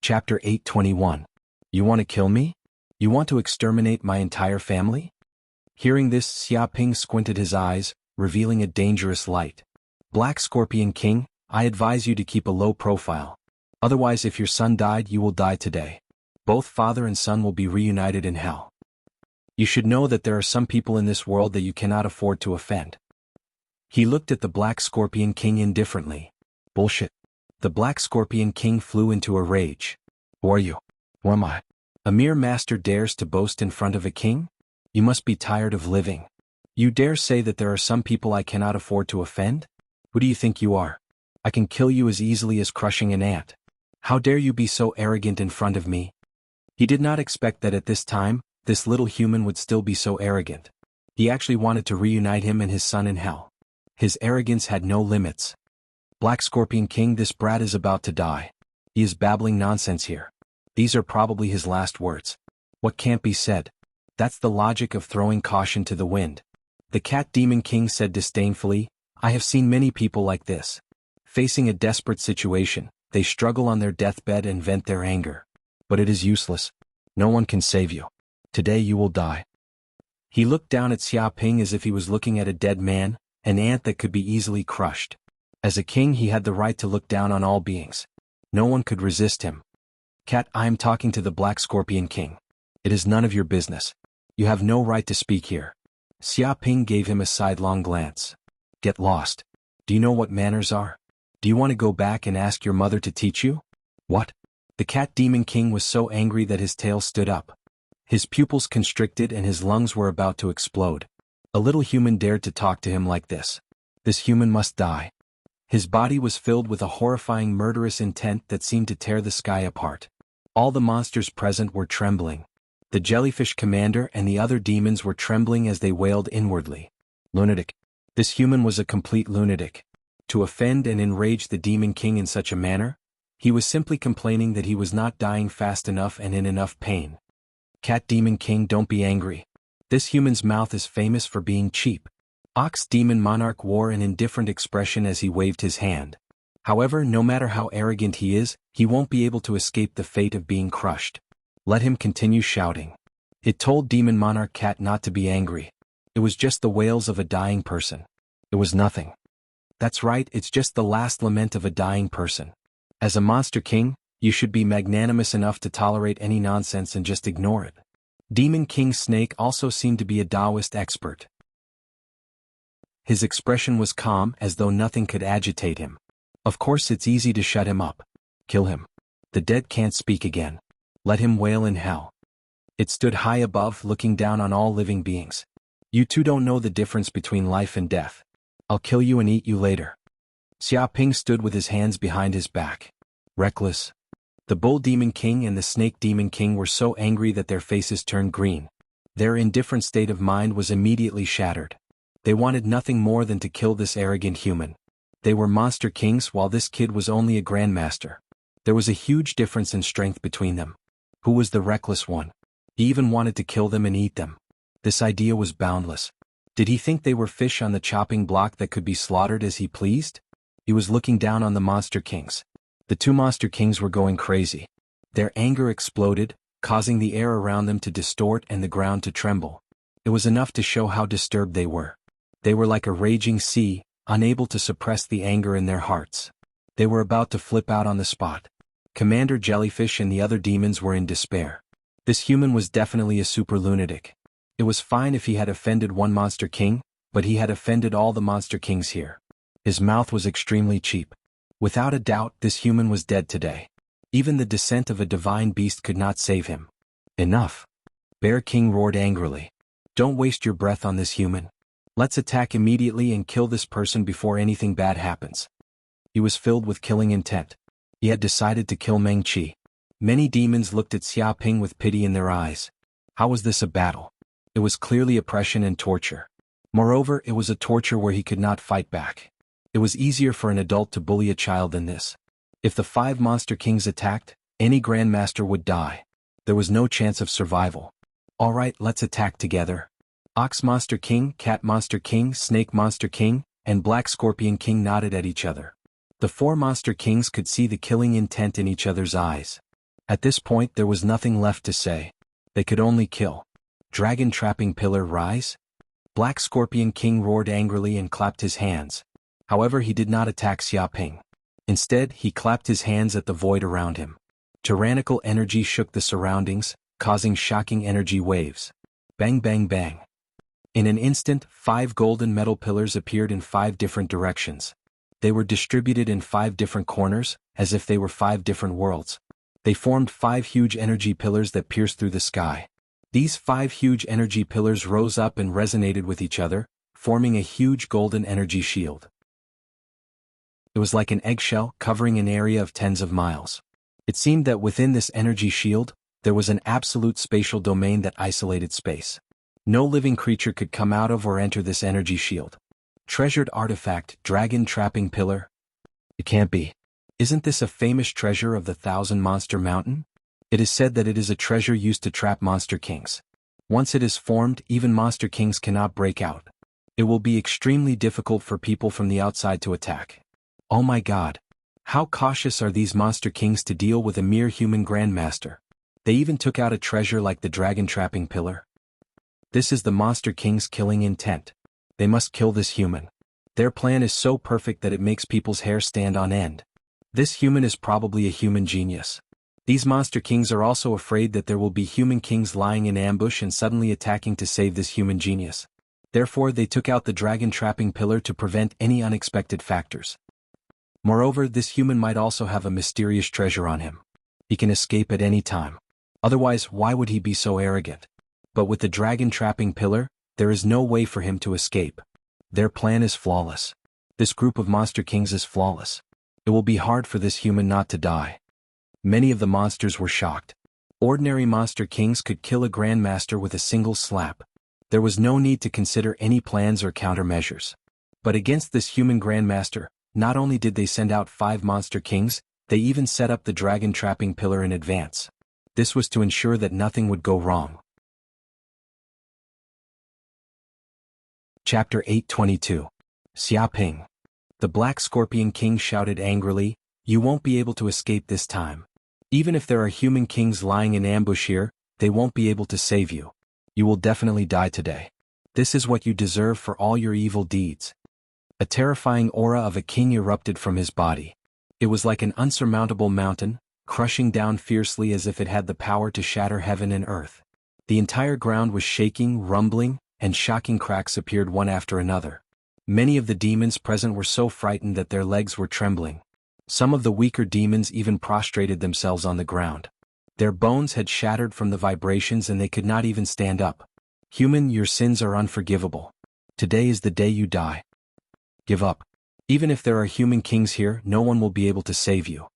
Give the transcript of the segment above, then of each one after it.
Chapter 821. You want to kill me? You want to exterminate my entire family? Hearing this, Xiaoping squinted his eyes, revealing a dangerous light. Black Scorpion King, I advise you to keep a low profile. Otherwise, if your son died, you will die today. Both father and son will be reunited in hell. You should know that there are some people in this world that you cannot afford to offend. He looked at the Black Scorpion King indifferently. Bullshit. The Black Scorpion King flew into a rage. Who are you? Who am I? A mere master dares to boast in front of a king? You must be tired of living. You dare say that there are some people I cannot afford to offend? Who do you think you are? I can kill you as easily as crushing an ant. How dare you be so arrogant in front of me? He did not expect that at this time, this little human would still be so arrogant. He actually wanted to reunite him and his son in hell. His arrogance had no limits. Black Scorpion King, this brat is about to die. He is babbling nonsense here. These are probably his last words. What can't be said? That's the logic of throwing caution to the wind. The Cat Demon King said disdainfully, I have seen many people like this. Facing a desperate situation, they struggle on their deathbed and vent their anger. But it is useless. No one can save you. Today you will die. He looked down at Xiaoping as if he was looking at a dead man, an ant that could be easily crushed. As a king, he had the right to look down on all beings. No one could resist him. Cat, I am talking to the Black Scorpion King. It is none of your business. You have no right to speak here. Xiaoping gave him a sidelong glance. Get lost. Do you know what manners are? Do you want to go back and ask your mother to teach you? What? The Cat Demon King was so angry that his tail stood up. His pupils constricted and his lungs were about to explode. A little human dared to talk to him like this. This human must die. His body was filled with a horrifying murderous intent that seemed to tear the sky apart. All the monsters present were trembling. The jellyfish commander and the other demons were trembling as they wailed inwardly. Lunatic. This human was a complete lunatic. To offend and enrage the Demon King in such a manner? He was simply complaining that he was not dying fast enough and in enough pain. Cat Demon King, don't be angry. This human's mouth is famous for being cheap. Ox Demon Monarch wore an indifferent expression as he waved his hand. However, no matter how arrogant he is, he won't be able to escape the fate of being crushed. Let him continue shouting. It told Demon Monarch Cat not to be angry. It was just the wails of a dying person. It was nothing. That's right, it's just the last lament of a dying person. As a monster king, you should be magnanimous enough to tolerate any nonsense and just ignore it. Demon King Snake also seemed to be a Taoist expert. His expression was calm, as though nothing could agitate him. Of course, it's easy to shut him up. Kill him. The dead can't speak again. Let him wail in hell. It stood high above, looking down on all living beings. You two don't know the difference between life and death. I'll kill you and eat you later. Xiaoping stood with his hands behind his back. Reckless. The Bull Demon King and the Snake Demon King were so angry that their faces turned green. Their indifferent state of mind was immediately shattered. They wanted nothing more than to kill this arrogant human. They were monster kings while this kid was only a grandmaster. There was a huge difference in strength between them. Who was the reckless one? He even wanted to kill them and eat them. This idea was boundless. Did he think they were fish on the chopping block that could be slaughtered as he pleased? He was looking down on the monster kings. The two monster kings were going crazy. Their anger exploded, causing the air around them to distort and the ground to tremble. It was enough to show how disturbed they were. They were like a raging sea, unable to suppress the anger in their hearts. They were about to flip out on the spot. Commander Jellyfish and the other demons were in despair. This human was definitely a super lunatic. It was fine if he had offended one monster king, but he had offended all the monster kings here. His mouth was extremely cheap. Without a doubt, this human was dead today. Even the descent of a divine beast could not save him. Enough. Bear King roared angrily. Don't waste your breath on this human. Let's attack immediately and kill this person before anything bad happens. He was filled with killing intent. He had decided to kill Meng Qi. Many demons looked at Xiaoping with pity in their eyes. How was this a battle? It was clearly oppression and torture. Moreover, it was a torture where he could not fight back. It was easier for an adult to bully a child than this. If the 5 monster kings attacked, any grandmaster would die. There was no chance of survival. All right, let's attack together. Ox Monster King, Cat Monster King, Snake Monster King, and Black Scorpion King nodded at each other. The 4 monster kings could see the killing intent in each other's eyes. At this point there was nothing left to say. They could only kill. Dragon trapping pillar rise? Black Scorpion King roared angrily and clapped his hands. However, he did not attack Xiaoping. Instead, he clapped his hands at the void around him. Tyrannical energy shook the surroundings, causing shocking energy waves. Bang bang bang. In an instant, 5 golden metal pillars appeared in 5 different directions. They were distributed in 5 different corners, as if they were 5 different worlds. They formed 5 huge energy pillars that pierced through the sky. These 5 huge energy pillars rose up and resonated with each other, forming a huge golden energy shield. It was like an eggshell covering an area of tens of miles. It seemed that within this energy shield, there was an absolute spatial domain that isolated space. No living creature could come out of or enter this energy shield. Treasured artifact, dragon trapping pillar? It can't be. Isn't this a famous treasure of the 1,000 Monster Mountain? It is said that it is a treasure used to trap monster kings. Once it is formed, even monster kings cannot break out. It will be extremely difficult for people from the outside to attack. Oh my god. How cautious are these monster kings to deal with a mere human grandmaster? They even took out a treasure like the dragon trapping pillar. This is the monster king's killing intent. They must kill this human. Their plan is so perfect that it makes people's hair stand on end. This human is probably a human genius. These monster kings are also afraid that there will be human kings lying in ambush and suddenly attacking to save this human genius. Therefore, they took out the dragon trapping pillar to prevent any unexpected factors. Moreover, this human might also have a mysterious treasure on him. He can escape at any time. Otherwise, why would he be so arrogant? But with the dragon trapping pillar, there is no way for him to escape. Their plan is flawless. This group of monster kings is flawless. It will be hard for this human not to die. Many of the monsters were shocked. Ordinary monster kings could kill a grandmaster with a single slap. There was no need to consider any plans or countermeasures. But against this human grandmaster, not only did they send out 5 monster kings, they even set up the dragon trapping pillar in advance. This was to ensure that nothing would go wrong. Chapter 822. Xiaoping. The Black Scorpion King shouted angrily, "You won't be able to escape this time. Even if there are human kings lying in ambush here, they won't be able to save you. You will definitely die today. This is what you deserve for all your evil deeds." A terrifying aura of a king erupted from his body. It was like an unsurmountable mountain, crushing down fiercely as if it had the power to shatter heaven and earth. The entire ground was shaking, rumbling, and shocking cracks appeared one after another. Many of the demons present were so frightened that their legs were trembling. Some of the weaker demons even prostrated themselves on the ground. Their bones had shattered from the vibrations and they could not even stand up. Human, your sins are unforgivable. Today is the day you die. Give up. Even if there are human kings here, no one will be able to save you.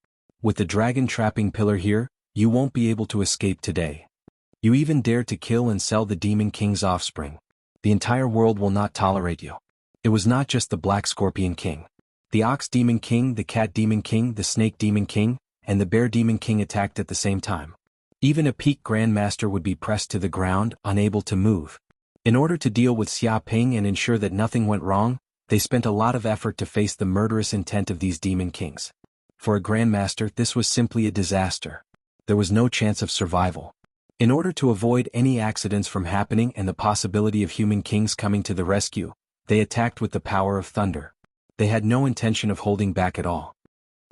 With the dragon trapping pillar here, you won't be able to escape today. You even dare to kill and sell the demon king's offspring. The entire world will not tolerate you. It was not just the Black Scorpion King. The Ox Demon King, the Cat Demon King, the Snake Demon King, and the Bear Demon King attacked at the same time. Even a peak grandmaster would be pressed to the ground, unable to move. In order to deal with Xiaoping and ensure that nothing went wrong, they spent a lot of effort to face the murderous intent of these demon kings. For a grandmaster, this was simply a disaster. There was no chance of survival. In order to avoid any accidents from happening and the possibility of human kings coming to the rescue, they attacked with the power of thunder. They had no intention of holding back at all.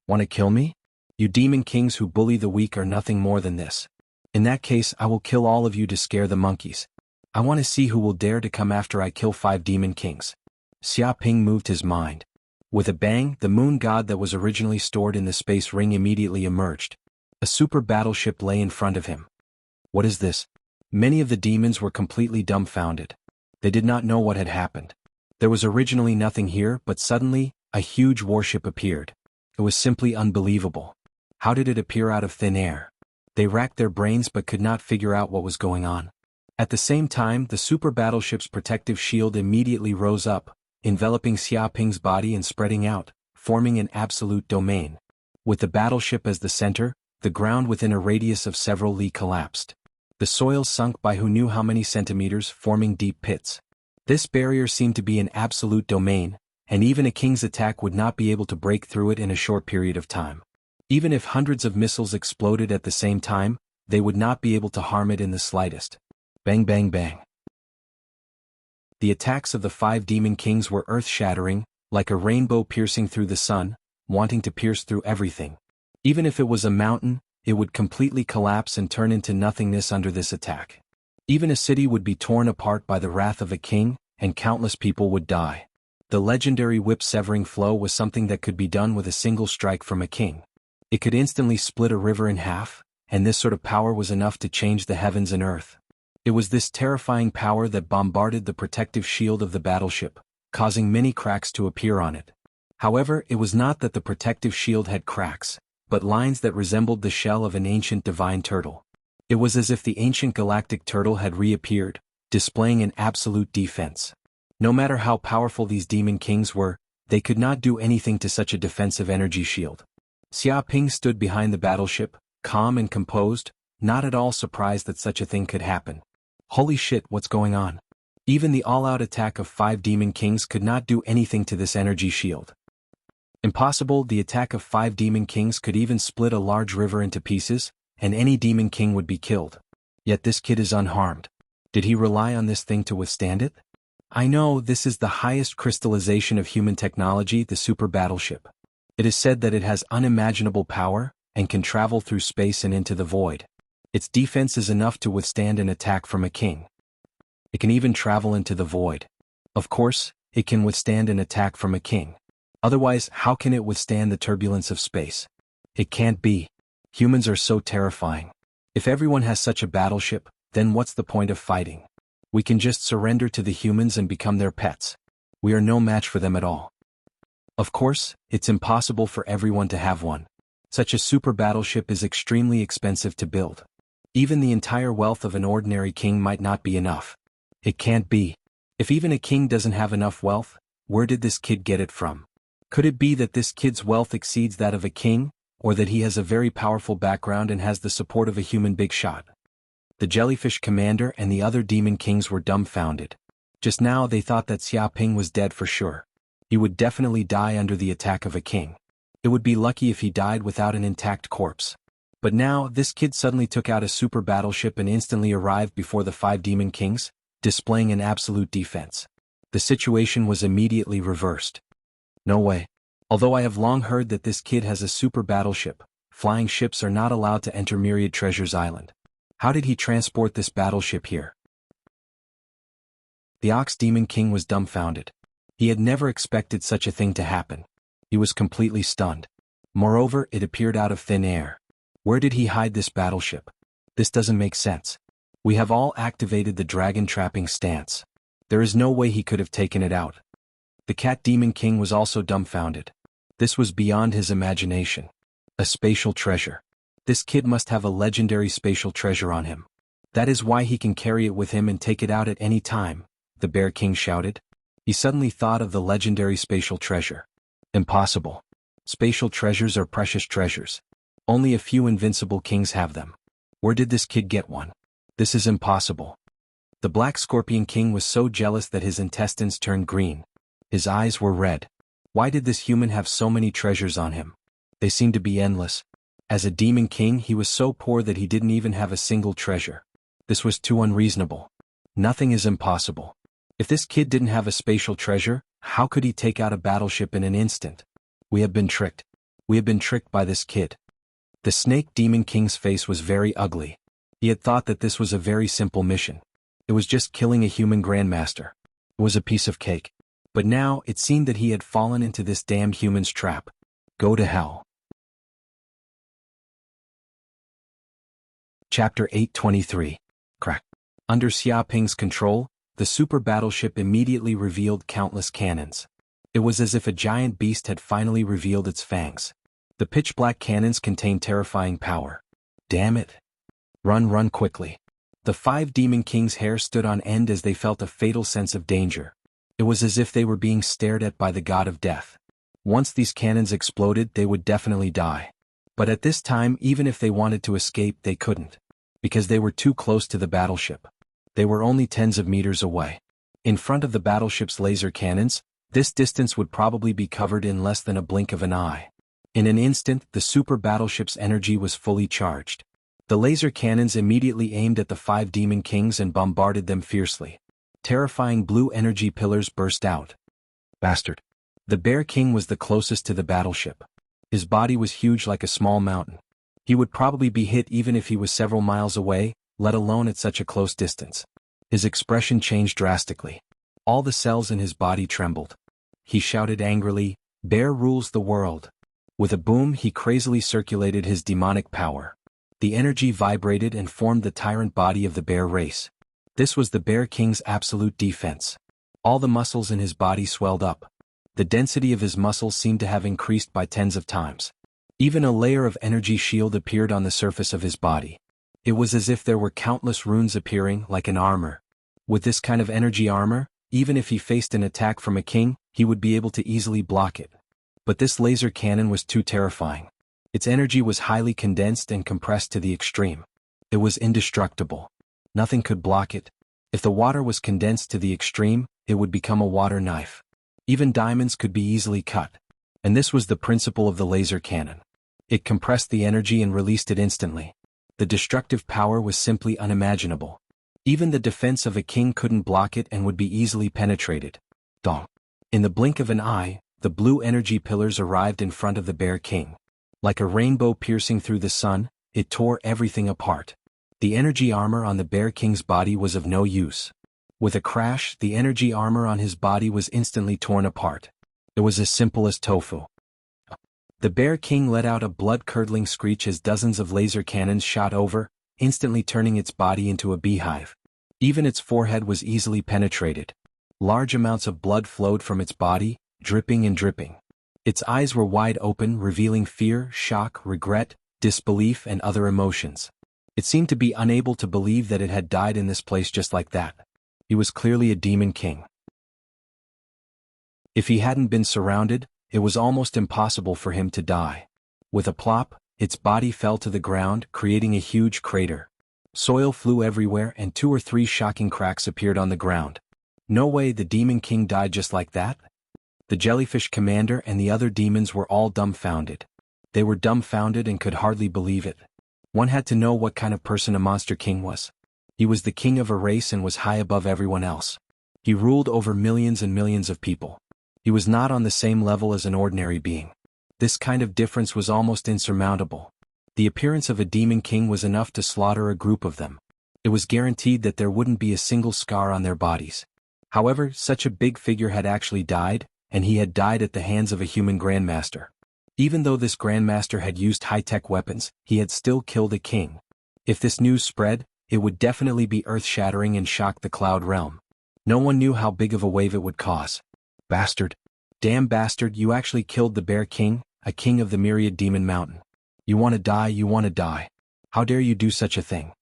Want to kill me? You demon kings who bully the weak are nothing more than this. In that case, I will kill all of you to scare the monkeys. I want to see who will dare to come after I kill 5 demon kings. Xiaoping moved his mind. With a bang, the moon god that was originally stored in the space ring immediately emerged. A super battleship lay in front of him. What is this? Many of the demons were completely dumbfounded. They did not know what had happened. There was originally nothing here, but suddenly, a huge warship appeared. It was simply unbelievable. How did it appear out of thin air? They racked their brains but could not figure out what was going on. At the same time, the super battleship's protective shield immediately rose up, enveloping Xiaoping's body and spreading out, forming an absolute domain. With the battleship as the center, the ground within a radius of several li collapsed. The soil sunk by who knew how many centimeters, forming deep pits. This barrier seemed to be an absolute domain, and even a king's attack would not be able to break through it in a short period of time. Even if hundreds of missiles exploded at the same time, they would not be able to harm it in the slightest. Bang bang bang. The attacks of the 5 demon kings were earth-shattering, like a rainbow piercing through the sun, wanting to pierce through everything. Even if it was a mountain, it would completely collapse and turn into nothingness under this attack. Even a city would be torn apart by the wrath of a king, and countless people would die. The legendary whip-severing flow was something that could be done with a single strike from a king. It could instantly split a river in half, and this sort of power was enough to change the heavens and earth. It was this terrifying power that bombarded the protective shield of the battleship, causing many cracks to appear on it. However, it was not that the protective shield had cracks, but lines that resembled the shell of an ancient divine turtle. It was as if the ancient galactic turtle had reappeared, displaying an absolute defense. No matter how powerful these demon kings were, they could not do anything to such a defensive energy shield. Xia Ping stood behind the battleship, calm and composed, not at all surprised that such a thing could happen. Holy shit, what's going on? Even the all-out attack of 5 demon kings could not do anything to this energy shield. Impossible, the attack of 5 demon kings could even split a large river into pieces, and any demon king would be killed. Yet this kid is unharmed. Did he rely on this thing to withstand it? I know, this is the highest crystallization of human technology, the super battleship. It is said that it has unimaginable power, and can travel through space and into the void. Its defense is enough to withstand an attack from a king. It can even travel into the void. Of course, it can withstand an attack from a king. Otherwise, how can it withstand the turbulence of space? It can't be. Humans are so terrifying. If everyone has such a battleship, then what's the point of fighting? We can just surrender to the humans and become their pets. We are no match for them at all. Of course, it's impossible for everyone to have one. Such a super battleship is extremely expensive to build. Even the entire wealth of an ordinary king might not be enough. It can't be. If even a king doesn't have enough wealth, where did this kid get it from? Could it be that this kid's wealth exceeds that of a king, or that he has a very powerful background and has the support of a human big shot? The jellyfish commander and the other demon kings were dumbfounded. Just now they thought that Xia Ping was dead for sure. He would definitely die under the attack of a king. It would be lucky if he died without an intact corpse. But now, this kid suddenly took out a super battleship and instantly arrived before the 5 demon kings, displaying an absolute defense. The situation was immediately reversed. No way. Although I have long heard that this kid has a super battleship, flying ships are not allowed to enter Myriad Treasures Island. How did he transport this battleship here? The Ox Demon King was dumbfounded. He had never expected such a thing to happen. He was completely stunned. Moreover, it appeared out of thin air. Where did he hide this battleship? This doesn't make sense. We have all activated the dragon trapping stance. There is no way he could have taken it out. The Cat Demon King was also dumbfounded. This was beyond his imagination. A spatial treasure. This kid must have a legendary spatial treasure on him. That is why he can carry it with him and take it out at any time, the Bear King shouted. He suddenly thought of the legendary spatial treasure. Impossible. Spatial treasures are precious treasures. Only a few invincible kings have them. Where did this kid get one? This is impossible. The Black Scorpion King was so jealous that his intestines turned green. His eyes were red. Why did this human have so many treasures on him? They seemed to be endless. As a demon king, he was so poor that he didn't even have a single treasure. This was too unreasonable. Nothing is impossible. If this kid didn't have a spatial treasure, how could he take out a battleship in an instant? We have been tricked. We have been tricked by this kid. The Snake Demon King's face was very ugly. He had thought that this was a very simple mission. It was just killing a human grandmaster. It was a piece of cake. But now, it seemed that he had fallen into this damned human's trap. Go to hell. Chapter 823. Crack. Under Xia Ping's control, the super battleship immediately revealed countless cannons. It was as if a giant beast had finally revealed its fangs. The pitch-black cannons contained terrifying power. Damn it. Run quickly. The 5 demon kings' hair stood on end as they felt a fatal sense of danger. It was as if they were being stared at by the god of death. Once these cannons exploded, they would definitely die. But at this time, even if they wanted to escape, they couldn't. Because they were too close to the battleship. They were only tens of meters away. In front of the battleship's laser cannons, this distance would probably be covered in less than a blink of an eye. In an instant, the super battleship's energy was fully charged. The laser cannons immediately aimed at the 5 demon kings and bombarded them fiercely. Terrifying blue energy pillars burst out. Bastard. The Bear King was the closest to the battleship. His body was huge like a small mountain. He would probably be hit even if he was several miles away, let alone at such a close distance. His expression changed drastically. All the cells in his body trembled. He shouted angrily, "Bear rules the world." With a boom, he crazily circulated his demonic power. The energy vibrated and formed the tyrant body of the bear race. This was the Bear King's absolute defense. All the muscles in his body swelled up. The density of his muscles seemed to have increased by tens of times. Even a layer of energy shield appeared on the surface of his body. It was as if there were countless runes appearing like an armor. With this kind of energy armor, even if he faced an attack from a king, he would be able to easily block it. But this laser cannon was too terrifying. Its energy was highly condensed and compressed to the extreme. It was indestructible. Nothing could block it. If the water was condensed to the extreme, it would become a water knife. Even diamonds could be easily cut. And this was the principle of the laser cannon. It compressed the energy and released it instantly. The destructive power was simply unimaginable. Even the defense of a king couldn't block it and would be easily penetrated. Dong. In the blink of an eye, the blue energy pillars arrived in front of the Bear King. Like a rainbow piercing through the sun, it tore everything apart. The energy armor on the Bear King's body was of no use. With a crash, the energy armor on his body was instantly torn apart. It was as simple as tofu. The Bear King let out a blood-curdling screech as dozens of laser cannons shot over, instantly turning its body into a beehive. Even its forehead was easily penetrated. Large amounts of blood flowed from its body, dripping and dripping. Its eyes were wide open, revealing fear, shock, regret, disbelief, and other emotions. It seemed to be unable to believe that it had died in this place just like that. He was clearly a demon king. If he hadn't been surrounded, it was almost impossible for him to die. With a plop, its body fell to the ground, creating a huge crater. Soil flew everywhere and 2 or 3 shocking cracks appeared on the ground. No way, the demon king died just like that? The jellyfish commander and the other demons were all dumbfounded. They were dumbfounded and could hardly believe it. One had to know what kind of person a monster king was. He was the king of a race and was high above everyone else. He ruled over millions and millions of people. He was not on the same level as an ordinary being. This kind of difference was almost insurmountable. The appearance of a demon king was enough to slaughter a group of them. It was guaranteed that there wouldn't be a single scar on their bodies. However, such a big figure had actually died, and he had died at the hands of a human grandmaster. Even though this grandmaster had used high-tech weapons, he had still killed a king. If this news spread, it would definitely be earth-shattering and shock the Cloud Realm. No one knew how big of a wave it would cause. Bastard. Damn bastard, you actually killed the Bear King, a king of the myriad demon mountain. You want to die, you want to die. How dare you do such a thing?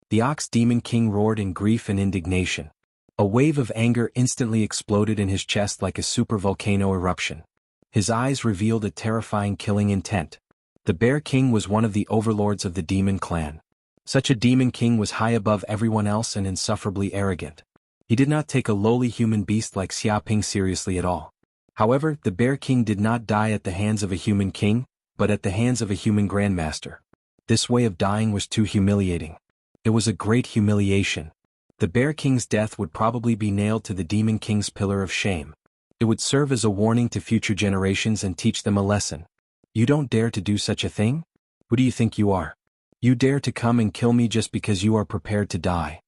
The Ox Demon King roared in grief and indignation. A wave of anger instantly exploded in his chest like a supervolcano eruption. His eyes revealed a terrifying killing intent. The Bear King was one of the overlords of the demon clan. Such a demon king was high above everyone else and insufferably arrogant. He did not take a lowly human beast like Xiaoping seriously at all. However, the Bear King did not die at the hands of a human king, but at the hands of a human grandmaster. This way of dying was too humiliating. It was a great humiliation. The Bear King's death would probably be nailed to the Demon King's pillar of shame. It would serve as a warning to future generations and teach them a lesson. You don't dare to do such a thing? Who do you think you are? You dare to come and kill me just because you are prepared to die?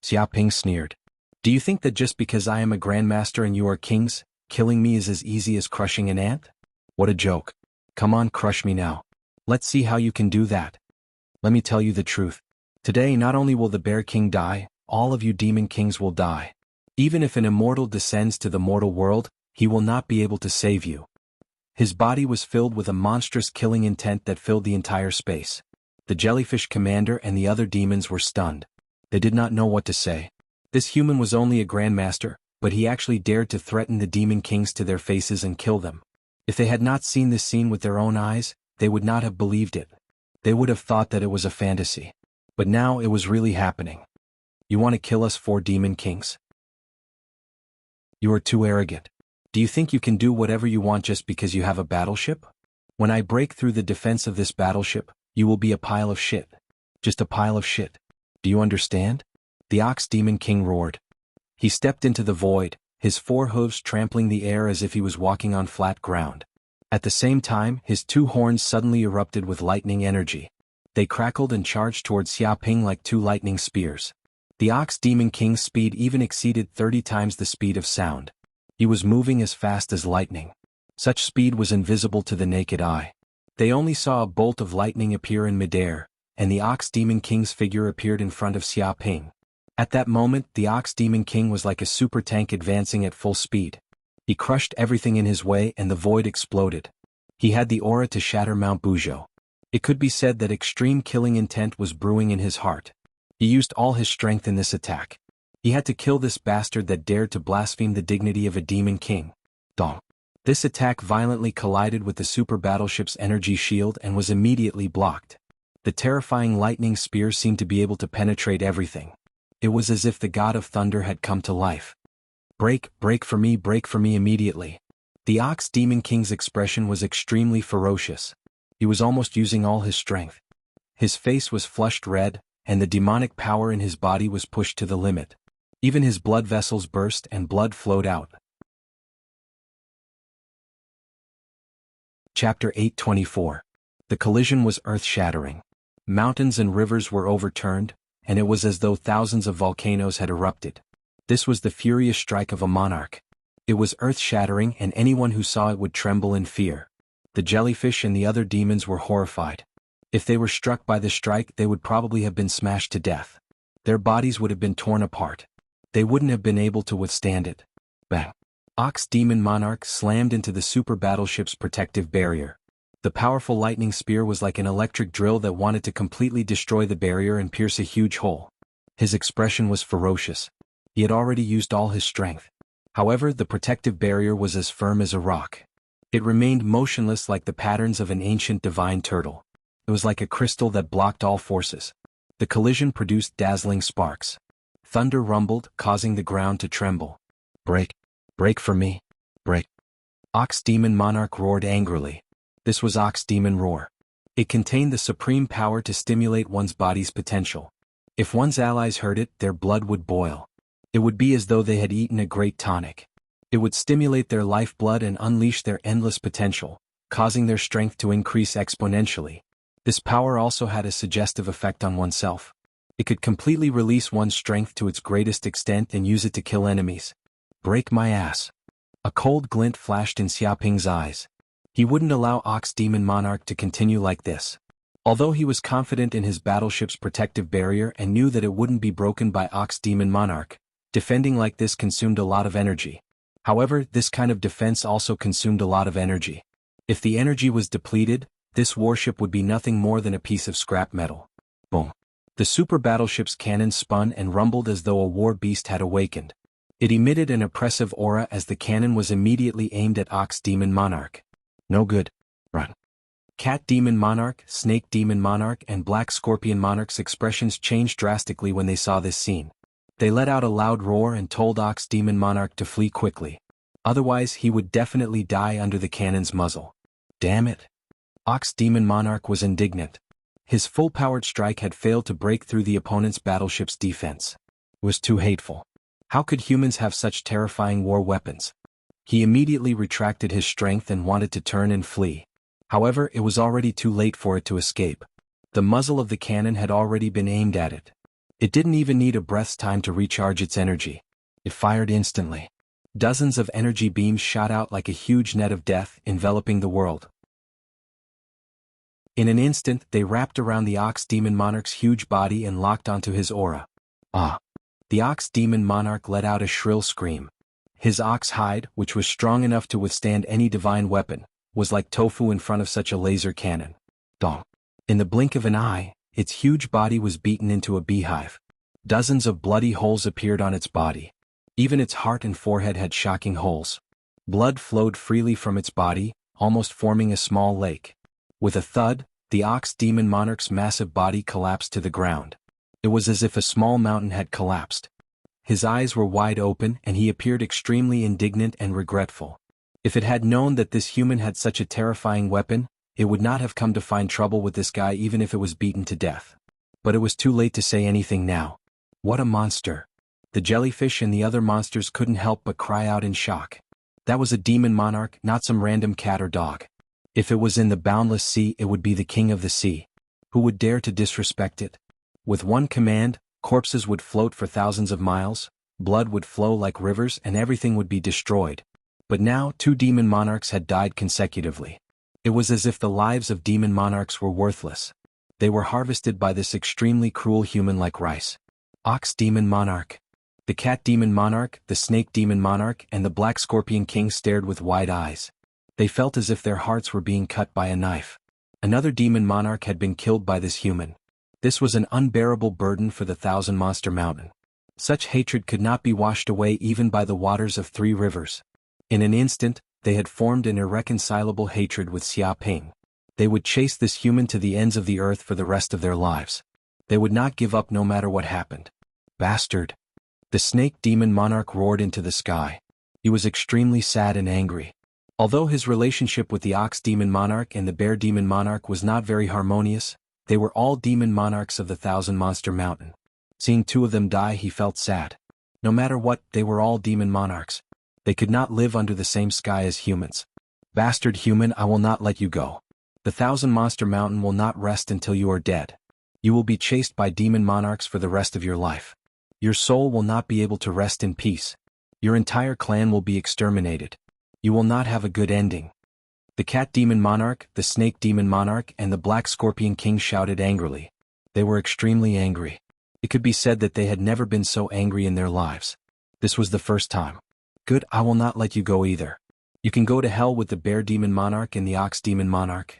Xiaoping sneered. Do you think that just because I am a grandmaster and you are kings, killing me is as easy as crushing an ant? What a joke. Come on, crush me now. Let's see how you can do that. Let me tell you the truth. Today not only will the Bear King die, all of you demon kings will die. Even if an immortal descends to the mortal world, he will not be able to save you. His body was filled with a monstrous killing intent that filled the entire space. The jellyfish commander and the other demons were stunned. They did not know what to say. This human was only a grandmaster, but he actually dared to threaten the demon kings to their faces and kill them. If they had not seen this scene with their own eyes, they would not have believed it. They would have thought that it was a fantasy. But now it was really happening. You want to kill us 4 demon kings? You are too arrogant. Do you think you can do whatever you want just because you have a battleship? When I break through the defense of this battleship, you will be a pile of shit. Just a pile of shit. Do you understand? The Ox Demon King roared. He stepped into the void, his four hooves trampling the air as if he was walking on flat ground. At the same time, his two horns suddenly erupted with lightning energy. They crackled and charged toward Xiaoping like two lightning spears. The Ox Demon King's speed even exceeded 30 times the speed of sound. He was moving as fast as lightning. Such speed was invisible to the naked eye. They only saw a bolt of lightning appear in midair, and the Ox Demon King's figure appeared in front of Xiaoping. At that moment, the Ox Demon King was like a super tank advancing at full speed. He crushed everything in his way and the void exploded. He had the aura to shatter Mount Buzhou. It could be said that extreme killing intent was brewing in his heart. He used all his strength in this attack. He had to kill this bastard that dared to blaspheme the dignity of a demon king. Dong. This attack violently collided with the super battleship's energy shield and was immediately blocked. The terrifying lightning spear seemed to be able to penetrate everything. It was as if the god of thunder had come to life. Break for me immediately. The Ox Demon King's expression was extremely ferocious. He was almost using all his strength. His face was flushed red, and the demonic power in his body was pushed to the limit. Even his blood vessels burst and blood flowed out. Chapter 824. The collision was earth-shattering. Mountains and rivers were overturned, and it was as though thousands of volcanoes had erupted. This was the furious strike of a monarch. It was earth-shattering, and anyone who saw it would tremble in fear. The jellyfish and the other demons were horrified. If they were struck by the strike, they would probably have been smashed to death. Their bodies would have been torn apart. They wouldn't have been able to withstand it. Bang! Ox Demon Monarch slammed into the super battleship's protective barrier. The powerful lightning spear was like an electric drill that wanted to completely destroy the barrier and pierce a huge hole. His expression was ferocious. He had already used all his strength. However, the protective barrier was as firm as a rock. It remained motionless like the patterns of an ancient divine turtle. It was like a crystal that blocked all forces. The collision produced dazzling sparks. Thunder rumbled, causing the ground to tremble. Break for me. Break. Ox Demon Monarch roared angrily. This was Ox Demon Roar. It contained the supreme power to stimulate one's body's potential. If one's allies heard it, their blood would boil. It would be as though they had eaten a great tonic. It would stimulate their lifeblood and unleash their endless potential, causing their strength to increase exponentially. This power also had a suggestive effect on oneself. It could completely release one's strength to its greatest extent and use it to kill enemies. Break my ass. A cold glint flashed in Xiaoping's eyes. He wouldn't allow Ox Demon Monarch to continue like this. Although he was confident in his battleship's protective barrier and knew that it wouldn't be broken by Ox Demon Monarch, defending like this consumed a lot of energy. However, this kind of defense also consumed a lot of energy. If the energy was depleted, this warship would be nothing more than a piece of scrap metal. Boom. The super battleship's cannon spun and rumbled as though a war beast had awakened. It emitted an oppressive aura as the cannon was immediately aimed at Ox Demon Monarch. No good. Run. Cat Demon Monarch, Snake Demon Monarch, and Black Scorpion Monarch's expressions changed drastically when they saw this scene. They let out a loud roar and told Ox Demon Monarch to flee quickly. Otherwise, he would definitely die under the cannon's muzzle. Damn it. Ox Demon Monarch was indignant. His full-powered strike had failed to break through the opponent's battleship's defense. It was too hateful. How could humans have such terrifying war weapons? He immediately retracted his strength and wanted to turn and flee. However, it was already too late for it to escape. The muzzle of the cannon had already been aimed at it. It didn't even need a breath's time to recharge its energy. It fired instantly. Dozens of energy beams shot out like a huge net of death, enveloping the world. In an instant, they wrapped around the Ox Demon Monarch's huge body and locked onto his aura. Ah! The Ox Demon Monarch let out a shrill scream. His ox hide, which was strong enough to withstand any divine weapon, was like tofu in front of such a laser cannon. Dong! In the blink of an eye, its huge body was beaten into a beehive. Dozens of bloody holes appeared on its body. Even its heart and forehead had shocking holes. Blood flowed freely from its body, almost forming a small lake. With a thud, the Ox Demon Monarch's massive body collapsed to the ground. It was as if a small mountain had collapsed. His eyes were wide open and he appeared extremely indignant and regretful. If it had known that this human had such a terrifying weapon, it would not have come to find trouble with this guy even if it was beaten to death. But it was too late to say anything now. What a monster. The jellyfish and the other monsters couldn't help but cry out in shock. That was a demon monarch, not some random cat or dog. If it was in the boundless sea, it would be the king of the sea. Who would dare to disrespect it? With one command, corpses would float for thousands of miles, blood would flow like rivers, and everything would be destroyed. But now, 2 demon monarchs had died consecutively. It was as if the lives of demon monarchs were worthless. They were harvested by this extremely cruel human like rice. Ox demon monarch. The cat demon monarch, the snake demon monarch, and the black scorpion king stared with wide eyes. They felt as if their hearts were being cut by a knife. Another demon monarch had been killed by this human. This was an unbearable burden for the Thousand Monster Mountain. Such hatred could not be washed away even by the waters of 3 rivers. In an instant, they had formed an irreconcilable hatred with Xia Ping. They would chase this human to the ends of the earth for the rest of their lives. They would not give up no matter what happened. Bastard! The snake demon monarch roared into the sky. He was extremely sad and angry. Although his relationship with the ox demon monarch and the bear demon monarch was not very harmonious, they were all demon monarchs of the Thousand Monster Mountain. Seeing 2 of them die, he felt sad. No matter what, they were all demon monarchs. They could not live under the same sky as humans. Bastard human, I will not let you go. The Thousand Monster Mountain will not rest until you are dead. You will be chased by demon monarchs for the rest of your life. Your soul will not be able to rest in peace. Your entire clan will be exterminated. You will not have a good ending. The cat demon monarch, the snake demon monarch, and the black scorpion king shouted angrily. They were extremely angry. It could be said that they had never been so angry in their lives. This was the first time. Good, I will not let you go either. You can go to hell with the bear demon monarch and the ox demon monarch.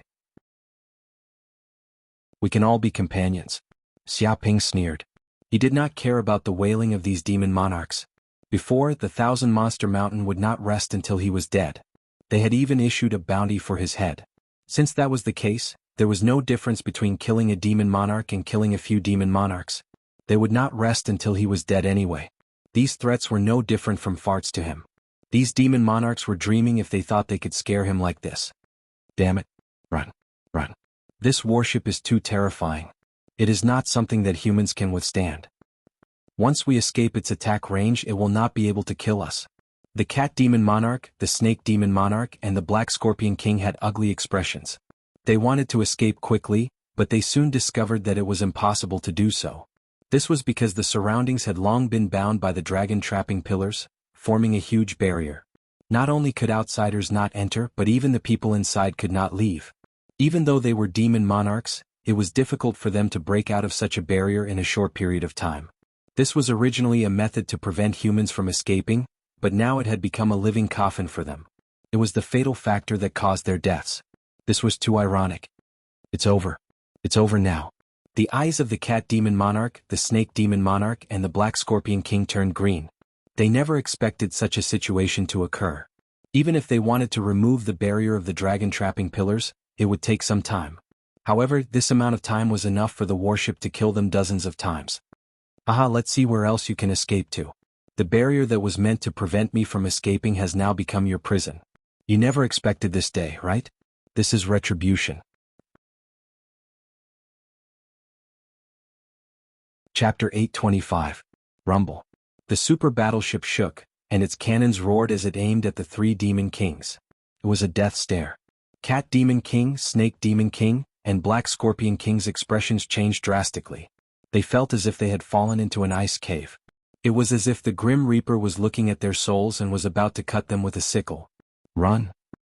We can all be companions. Xia Ping sneered. He did not care about the wailing of these demon monarchs. Before, the Thousand Monster Mountain would not rest until he was dead. They had even issued a bounty for his head. Since that was the case, there was no difference between killing a demon monarch and killing a few demon monarchs. They would not rest until he was dead anyway. These threats were no different from farts to him. These demon monarchs were dreaming if they thought they could scare him like this. Damn it. Run. Run. This warship is too terrifying. It is not something that humans can withstand. Once we escape its attack range, it will not be able to kill us. The cat demon monarch, the snake demon monarch, and the black scorpion king had ugly expressions. They wanted to escape quickly, but they soon discovered that it was impossible to do so. This was because the surroundings had long been bound by the dragon trapping pillars, forming a huge barrier. Not only could outsiders not enter, but even the people inside could not leave. Even though they were demon monarchs, it was difficult for them to break out of such a barrier in a short period of time. This was originally a method to prevent humans from escaping, but now it had become a living coffin for them. It was the fatal factor that caused their deaths. This was too ironic. It's over. It's over now. The eyes of the cat demon monarch, the snake demon monarch, and the black scorpion king turned green. They never expected such a situation to occur. Even if they wanted to remove the barrier of the dragon trapping pillars, it would take some time. However, this amount of time was enough for the warship to kill them dozens of times. Aha, let's see where else you can escape to. The barrier that was meant to prevent me from escaping has now become your prison. You never expected this day, right? This is retribution. Chapter 825. Rumble. The super battleship shook, and its cannons roared as it aimed at the 3 demon kings. It was a death stare. Cat Demon King, Snake Demon King, and Black Scorpion King's expressions changed drastically. They felt as if they had fallen into an ice cave. It was as if the Grim Reaper was looking at their souls and was about to cut them with a sickle. Run.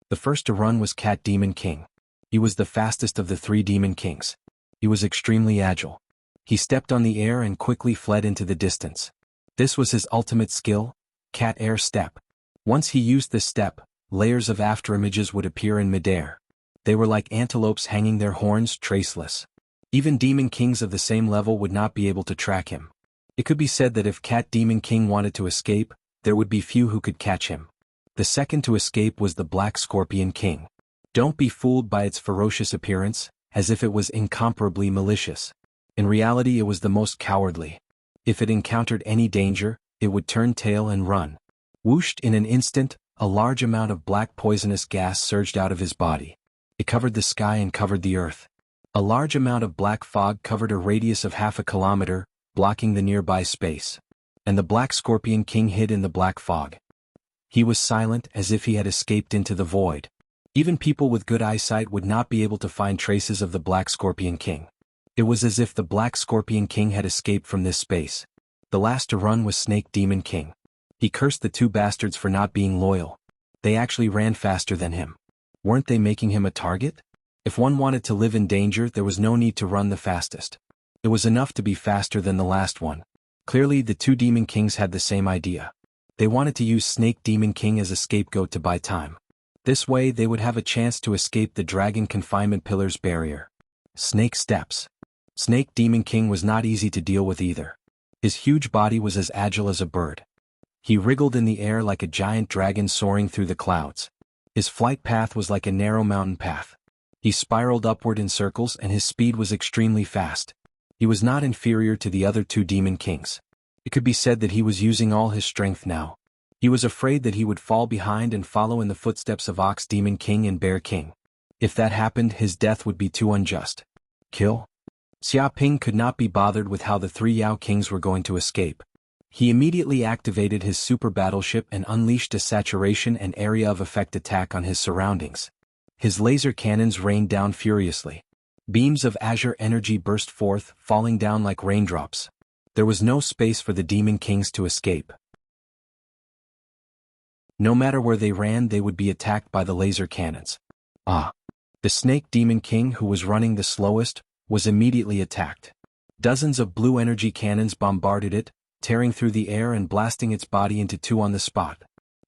The first to run was Cat Demon King. He was the fastest of the 3 demon kings. He was extremely agile. He stepped on the air and quickly fled into the distance. This was his ultimate skill, Cat Air Step. Once he used this step, layers of afterimages would appear in midair. They were like antelopes hanging their horns, traceless. Even demon kings of the same level would not be able to track him. It could be said that if Cat Demon King wanted to escape, there would be few who could catch him. The second to escape was the Black Scorpion King. Don't be fooled by its ferocious appearance, as if it was incomparably malicious. In reality, it was the most cowardly. If it encountered any danger, it would turn tail and run. Whooshed in an instant, a large amount of black poisonous gas surged out of his body. It covered the sky and covered the earth. A large amount of black fog covered a radius of 1/2 kilometer, blocking the nearby space. And the Black Scorpion King hid in the black fog. He was silent, as if he had escaped into the void. Even people with good eyesight would not be able to find traces of the Black Scorpion King. It was as if the Black Scorpion King had escaped from this space. The last to run was Snake Demon King. He cursed the two bastards for not being loyal. They actually ran faster than him. Weren't they making him a target? If one wanted to live in danger, there was no need to run the fastest. It was enough to be faster than the last one. Clearly, the two Demon Kings had the same idea. They wanted to use Snake Demon King as a scapegoat to buy time. This way, they would have a chance to escape the Dragon Confinement Pillar's barrier. Snake Steps. Snake Demon King was not easy to deal with either. His huge body was as agile as a bird. He wriggled in the air like a giant dragon soaring through the clouds. His flight path was like a narrow mountain path. He spiraled upward in circles, and his speed was extremely fast. He was not inferior to the other two Demon Kings. It could be said that he was using all his strength now. He was afraid that he would fall behind and follow in the footsteps of Ox Demon King and Bear King. If that happened, his death would be too unjust. Kill? Xia Ping could not be bothered with how the three Yao Kings were going to escape. He immediately activated his super battleship and unleashed a saturation and area of effect attack on his surroundings. His laser cannons rained down furiously. Beams of azure energy burst forth, falling down like raindrops. There was no space for the Demon Kings to escape. No matter where they ran, they would be attacked by the laser cannons. The Snake Demon King, who was running the slowest, was immediately attacked. Dozens of blue energy cannons bombarded it, tearing through the air and blasting its body into two on the spot.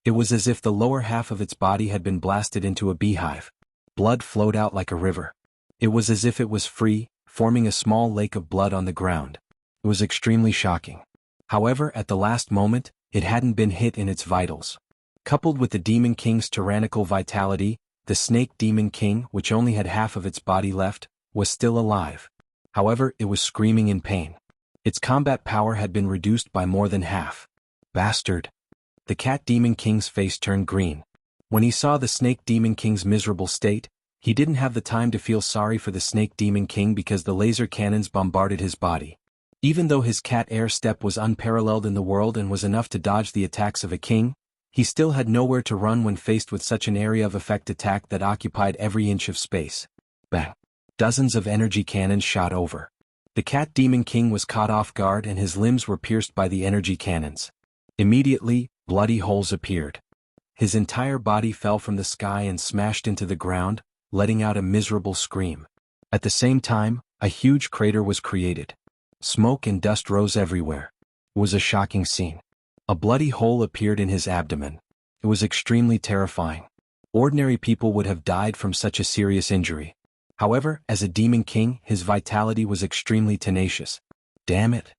It was as if the lower half of its body had been blasted into a beehive. Blood flowed out like a river. It was as if it was free, forming a small lake of blood on the ground. It was extremely shocking. However, at the last moment, it hadn't been hit in its vitals. Coupled with the Demon King's tyrannical vitality, the Snake Demon King, which only had half of its body left, was still alive. However, it was screaming in pain. Its combat power had been reduced by more than half. Bastard! The Cat Demon King's face turned green. When he saw the Snake Demon King's miserable state, he didn't have the time to feel sorry for the Snake Demon King because the laser cannons bombarded his body. Even though his cat air step was unparalleled in the world and was enough to dodge the attacks of a king, he still had nowhere to run when faced with such an area of effect attack that occupied every inch of space. Bang! Dozens of energy cannons shot over. The Cat Demon King was caught off guard and his limbs were pierced by the energy cannons. Immediately, bloody holes appeared. His entire body fell from the sky and smashed into the ground, letting out a miserable scream. At the same time, a huge crater was created. Smoke and dust rose everywhere. It was a shocking scene. A bloody hole appeared in his abdomen. It was extremely terrifying. Ordinary people would have died from such a serious injury. However, as a Demon King, his vitality was extremely tenacious. Damn it!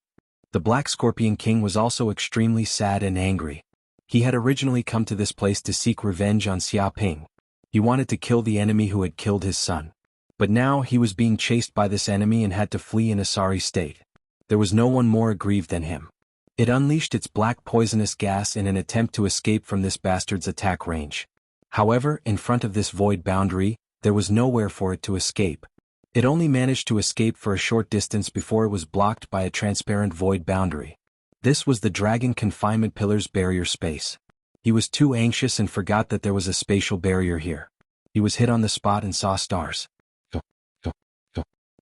The Black Scorpion King was also extremely sad and angry. He had originally come to this place to seek revenge on Xia Ping. He wanted to kill the enemy who had killed his son. But now he was being chased by this enemy and had to flee in a sorry state. There was no one more aggrieved than him. It unleashed its black poisonous gas in an attempt to escape from this bastard's attack range. However, in front of this void boundary, there was nowhere for it to escape. It only managed to escape for a short distance before it was blocked by a transparent void boundary. This was the Dragon Confinement Pillar's barrier space. He was too anxious and forgot that there was a spatial barrier here. He was hit on the spot and saw stars.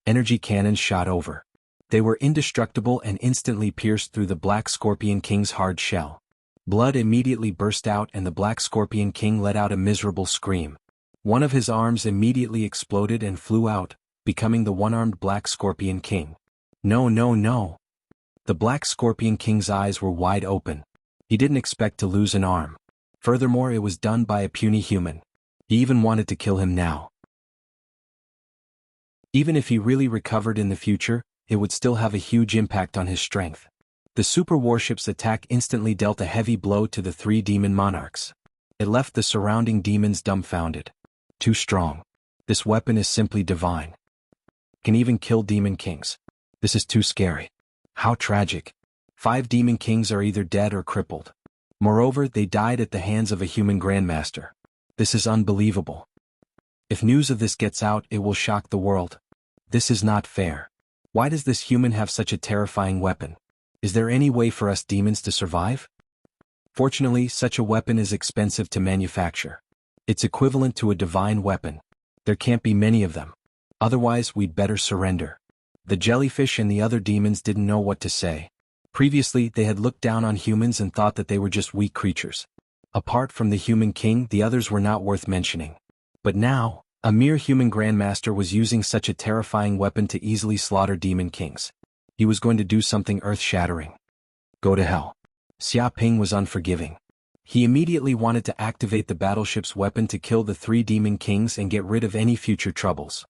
Energy cannons shot over. They were indestructible and instantly pierced through the Black Scorpion King's hard shell. Blood immediately burst out and the Black Scorpion King let out a miserable scream. One of his arms immediately exploded and flew out, becoming the one-armed Black Scorpion King. No, no, no! The Black Scorpion King's eyes were wide open. He didn't expect to lose an arm. Furthermore, it was done by a puny human. He even wanted to kill him now. Even if he really recovered in the future, it would still have a huge impact on his strength. The super warship's attack instantly dealt a heavy blow to the three demon monarchs. It left the surrounding demons dumbfounded. Too strong. This weapon is simply divine. Can even kill demon kings. This is too scary. How tragic. 5 demon kings are either dead or crippled. Moreover, they died at the hands of a human grandmaster. This is unbelievable. If news of this gets out, it will shock the world. This is not fair. Why does this human have such a terrifying weapon? Is there any way for us demons to survive? Fortunately, such a weapon is expensive to manufacture. It's equivalent to a divine weapon. There can't be many of them. Otherwise, we'd better surrender. The jellyfish and the other demons didn't know what to say. Previously, they had looked down on humans and thought that they were just weak creatures. Apart from the human king, the others were not worth mentioning. But now, a mere human grandmaster was using such a terrifying weapon to easily slaughter demon kings. He was going to do something earth-shattering. Go to hell. Xia Ping was unforgiving. He immediately wanted to activate the battleship's weapon to kill the 3 demon kings and get rid of any future troubles.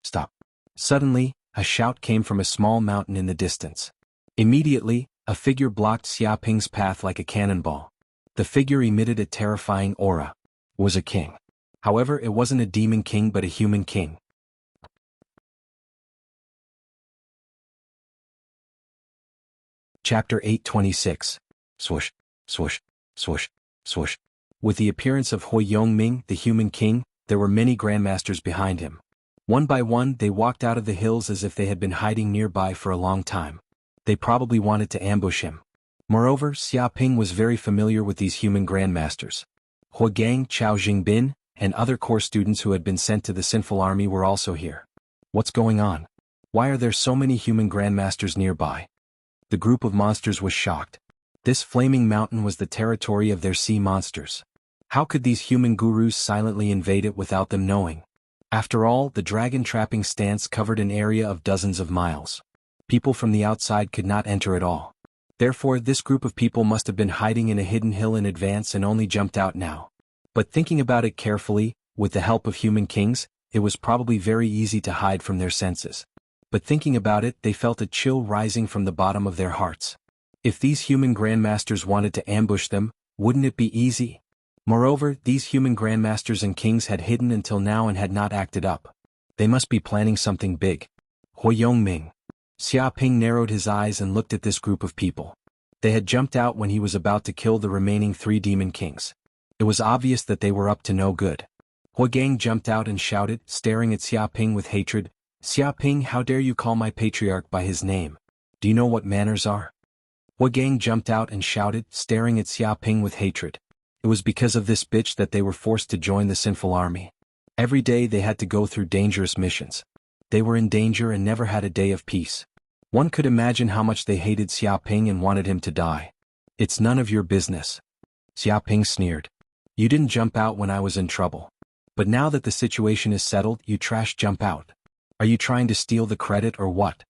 Stop. Suddenly, a shout came from a small mountain in the distance. Immediately, a figure blocked Xia Ping's path like a cannonball. The figure emitted a terrifying aura. It was a king. However, it wasn't a demon king but a human king. Chapter 826. Swoosh, swoosh, swoosh, swoosh. With the appearance of Hui Yongming, the human king, there were many grandmasters behind him. One by one, they walked out of the hills as if they had been hiding nearby for a long time. They probably wanted to ambush him. Moreover, Xia Ping was very familiar with these human grandmasters. Huagang, Chao Jingbin, and other core students who had been sent to the sinful army were also here. What's going on? Why are there so many human grandmasters nearby? The group of monsters was shocked. This flaming mountain was the territory of their sea monsters. How could these human gurus silently invade it without them knowing? After all, the dragon trapping stance covered an area of dozens of miles. People from the outside could not enter at all. Therefore, this group of people must have been hiding in a hidden hill in advance and only jumped out now. But thinking about it carefully, with the help of human kings, it was probably very easy to hide from their senses. But thinking about it, they felt a chill rising from the bottom of their hearts. If these human grandmasters wanted to ambush them, wouldn't it be easy? Moreover, these human grandmasters and kings had hidden until now and had not acted up. They must be planning something big. Hui Yongming. Xia Ping narrowed his eyes and looked at this group of people. They had jumped out when he was about to kill the remaining 3 demon kings. It was obvious that they were up to no good. Huagang jumped out and shouted, staring at Xia Ping with hatred, "Xia Ping, how dare you call my patriarch by his name? Do you know what manners are?" Huagang jumped out and shouted, staring at Xia Ping with hatred. It was because of this bitch that they were forced to join the sinful army. Every day they had to go through dangerous missions. They were in danger and never had a day of peace. One could imagine how much they hated Xia Ping and wanted him to die. "It's none of your business." Xia Ping sneered. "You didn't jump out when I was in trouble. But now that the situation is settled, you trash jump out. Are you trying to steal the credit or what?"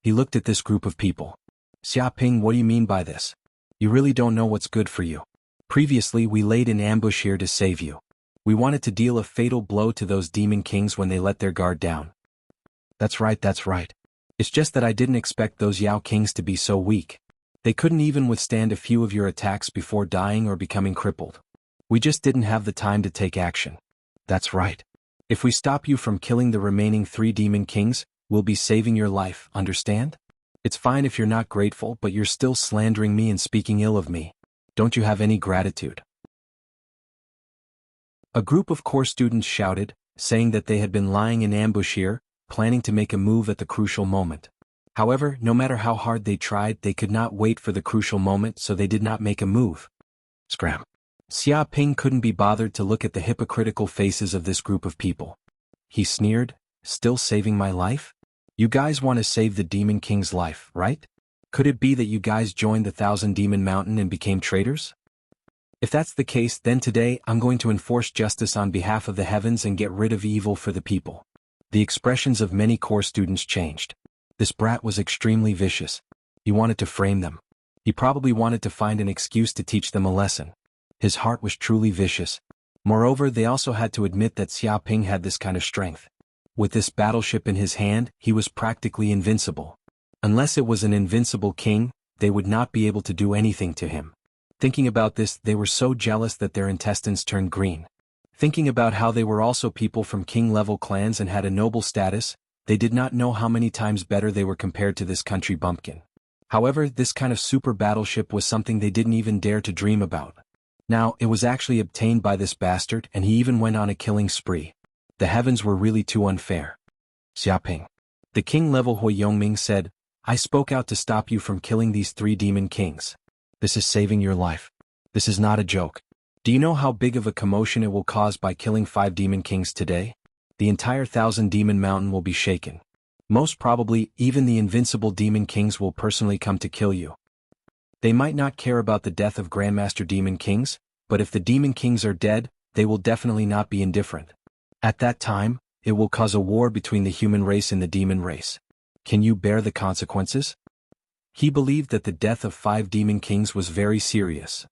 He looked at this group of people. "Xia Ping, what do you mean by this? You really don't know what's good for you. Previously, we laid in ambush here to save you. We wanted to deal a fatal blow to those demon kings when they let their guard down." That's right. It's just that I didn't expect those Yao kings to be so weak. They couldn't even withstand a few of your attacks before dying or becoming crippled. We just didn't have the time to take action." "That's right. If we stop you from killing the remaining 3 demon kings, we'll be saving your life, understand? It's fine if you're not grateful, but you're still slandering me and speaking ill of me. Don't you have any gratitude?" A group of core students shouted, saying that they had been lying in ambush here, planning to make a move at the crucial moment. However, no matter how hard they tried, they could not wait for the crucial moment, so they did not make a move. Scram. Xia Ping couldn't be bothered to look at the hypocritical faces of this group of people. He sneered, "Still saving my life? You guys want to save the Demon King's life, right? Could it be that you guys joined the Thousand Demon Mountain and became traitors? If that's the case, then today I'm going to enforce justice on behalf of the heavens and get rid of evil for the people." The expressions of many core students changed. This brat was extremely vicious. He wanted to frame them. He probably wanted to find an excuse to teach them a lesson. His heart was truly vicious. Moreover, they also had to admit that Xia Ping had this kind of strength. With this battleship in his hand, he was practically invincible. Unless it was an invincible king, they would not be able to do anything to him. Thinking about this, they were so jealous that their intestines turned green. Thinking about how they were also people from king-level clans and had a noble status, they did not know how many times better they were compared to this country bumpkin. However, this kind of super battleship was something they didn't even dare to dream about. Now, it was actually obtained by this bastard, and he even went on a killing spree. The heavens were really too unfair. Xiaping. The king-level Hui Yongming said, I spoke out to stop you from killing these 3 demon kings. This is saving your life. This is not a joke. Do you know how big of a commotion it will cause by killing 5 demon kings today? The entire 1,000 demon mountain will be shaken. Most probably, even the invincible demon kings will personally come to kill you. They might not care about the death of Grandmaster Demon Kings, but if the demon kings are dead, they will definitely not be indifferent. At that time, it will cause a war between the human race and the demon race. Can you bear the consequences? He believed that the death of 5 demon kings was very serious.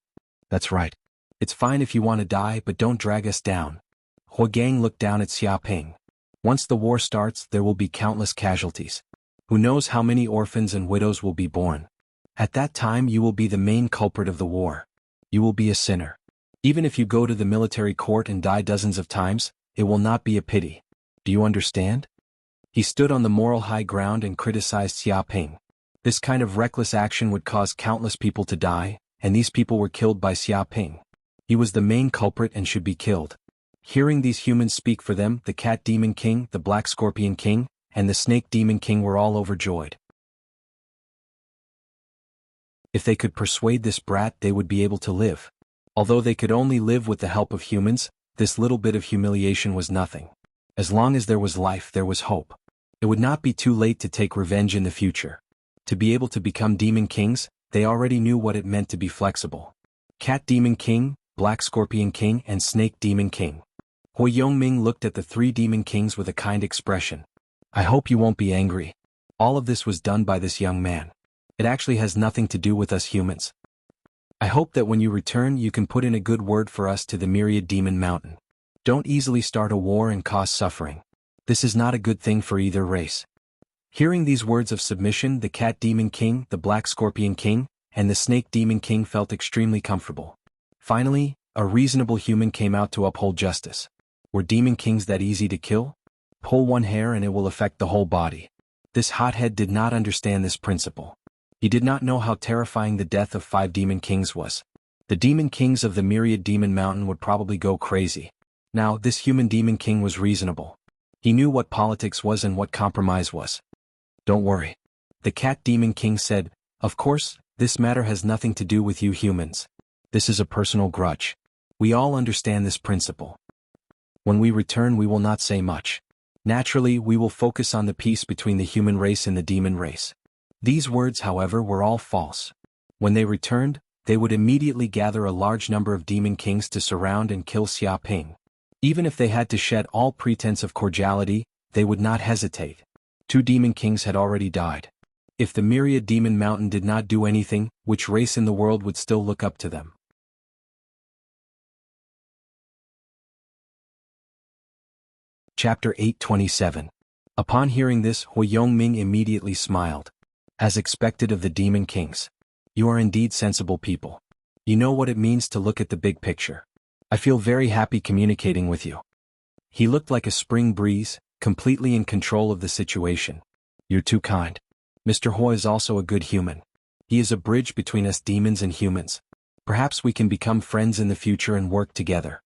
That's right. It's fine if you want to die, but don't drag us down. Hui Gang looked down at Xiaping. Once the war starts, there will be countless casualties. Who knows how many orphans and widows will be born? At that time you will be the main culprit of the war. You will be a sinner. Even if you go to the military court and die dozens of times, it will not be a pity. Do you understand? He stood on the moral high ground and criticized Xiaping. This kind of reckless action would cause countless people to die, and these people were killed by Xiaping. He was the main culprit and should be killed. Hearing these humans speak for them, the Cat Demon King, the Black Scorpion King, and the Snake Demon King were all overjoyed. If they could persuade this brat, they would be able to live. Although they could only live with the help of humans, this little bit of humiliation was nothing. As long as there was life, there was hope. It would not be too late to take revenge in the future. To be able to become Demon Kings, they already knew what it meant to be flexible. Cat Demon King, Black Scorpion King, and Snake Demon King. Hui Yongming looked at the 3 demon kings with a kind expression. I hope you won't be angry. All of this was done by this young man. It actually has nothing to do with us humans. I hope that when you return you can put in a good word for us to the Myriad Demon Mountain. Don't easily start a war and cause suffering. This is not a good thing for either race. Hearing these words of submission, the Cat Demon King, the Black Scorpion King, and the Snake Demon King felt extremely comfortable. Finally, a reasonable human came out to uphold justice. Were demon kings that easy to kill? Pull one hair and it will affect the whole body. This hothead did not understand this principle. He did not know how terrifying the death of 5 demon kings was. The demon kings of the Myriad Demon Mountain would probably go crazy. Now, this human demon king was reasonable. He knew what politics was and what compromise was. Don't worry. The Cat Demon King said, of course, this matter has nothing to do with you humans. This is a personal grudge. We all understand this principle. When we return we will not say much. Naturally, we will focus on the peace between the human race and the demon race. These words, however, were all false. When they returned, they would immediately gather a large number of demon kings to surround and kill Xiaping. Even if they had to shed all pretense of cordiality, they would not hesitate. 2 demon kings had already died. If the Myriad Demon Mountain did not do anything, which race in the world would still look up to them? Chapter 827. Upon hearing this, Hui Yongming immediately smiled. As expected of the demon kings. You are indeed sensible people. You know what it means to look at the big picture. I feel very happy communicating with you. He looked like a spring breeze, completely in control of the situation. You're too kind. Mr. Hui is also a good human. He is a bridge between us demons and humans. Perhaps we can become friends in the future and work together.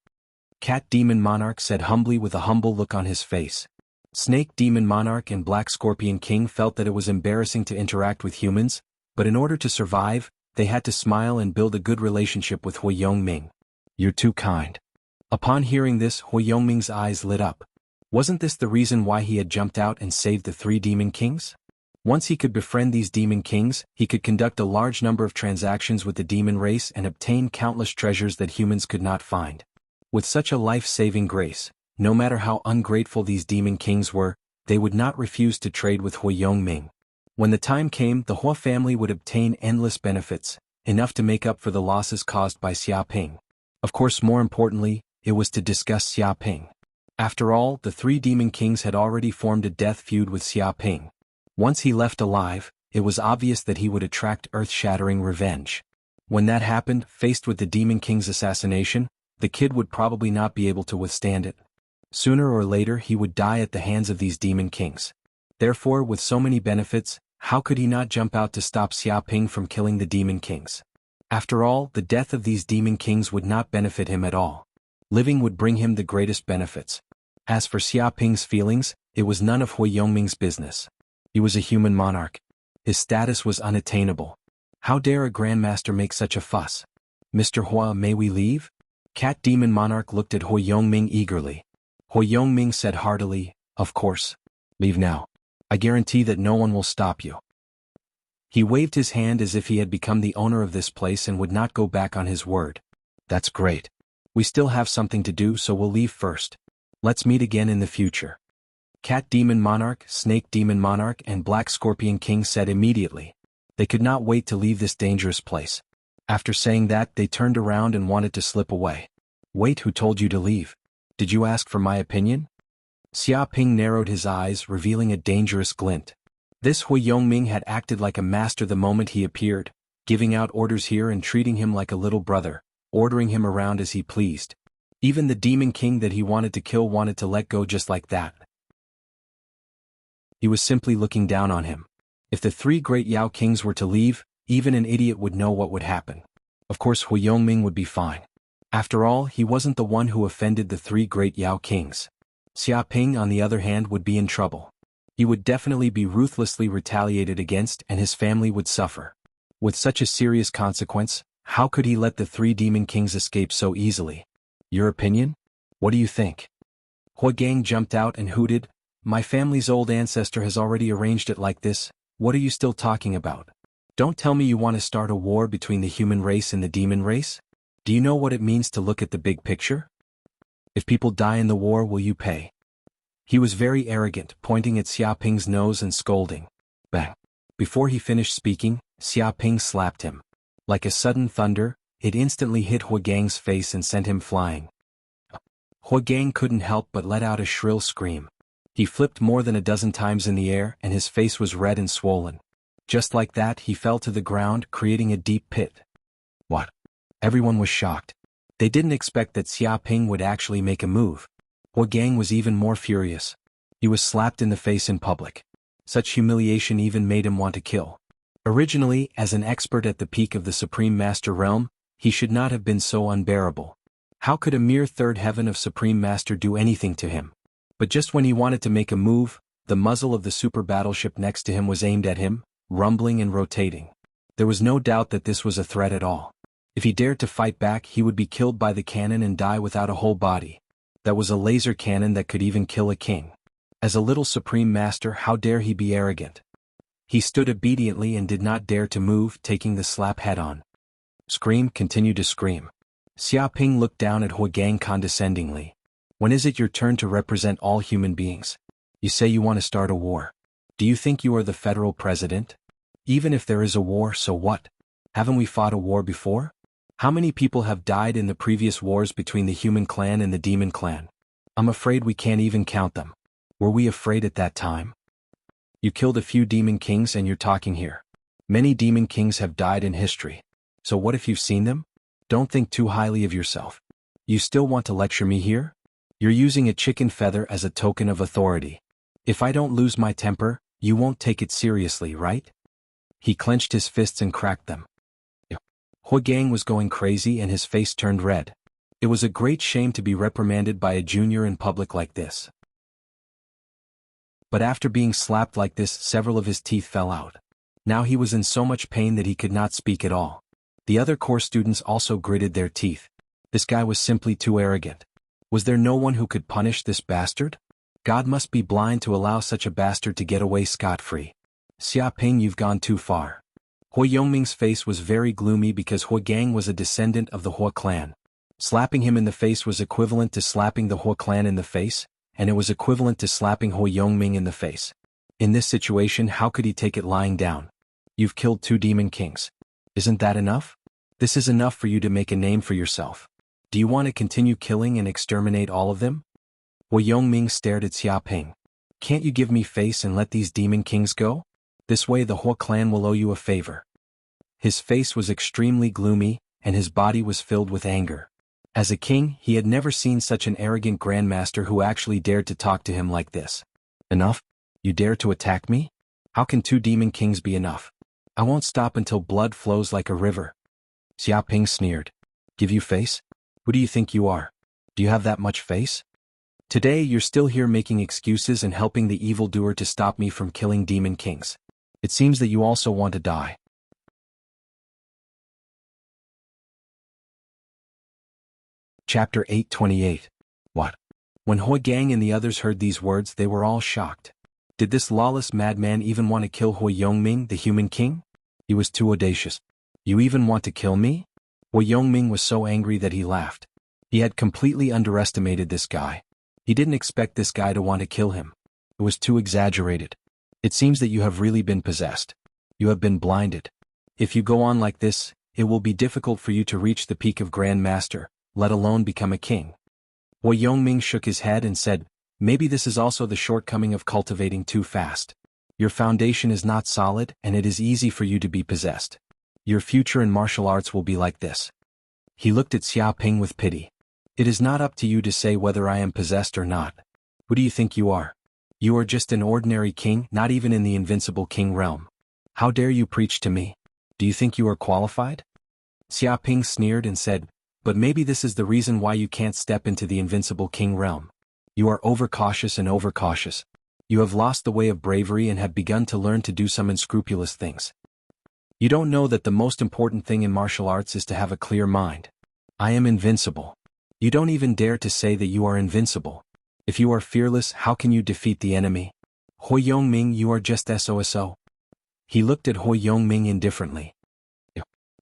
Cat Demon Monarch said humbly with a humble look on his face. Snake Demon Monarch and Black Scorpion King felt that it was embarrassing to interact with humans, but in order to survive, they had to smile and build a good relationship with Hui Yongming. You're too kind. Upon hearing this, Hui Yongming's eyes lit up. Wasn't this the reason why he had jumped out and saved the 3 demon kings? Once he could befriend these demon kings, he could conduct a large number of transactions with the demon race and obtain countless treasures that humans could not find. With such a life-saving grace, no matter how ungrateful these demon kings were, they would not refuse to trade with Hui Yongming. When the time came, the Hua family would obtain endless benefits, enough to make up for the losses caused by Xiaping. Of course, more importantly, it was to discuss Xiaping. After all, the 3 demon kings had already formed a death feud with Xiaping. Once he left alive, it was obvious that he would attract earth-shattering revenge. When that happened, faced with the demon king's assassination, the kid would probably not be able to withstand it. Sooner or later he would die at the hands of these demon kings. Therefore, with so many benefits, how could he not jump out to stop Xiaping from killing the demon kings? After all, the death of these demon kings would not benefit him at all. Living would bring him the greatest benefits. As for Xiaoping's feelings, it was none of Hui Yongming's business. He was a human monarch. His status was unattainable. How dare a grandmaster make such a fuss? Mr. Hua, may we leave? Cat Demon Monarch looked at Hui Yongming eagerly. Hui Yongming said heartily, of course. Leave now. I guarantee that no one will stop you. He waved his hand as if he had become the owner of this place and would not go back on his word. That's great. We still have something to do, so we'll leave first. Let's meet again in the future. Cat Demon Monarch, Snake Demon Monarch, and Black Scorpion King said immediately. They could not wait to leave this dangerous place. After saying that, they turned around and wanted to slip away. Wait, who told you to leave? Did you ask for my opinion? Xiaoping narrowed his eyes, revealing a dangerous glint. This Hui Yongming had acted like a master the moment he appeared, giving out orders here and treating him like a little brother, ordering him around as he pleased. Even the Demon King that he wanted to kill wanted to let go just like that. He was simply looking down on him. If the three great Yao Kings were to leave, even an idiot would know what would happen. Of course Hui Yongming would be fine. After all, he wasn't the one who offended the three great Yao Kings. Xiaoping, on the other hand, would be in trouble. He would definitely be ruthlessly retaliated against and his family would suffer. With such a serious consequence, how could he let the three Demon Kings escape so easily? Your opinion? What do you think? Hui Gang jumped out and hooted, my family's old ancestor has already arranged it like this, what are you still talking about? Don't tell me you want to start a war between the human race and the demon race? Do you know what it means to look at the big picture? If people die in the war, will you pay? He was very arrogant, pointing at Xiaoping's nose and scolding. Bang! Before he finished speaking, Xiaoping slapped him. Like a sudden thunder, it instantly hit Hui Gang's face and sent him flying. Hui Gang couldn't help but let out a shrill scream. He flipped more than a dozen times in the air and his face was red and swollen. Just like that, he fell to the ground, creating a deep pit. What? Everyone was shocked. They didn't expect that Xiaoping would actually make a move. Hui Gang was even more furious. He was slapped in the face in public. Such humiliation even made him want to kill. Originally, as an expert at the peak of the Supreme Master realm, he should not have been so unbearable. How could a mere third heaven of Supreme Master do anything to him? But just when he wanted to make a move, the muzzle of the super battleship next to him was aimed at him, rumbling and rotating. There was no doubt that this was a threat at all. If he dared to fight back, he would be killed by the cannon and die without a whole body. That was a laser cannon that could even kill a king. As a little Supreme Master, how dare he be arrogant? He stood obediently and did not dare to move, taking the slap head-on. Scream, continue to scream. Xiaoping looked down at Hui Gang condescendingly. When is it your turn to represent all human beings? You say you want to start a war. Do you think you are the federal president? Even if there is a war, so what? Haven't we fought a war before? How many people have died in the previous wars between the human clan and the demon clan? I'm afraid we can't even count them. Were we afraid at that time? You killed a few demon kings and you're talking here. Many demon kings have died in history. So what if you've seen them? Don't think too highly of yourself. You still want to lecture me here? You're using a chicken feather as a token of authority. If I don't lose my temper, you won't take it seriously, right? He clenched his fists and cracked them. Hui Gang was going crazy and his face turned red. It was a great shame to be reprimanded by a junior in public like this. But after being slapped like this, several of his teeth fell out. Now he was in so much pain that he could not speak at all. The other core students also gritted their teeth. This guy was simply too arrogant. Was there no one who could punish this bastard? God must be blind to allow such a bastard to get away scot-free. Xiaoping, you've gone too far. Hui Yongming's face was very gloomy because Hui Gang was a descendant of the Hua clan. Slapping him in the face was equivalent to slapping the Hua clan in the face, and it was equivalent to slapping Hui Yongming in the face. In this situation, how could he take it lying down? You've killed 2 demon kings. Isn't that enough? This is enough for you to make a name for yourself. Do you want to continue killing and exterminate all of them? Hui Yongming stared at Xiaoping. Can't you give me face and let these demon kings go? This way the Hua clan will owe you a favor. His face was extremely gloomy, and his body was filled with anger. As a king, he had never seen such an arrogant grandmaster who actually dared to talk to him like this. Enough? You dare to attack me? How can 2 demon kings be enough? I won't stop until blood flows like a river. Xiaoping sneered. Give you face? Who do you think you are? Do you have that much face? Today you're still here making excuses and helping the evildoer to stop me from killing demon kings. It seems that you also want to die. Chapter 828. What? When Hui Gang and the others heard these words, they were all shocked. Did this lawless madman even want to kill Hui Yongming, the human king? He was too audacious. You even want to kill me? Hui Yongming was so angry that he laughed. He had completely underestimated this guy. He didn't expect this guy to want to kill him. It was too exaggerated. It seems that you have really been possessed. You have been blinded. If you go on like this, it will be difficult for you to reach the peak of Grand Master, let alone become a king. Hui Yongming shook his head and said, maybe this is also the shortcoming of cultivating too fast. Your foundation is not solid and it is easy for you to be possessed. Your future in martial arts will be like this. He looked at Xia Ping with pity. It is not up to you to say whether I am possessed or not. Who do you think you are? You are just an ordinary king, not even in the invincible king realm. How dare you preach to me? Do you think you are qualified? Xia Ping sneered and said, but maybe this is the reason why you can't step into the invincible king realm. You are overcautious and overcautious. You have lost the way of bravery and have begun to learn to do some unscrupulous things. You don't know that the most important thing in martial arts is to have a clear mind. I am invincible. You don't even dare to say that you are invincible. If you are fearless, how can you defeat the enemy? Hui Yongming, you are just SOSO. He looked at Hui Yongming indifferently.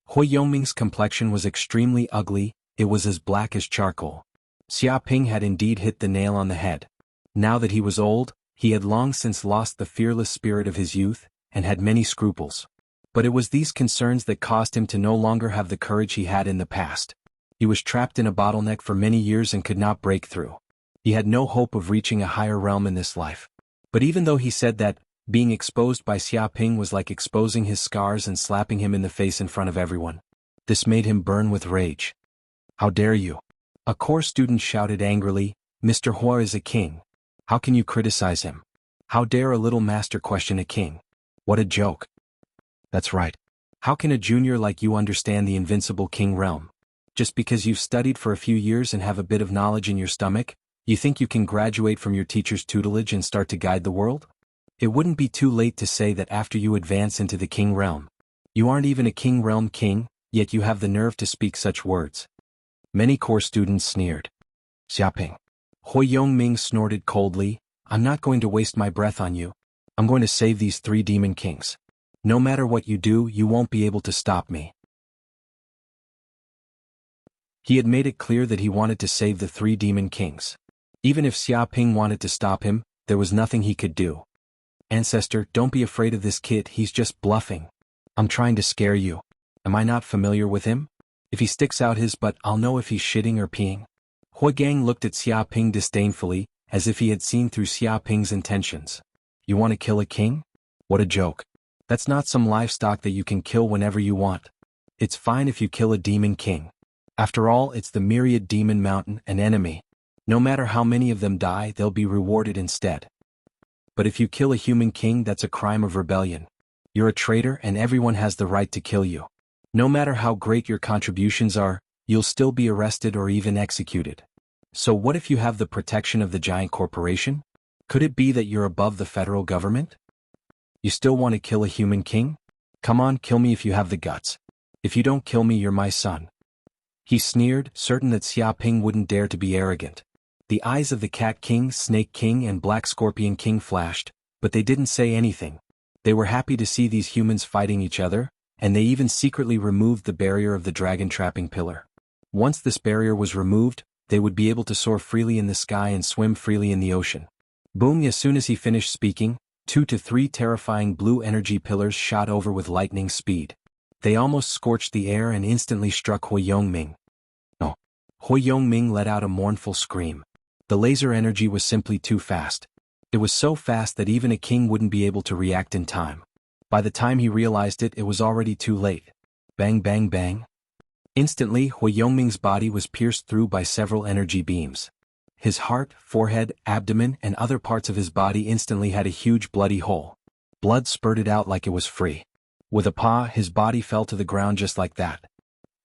Hui Yongming's complexion was extremely ugly, it was as black as charcoal. Xia Ping had indeed hit the nail on the head. Now that he was old, he had long since lost the fearless spirit of his youth, and had many scruples. But it was these concerns that caused him to no longer have the courage he had in the past. He was trapped in a bottleneck for many years and could not break through. He had no hope of reaching a higher realm in this life. But even though he said that, being exposed by Xia Ping was like exposing his scars and slapping him in the face in front of everyone. This made him burn with rage. How dare you? A core student shouted angrily, Mr. Hua is a king. How can you criticize him? How dare a little master question a king? What a joke. That's right. How can a junior like you understand the invincible king realm? Just because you've studied for a few years and have a bit of knowledge in your stomach, you think you can graduate from your teacher's tutelage and start to guide the world? It wouldn't be too late to say that after you advance into the king realm. You aren't even a king realm king, yet you have the nerve to speak such words. Many core students sneered. Xia Ping. Hui Yongming snorted coldly, I'm not going to waste my breath on you. I'm going to save these 3 demon kings. No matter what you do, you won't be able to stop me. He had made it clear that he wanted to save the 3 demon kings. Even if Xia Ping wanted to stop him, there was nothing he could do. Ancestor, don't be afraid of this kid, he's just bluffing. I'm trying to scare you. Am I not familiar with him? If he sticks out his butt, I'll know if he's shitting or peeing. Hui Gang looked at Xia Ping disdainfully, as if he had seen through Xia Ping's intentions. You want to kill a king? What a joke. That's not some livestock that you can kill whenever you want. It's fine if you kill a demon king. After all, it's the myriad demon mountain, an enemy. No matter how many of them die, they'll be rewarded instead. But if you kill a human king, that's a crime of rebellion. You're a traitor and everyone has the right to kill you. No matter how great your contributions are, you'll still be arrested or even executed. So what if you have the protection of the giant corporation? Could it be that you're above the federal government? You still want to kill a human king? Come on, kill me if you have the guts. If you don't kill me, you're my son. He sneered, certain that Xia Ping wouldn't dare to be arrogant. The eyes of the Cat King, Snake King and Black Scorpion King flashed, but they didn't say anything. They were happy to see these humans fighting each other, and they even secretly removed the barrier of the dragon trapping pillar. Once this barrier was removed, they would be able to soar freely in the sky and swim freely in the ocean. Boom! As soon as he finished speaking, 2 to 3 terrifying blue energy pillars shot over with lightning speed. They almost scorched the air and instantly struck Hui Yongming. Oh! Hui Yongming let out a mournful scream. The laser energy was simply too fast. It was so fast that even a king wouldn't be able to react in time. By the time he realized it, it was already too late. Bang bang bang. Instantly, Hui Yongming's body was pierced through by several energy beams. His heart, forehead, abdomen, and other parts of his body instantly had a huge bloody hole. Blood spurted out like it was free. With a paw, his body fell to the ground just like that.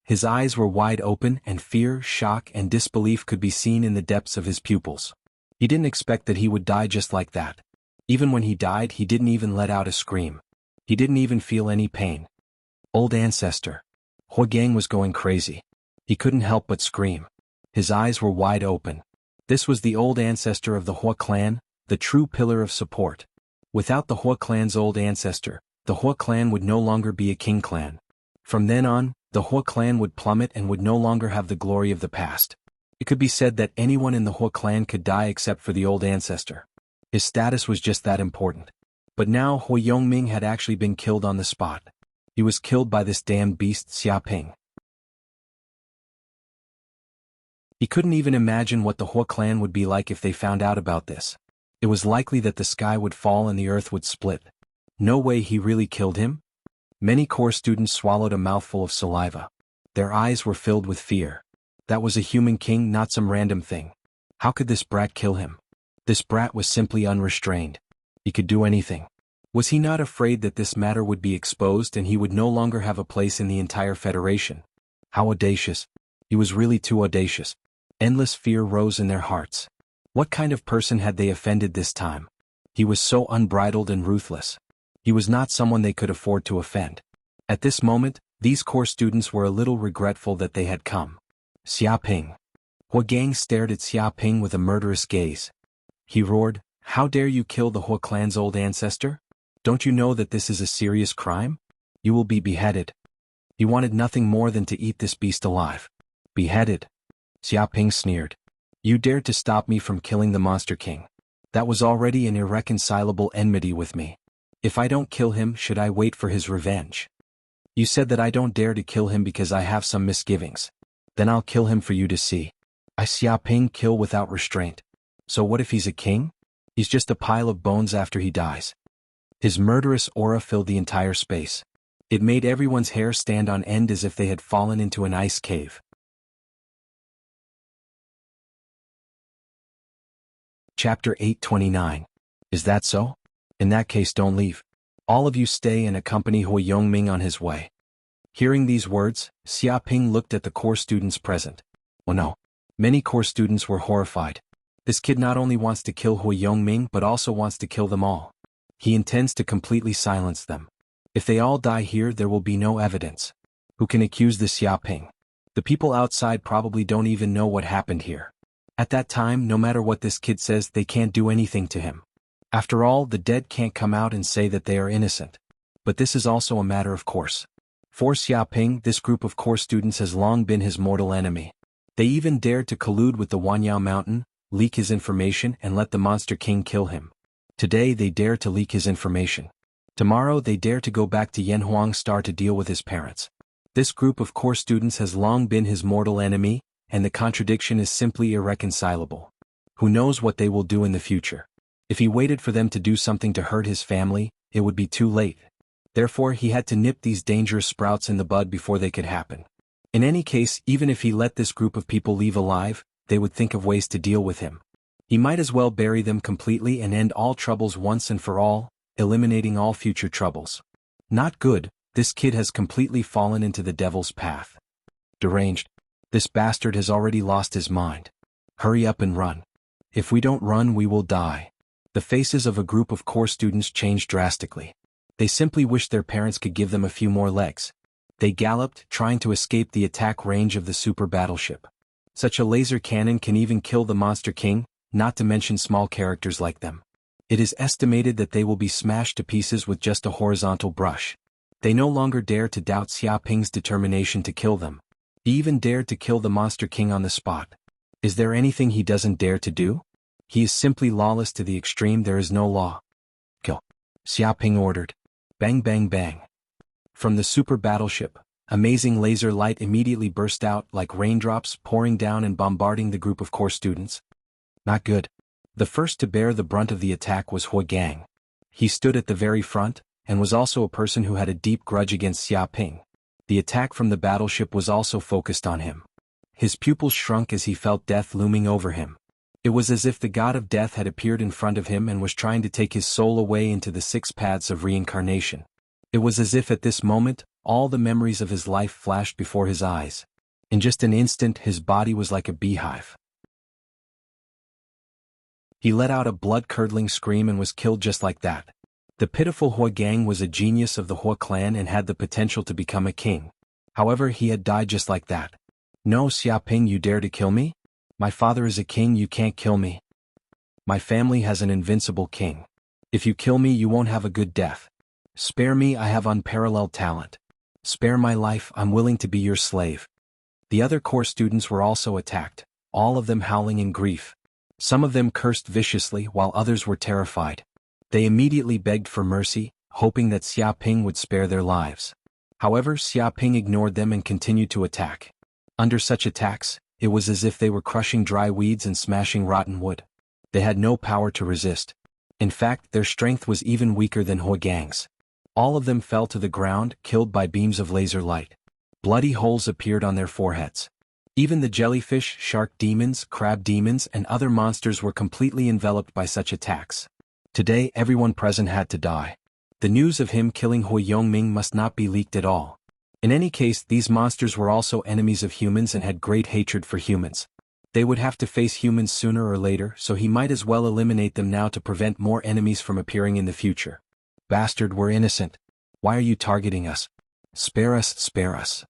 His eyes were wide open and fear, shock, and disbelief could be seen in the depths of his pupils. He didn't expect that he would die just like that. Even when he died, he didn't even let out a scream. He didn't even feel any pain. Old ancestor. Huagang was going crazy. He couldn't help but scream. His eyes were wide open. This was the old ancestor of the Hua clan, the true pillar of support. Without the Hua clan's old ancestor, the Hua clan would no longer be a king clan. From then on, the Hua clan would plummet and would no longer have the glory of the past. It could be said that anyone in the Hua clan could die except for the old ancestor. His status was just that important. But now Hua Yongming had actually been killed on the spot. He was killed by this damned beast Xiaping. He couldn't even imagine what the Hua clan would be like if they found out about this. It was likely that the sky would fall and the earth would split. No way he really killed him? Many core students swallowed a mouthful of saliva. Their eyes were filled with fear. That was a human king, not some random thing. How could this brat kill him? This brat was simply unrestrained. He could do anything. Was he not afraid that this matter would be exposed and he would no longer have a place in the entire Federation? How audacious. He was really too audacious. Endless fear rose in their hearts. What kind of person had they offended this time? He was so unbridled and ruthless. He was not someone they could afford to offend. At this moment, these core students were a little regretful that they had come. Xiaping. Huagang stared at Xiaping with a murderous gaze. He roared, "How dare you kill the Hua clan's old ancestor? Don't you know that this is a serious crime? You will be beheaded." He wanted nothing more than to eat this beast alive. Beheaded? Xiaping sneered. You dared to stop me from killing the Monster King. That was already an irreconcilable enmity with me. If I don't kill him, should I wait for his revenge? You said that I don't dare to kill him because I have some misgivings. Then I'll kill him for you to see. I Xiaping kill without restraint. So what if he's a king? He's just a pile of bones after he dies. His murderous aura filled the entire space. It made everyone's hair stand on end as if they had fallen into an ice cave. Chapter 829. Is that so? In that case, don't leave. All of you stay and accompany Hua Yongming on his way. Hearing these words, Xiaping looked at the core students present. Oh no. Many core students were horrified. This kid not only wants to kill Hua Yongming but also wants to kill them all. He intends to completely silence them. If they all die here, there will be no evidence. Who can accuse the Xiaping? The people outside probably don't even know what happened here. At that time, no matter what this kid says, they can't do anything to him. After all, the dead can't come out and say that they are innocent. But this is also a matter of course. For Xiaping, this group of core students has long been his mortal enemy. They even dared to collude with the Wanyao Mountain, leak his information and let the Monster King kill him. Today they dare to leak his information. Tomorrow they dare to go back to Yanhuang Star to deal with his parents. This group of core students has long been his mortal enemy, and the contradiction is simply irreconcilable. Who knows what they will do in the future? If he waited for them to do something to hurt his family, it would be too late. Therefore he had to nip these dangerous sprouts in the bud before they could happen. In any case, even if he let this group of people leave alive, they would think of ways to deal with him. He might as well bury them completely and end all troubles once and for all, eliminating all future troubles. Not good, this kid has completely fallen into the devil's path. Deranged. This bastard has already lost his mind. Hurry up and run. If we don't run, we will die. The faces of a group of core students changed drastically. They simply wished their parents could give them a few more legs. They galloped, trying to escape the attack range of the super battleship. Such a laser cannon can even kill the Monster King, not to mention small characters like them. It is estimated that they will be smashed to pieces with just a horizontal brush. They no longer dare to doubt Xiaping's determination to kill them. He even dared to kill the Monster King on the spot. Is there anything he doesn't dare to do? He is simply lawless to the extreme. There is no law. Kill. Xiaping ordered. Bang bang bang. From the super battleship, amazing laser light immediately burst out like raindrops pouring down and bombarding the group of core students. Not good. The first to bear the brunt of the attack was Huagang. He stood at the very front, and was also a person who had a deep grudge against Xiaping. The attack from the battleship was also focused on him. His pupils shrunk as he felt death looming over him. It was as if the god of death had appeared in front of him and was trying to take his soul away into the 6 paths of reincarnation. It was as if at this moment, all the memories of his life flashed before his eyes. In just an instant, his body was like a beehive. He let out a blood-curdling scream and was killed just like that. The pitiful Hua Gang was a genius of the Hua clan and had the potential to become a king. However, he had died just like that. No, Xiaoping, you dare to kill me? My father is a king, you can't kill me. My family has an invincible king. If you kill me, you won't have a good death. Spare me, I have unparalleled talent. Spare my life, I'm willing to be your slave. The other core students were also attacked, all of them howling in grief. Some of them cursed viciously while others were terrified. They immediately begged for mercy, hoping that Xiaoping would spare their lives. However, Xiaoping ignored them and continued to attack. Under such attacks, it was as if they were crushing dry weeds and smashing rotten wood. They had no power to resist. In fact, their strength was even weaker than Hua Gang's. All of them fell to the ground, killed by beams of laser light. Bloody holes appeared on their foreheads. Even the jellyfish, shark demons, crab demons, and other monsters were completely enveloped by such attacks. Today, everyone present had to die. The news of him killing Hua Yongming must not be leaked at all. In any case, these monsters were also enemies of humans and had great hatred for humans. They would have to face humans sooner or later, so he might as well eliminate them now to prevent more enemies from appearing in the future. Bastard, we're innocent. Why are you targeting us? Spare us, spare us.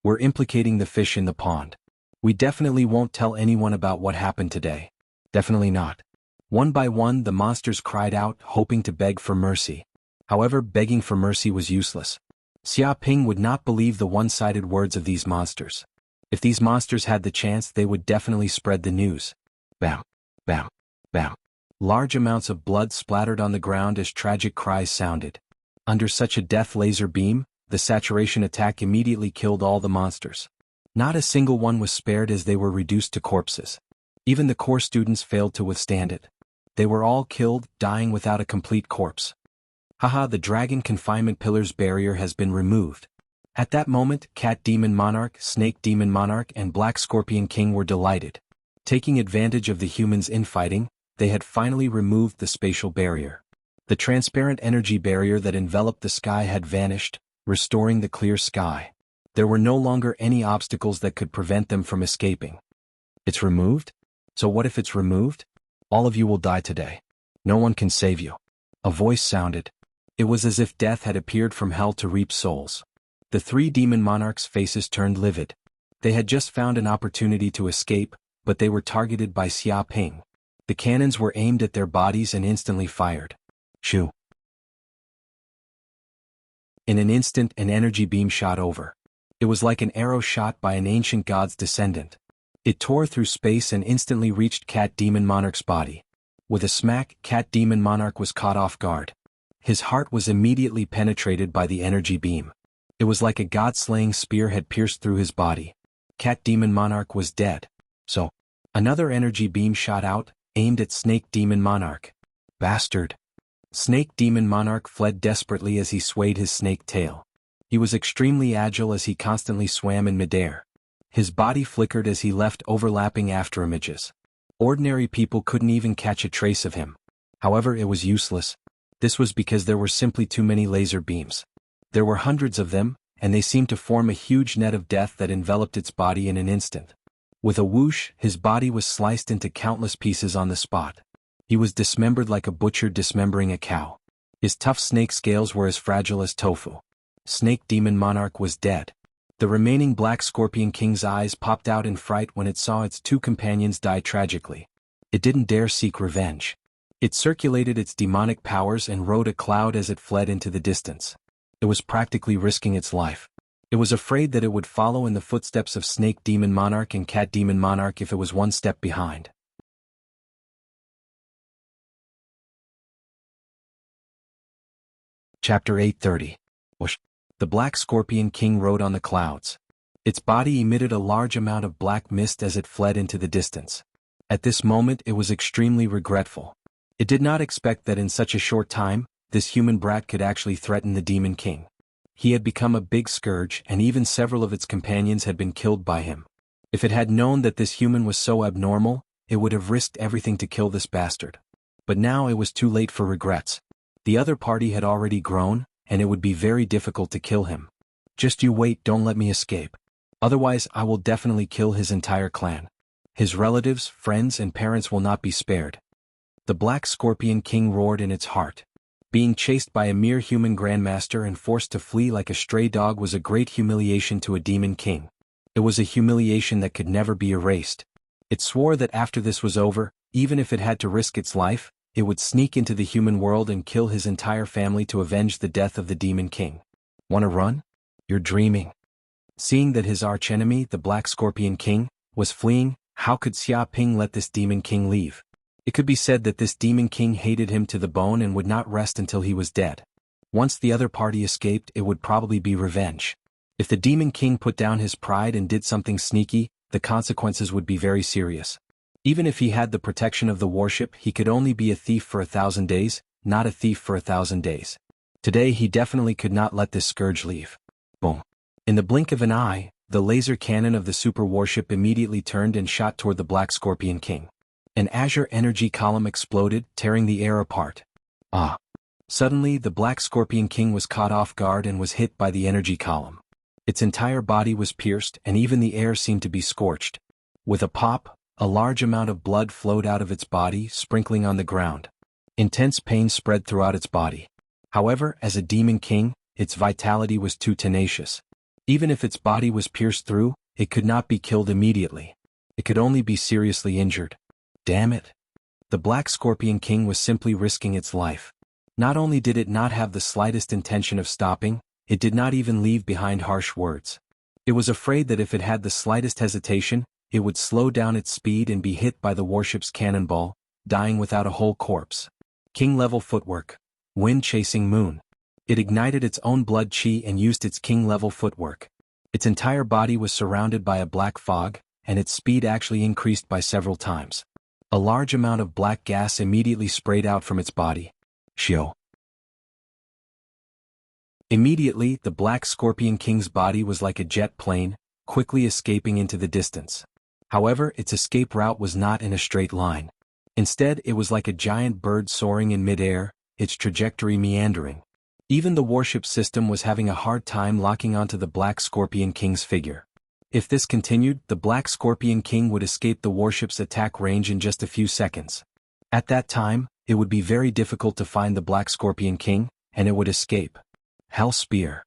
We're implicating the fish in the pond. We definitely won't tell anyone about what happened today. Definitely not. One by one, the monsters cried out, hoping to beg for mercy. However, begging for mercy was useless. Xiaoping would not believe the one-sided words of these monsters. If these monsters had the chance, they would definitely spread the news. Bam, bam, bam. Large amounts of blood splattered on the ground as tragic cries sounded. Under such a death laser beam, the saturation attack immediately killed all the monsters. Not a single one was spared as they were reduced to corpses. Even the core students failed to withstand it. They were all killed, dying without a complete corpse. Haha, the dragon confinement pillar's barrier has been removed. At that moment, Cat Demon Monarch, Snake Demon Monarch, and Black Scorpion King were delighted. Taking advantage of the humans' infighting, they had finally removed the spatial barrier. The transparent energy barrier that enveloped the sky had vanished, restoring the clear sky. There were no longer any obstacles that could prevent them from escaping. It's removed? So what if it's removed? All of you will die today. No one can save you. A voice sounded. It was as if death had appeared from hell to reap souls. The three demon monarchs' faces turned livid. They had just found an opportunity to escape, but they were targeted by Xiaoping. The cannons were aimed at their bodies and instantly fired. Shoo! In an instant, an energy beam shot over. It was like an arrow shot by an ancient god's descendant. It tore through space and instantly reached Cat Demon Monarch's body. With a smack, Cat Demon Monarch was caught off guard. His heart was immediately penetrated by the energy beam. It was like a god-slaying spear had pierced through his body. Cat Demon Monarch was dead. So, another energy beam shot out, aimed at Snake Demon Monarch. Bastard! Snake Demon Monarch fled desperately as he swayed his snake tail. He was extremely agile as he constantly swam in midair. His body flickered as he left overlapping afterimages. Ordinary people couldn't even catch a trace of him. However, it was useless. This was because there were simply too many laser beams. There were hundreds of them, and they seemed to form a huge net of death that enveloped its body in an instant. With a whoosh, his body was sliced into countless pieces on the spot. He was dismembered like a butcher dismembering a cow. His tough snake scales were as fragile as tofu. Snake Demon Monarch was dead. The remaining Black Scorpion King's eyes popped out in fright when it saw its two companions die tragically. It didn't dare seek revenge. It circulated its demonic powers and rode a cloud as it fled into the distance. It was practically risking its life. It was afraid that it would follow in the footsteps of Snake Demon Monarch and Cat Demon Monarch if it was one step behind. Chapter 830. Whoosh. The Black Scorpion King rode on the clouds. Its body emitted a large amount of black mist as it fled into the distance. At this moment, it was extremely regretful. It did not expect that in such a short time, this human brat could actually threaten the Demon King. He had become a big scourge, and even several of its companions had been killed by him. If it had known that this human was so abnormal, it would have risked everything to kill this bastard. But now it was too late for regrets. The other party had already grown, and it would be very difficult to kill him. Just you wait, don't let me escape. Otherwise, I will definitely kill his entire clan. His relatives, friends, and parents will not be spared. The Black Scorpion King roared in its heart. Being chased by a mere human grandmaster and forced to flee like a stray dog was a great humiliation to a demon king. It was a humiliation that could never be erased. It swore that after this was over, even if it had to risk its life, it would sneak into the human world and kill his entire family to avenge the death of the demon king. Wanna run? You're dreaming. Seeing that his archenemy, the Black Scorpion King, was fleeing, how could Xia Ping let this demon king leave? It could be said that this demon king hated him to the bone and would not rest until he was dead. Once the other party escaped, it would probably be revenge. If the demon king put down his pride and did something sneaky, the consequences would be very serious. Even if he had the protection of the warship, he could only be a thief for 1,000 days, not a thief for 1,000 days. Today he definitely could not let this scourge leave. Boom. In the blink of an eye, the laser cannon of the super warship immediately turned and shot toward the Black Scorpion King. An azure energy column exploded, tearing the air apart. Ah! Suddenly the Black Scorpion King was caught off guard and was hit by the energy column. Its entire body was pierced and even the air seemed to be scorched. With a pop, a large amount of blood flowed out of its body, sprinkling on the ground. Intense pain spread throughout its body. However, as a demon king, its vitality was too tenacious. Even if its body was pierced through, it could not be killed immediately. It could only be seriously injured. Damn it! The Black Scorpion King was simply risking its life. Not only did it not have the slightest intention of stopping, it did not even leave behind harsh words. It was afraid that if it had the slightest hesitation, it would slow down its speed and be hit by the warship's cannonball, dying without a whole corpse. King-level footwork. Wind-chasing moon. It ignited its own blood chi and used its king-level footwork. Its entire body was surrounded by a black fog, and its speed actually increased by several times. A large amount of black gas immediately sprayed out from its body. Shio. Immediately, the Black Scorpion King's body was like a jet plane, quickly escaping into the distance. However, its escape route was not in a straight line. Instead, it was like a giant bird soaring in midair, its trajectory meandering. Even the warship system was having a hard time locking onto the Black Scorpion King's figure. If this continued, the Black Scorpion King would escape the warship's attack range in just a few seconds. At that time, it would be very difficult to find the Black Scorpion King, and it would escape. Hell Spear.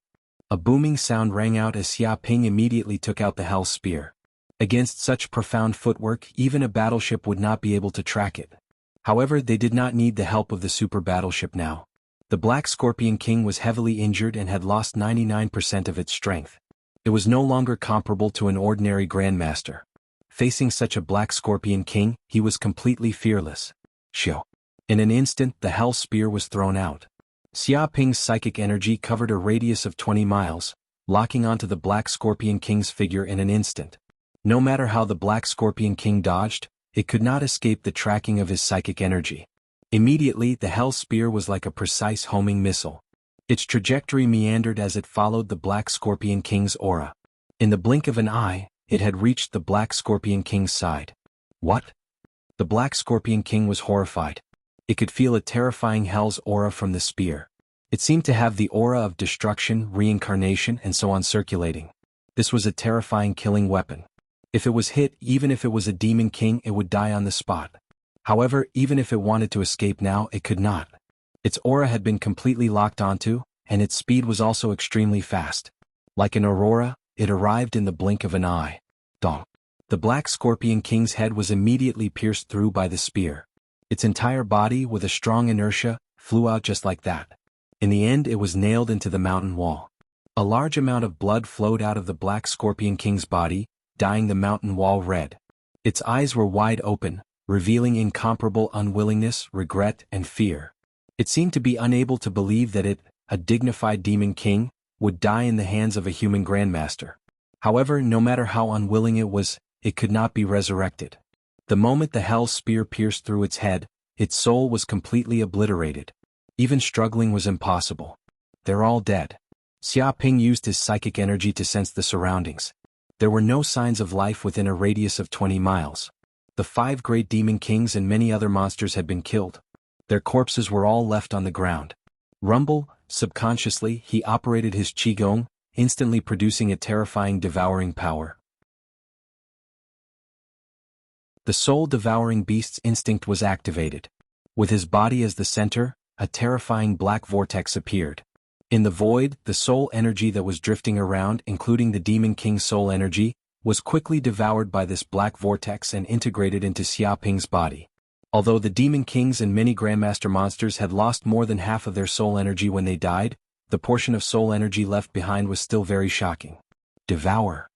A booming sound rang out as Xia Ping immediately took out the Hell Spear. Against such profound footwork, even a battleship would not be able to track it. However, they did not need the help of the super battleship now. The Black Scorpion King was heavily injured and had lost 99% of its strength. It was no longer comparable to an ordinary grandmaster. Facing such a Black Scorpion King, he was completely fearless. Shio. In an instant, the Hell Spear was thrown out. Xia Ping's psychic energy covered a radius of 20 miles, locking onto the Black Scorpion King's figure in an instant. No matter how the Black Scorpion King dodged, it could not escape the tracking of his psychic energy. Immediately, the Hell Spear was like a precise homing missile. Its trajectory meandered as it followed the Black Scorpion King's aura. In the blink of an eye, it had reached the Black Scorpion King's side. What? The Black Scorpion King was horrified. It could feel a terrifying hell's aura from the spear. It seemed to have the aura of destruction, reincarnation, and so on circulating. This was a terrifying killing weapon. If it was hit, even if it was a demon king, it would die on the spot. However, even if it wanted to escape now, it could not. Its aura had been completely locked onto, and its speed was also extremely fast. Like an aurora, it arrived in the blink of an eye. Dong. The Black Scorpion King's head was immediately pierced through by the spear. Its entire body, with a strong inertia, flew out just like that. In the end, it was nailed into the mountain wall. A large amount of blood flowed out of the Black Scorpion King's body, dyeing the mountain wall red. Its eyes were wide open, revealing incomparable unwillingness, regret, and fear. It seemed to be unable to believe that it, a dignified demon king, would die in the hands of a human grandmaster. However, no matter how unwilling it was, it could not be resurrected. The moment the Hell Spear pierced through its head, its soul was completely obliterated. Even struggling was impossible. They're all dead. Xia Ping used his psychic energy to sense the surroundings. There were no signs of life within a radius of 20 miles. The 5 great demon kings and many other monsters had been killed. Their corpses were all left on the ground. Rumble, subconsciously, he operated his qigong, instantly producing a terrifying devouring power. The soul-devouring beast's instinct was activated. With his body as the center, a terrifying black vortex appeared. In the void, the soul energy that was drifting around, including the Demon King's soul energy, was quickly devoured by this black vortex and integrated into Xia Ping's body. Although the Demon Kings and many Grandmaster monsters had lost more than half of their soul energy when they died, the portion of soul energy left behind was still very shocking. Devour.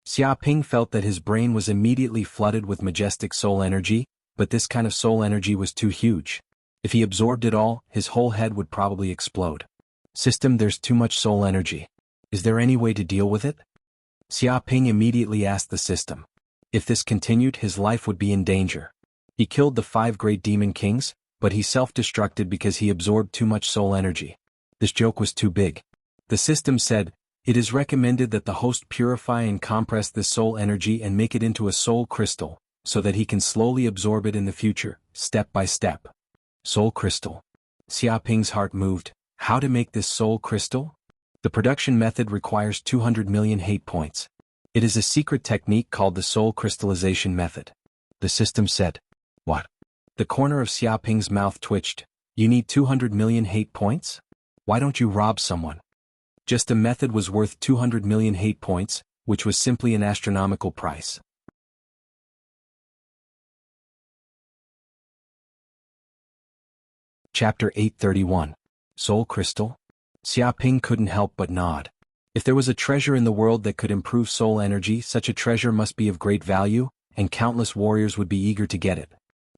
Xia Ping felt that his brain was immediately flooded with majestic soul energy, but this kind of soul energy was too huge. If he absorbed it all, his whole head would probably explode. System, there's too much soul energy. Is there any way to deal with it? Xia Ping immediately asked the system. If this continued, his life would be in danger. He killed the 5 great demon kings, but he self-destructed because he absorbed too much soul energy. This joke was too big. The system said, it is recommended that the host purify and compress this soul energy and make it into a soul crystal, so that he can slowly absorb it in the future, step by step. Soul crystal. Xia Ping's heart moved. How to make this soul crystal? The production method requires 200 million hate points. It is a secret technique called the soul crystallization method. The system said. What? The corner of Xia Ping's mouth twitched. You need 200 million hate points? Why don't you rob someone? Just a method was worth 200 million hate points, which was simply an astronomical price. Chapter 831. Soul Crystal? Xia Ping couldn't help but nod. If there was a treasure in the world that could improve soul energy, such a treasure must be of great value, and countless warriors would be eager to get it.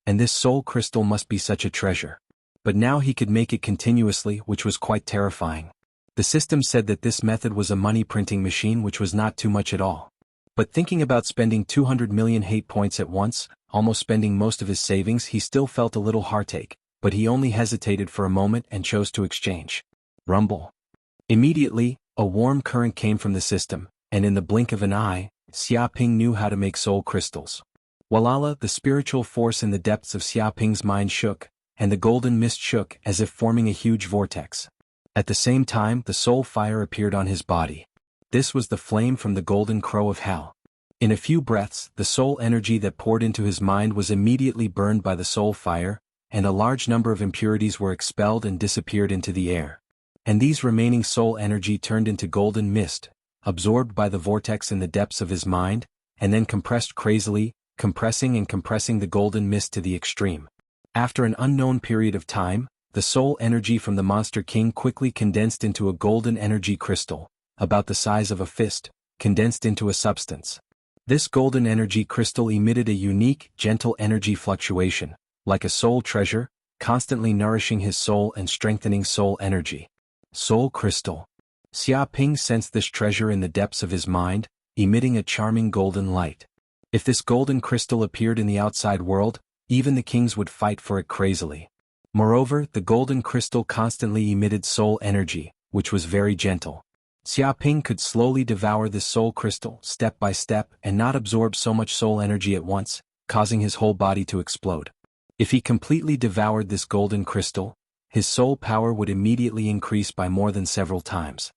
And this soul crystal must be such a treasure. But now he could make it continuously, which was quite terrifying. The system said that this method was a money printing machine, which was not too much at all. But thinking about spending 200 million hate points at once, almost spending most of his savings, he still felt a little heartache. But he only hesitated for a moment and chose to exchange. Rumble. Immediately, a warm current came from the system, and in the blink of an eye, Xia Ping knew how to make soul crystals. Walala, the spiritual force in the depths of Xia Ping's mind shook, and the golden mist shook as if forming a huge vortex. At the same time, the soul fire appeared on his body. This was the flame from the golden crow of hell. In a few breaths, the soul energy that poured into his mind was immediately burned by the soul fire, and a large number of impurities were expelled and disappeared into the air. And these remaining soul energy turned into golden mist, absorbed by the vortex in the depths of his mind, and then compressed crazily, compressing and compressing the golden mist to the extreme. After an unknown period of time, the soul energy from the Monster King quickly condensed into a golden energy crystal, about the size of a fist, condensed into a substance. This golden energy crystal emitted a unique, gentle energy fluctuation, like a soul treasure, constantly nourishing his soul and strengthening soul energy. Soul crystal. Xia Ping sensed this treasure in the depths of his mind, emitting a charming golden light. If this golden crystal appeared in the outside world, even the kings would fight for it crazily. Moreover, the golden crystal constantly emitted soul energy, which was very gentle. Xia Ping could slowly devour this soul crystal, step by step, and not absorb so much soul energy at once, causing his whole body to explode. If he completely devoured this golden crystal, his soul power would immediately increase by more than several times.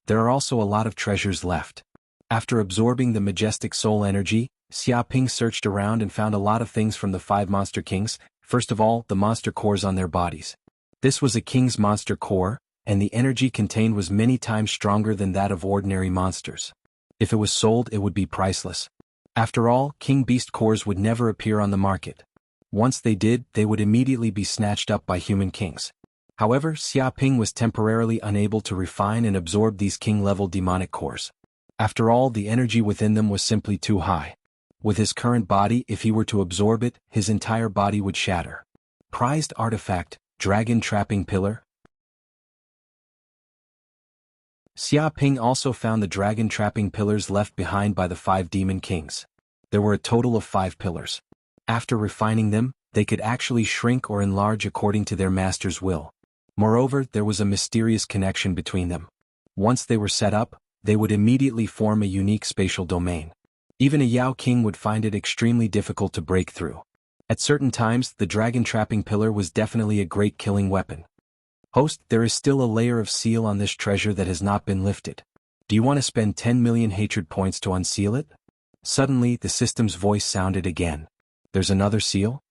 There are also a lot of treasures left. After absorbing the majestic soul energy, Xia Ping searched around and found a lot of things from the 5 monster kings. First of all, the monster cores on their bodies. This was a king's monster core, and the energy contained was many times stronger than that of ordinary monsters. If it was sold, it would be priceless. After all, king beast cores would never appear on the market. Once they did, they would immediately be snatched up by human kings. However, Xia Ping was temporarily unable to refine and absorb these king-level demonic cores. After all, the energy within them was simply too high. With his current body, if he were to absorb it, his entire body would shatter. Prized artifact, Dragon Trapping Pillar. Xia Ping also found the dragon trapping pillars left behind by the 5 demon kings. There were a total of 5 pillars. After refining them, they could actually shrink or enlarge according to their master's will. Moreover, there was a mysterious connection between them. Once they were set up, they would immediately form a unique spatial domain. Even a Yao king would find it extremely difficult to break through. At certain times, the dragon trapping pillar was definitely a great killing weapon. Host, there is still a layer of seal on this treasure that has not been lifted. Do you want to spend 10 million hatred points to unseal it? Suddenly, the system's voice sounded again. There's another seal?